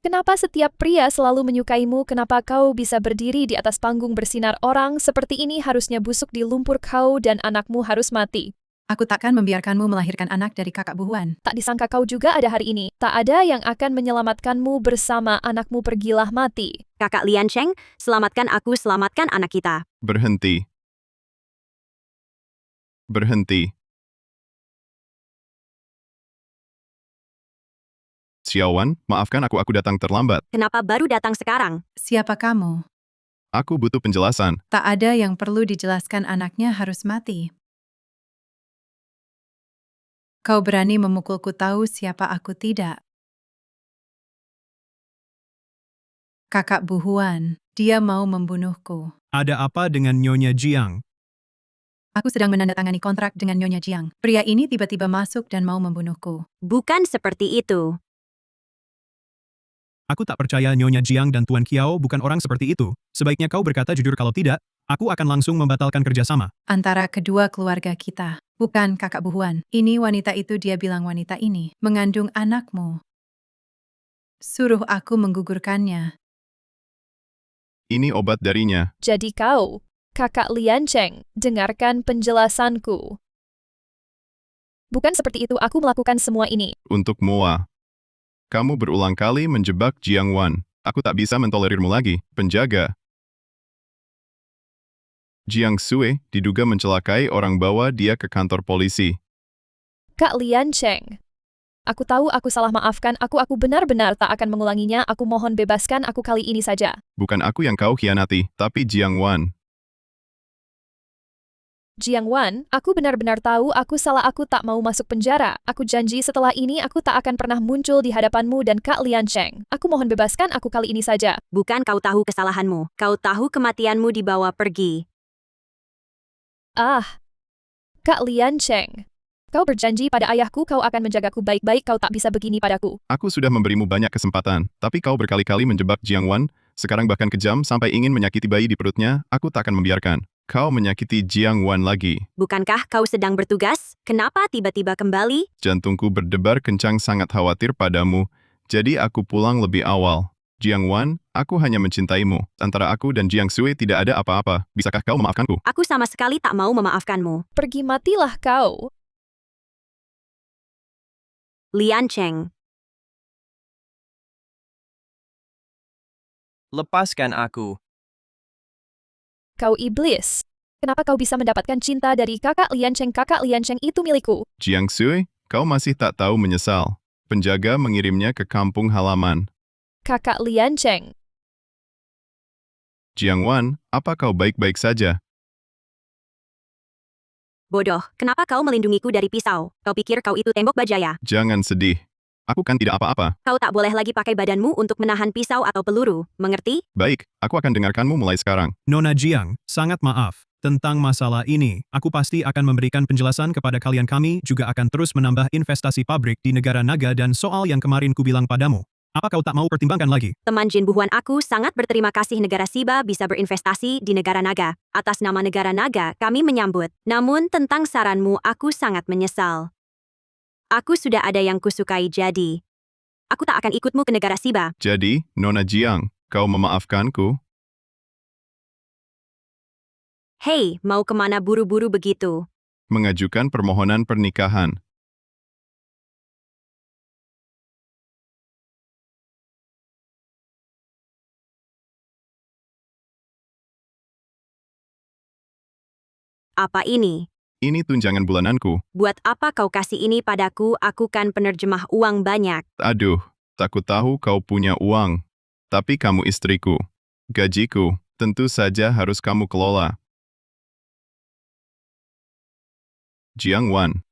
Kenapa setiap pria selalu menyukaimu? Kenapa kau bisa berdiri di atas panggung bersinar orang seperti ini? Harusnya busuk di lumpur, kau dan anakmu harus mati. Aku takkan membiarkanmu melahirkan anak dari kakak Buhuan. Tak disangka kau juga ada hari ini. Tak ada yang akan menyelamatkanmu bersama anakmu, pergilah mati. Kakak Lian Cheng, selamatkan aku, selamatkan anak kita. Berhenti. Berhenti. Xiaowan, maafkan aku datang terlambat. Kenapa baru datang sekarang? Siapa kamu? Aku butuh penjelasan. Tak ada yang perlu dijelaskan, anaknya harus mati. Kau berani memukulku, tahu siapa aku tidak? Kakak Buhuan, dia mau membunuhku. Ada apa dengan Nyonya Jiang? Aku sedang menandatangani kontrak dengan Nyonya Jiang. Pria ini tiba-tiba masuk dan mau membunuhku. Bukan seperti itu. Aku tak percaya Nyonya Jiang dan Tuan Kiao bukan orang seperti itu. Sebaiknya kau berkata jujur, kalau tidak, aku akan langsung membatalkan kerjasama. Antara kedua keluarga kita, bukan kakak Buhuan. Ini wanita itu, dia bilang wanita ini mengandung anakmu. Suruh aku menggugurkannya. Ini obat darinya. Jadi kau, kakak Lian Cheng, dengarkan penjelasanku. Bukan seperti itu aku melakukan semua ini. Untuk Moa. Kamu berulang kali menjebak Jiang Wan. Aku tak bisa mentolerirmu lagi, penjaga. Jiang Sui diduga mencelakai orang, bawa dia ke kantor polisi. Kak Lian Cheng. Aku tahu aku salah, maafkan aku benar-benar tak akan mengulanginya. Aku mohon bebaskan aku kali ini saja. Bukan aku yang kau khianati, tapi Jiang Wan. Jiang Wan, aku benar-benar tahu aku salah, aku tak mau masuk penjara. Aku janji setelah ini aku tak akan pernah muncul di hadapanmu dan Kak Lian Cheng. Aku mohon bebaskan aku kali ini saja. Bukan kau tahu kesalahanmu, kau tahu kematianmu dibawa pergi. Ah, Kak Lian Cheng. Kau berjanji pada ayahku kau akan menjagaku baik-baik, kau tak bisa begini padaku. Aku sudah memberimu banyak kesempatan, tapi kau berkali-kali menjebak Jiang Wan, sekarang bahkan kejam sampai ingin menyakiti bayi di perutnya, aku tak akan membiarkan. Kau menyakiti Jiang Wan lagi. Bukankah kau sedang bertugas? Kenapa tiba-tiba kembali? Jantungku berdebar kencang, sangat khawatir padamu, jadi aku pulang lebih awal. Jiang Wan, aku hanya mencintaimu. Antara aku dan Jiang Sui tidak ada apa-apa. Bisakah kau memaafkanku? Aku sama sekali tak mau memaafkanmu. Pergi matilah kau. Lian Cheng. Lepaskan aku. Kau iblis. Kenapa kau bisa mendapatkan cinta dari kakak Lian Cheng? Kakak Lian Cheng itu milikku. Jiang Sui, kau masih tak tahu menyesal. Penjaga mengirimnya ke kampung halaman. Kakak Lian Cheng. Jiang Wan, apa kau baik-baik saja? Bodoh, kenapa kau melindungiku dari pisau? Kau pikir kau itu tembok bajaya? Jangan sedih. Aku kan tidak apa-apa. Kau tak boleh lagi pakai badanmu untuk menahan pisau atau peluru, mengerti? Baik, aku akan dengarkanmu mulai sekarang. Nona Jiang, sangat maaf. Tentang masalah ini, aku pasti akan memberikan penjelasan kepada kalian. Kami juga akan terus menambah investasi pabrik di negara naga dan soal yang kemarin kubilang padamu. Apa kau tak mau pertimbangkan lagi? Teman Jin Buhuan, aku sangat berterima kasih negara Siba bisa berinvestasi di negara naga. Atas nama negara naga, kami menyambut. Namun tentang saranmu, aku sangat menyesal. Aku sudah ada yang kusukai, jadi aku tak akan ikutmu ke negara Siba. Jadi, Nona Jiang, kau memaafkanku? Hei, mau kemana buru-buru begitu? Mengajukan permohonan pernikahan. Apa ini? Ini tunjangan bulananku. Buat apa kau kasih ini padaku? Aku kan penerjemah uang banyak. Aduh, takut tahu kau punya uang. Tapi kamu istriku. Gajiku, tentu saja harus kamu kelola. Jiang Wan,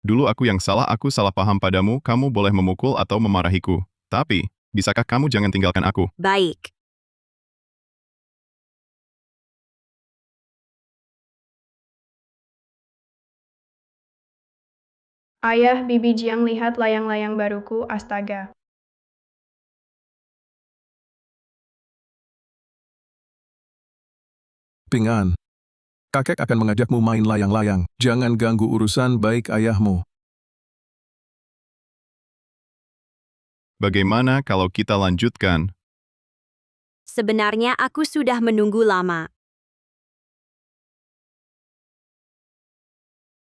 dulu aku yang salah, aku salah paham padamu, kamu boleh memukul atau memarahiku. Tapi, bisakah kamu jangan tinggalkan aku? Baik. Ayah, Bibi Jiang lihat layang-layang baruku, astaga. Ping An. Kakek akan mengajakmu main layang-layang. Jangan ganggu urusan baik ayahmu. Bagaimana kalau kita lanjutkan? Sebenarnya aku sudah menunggu lama.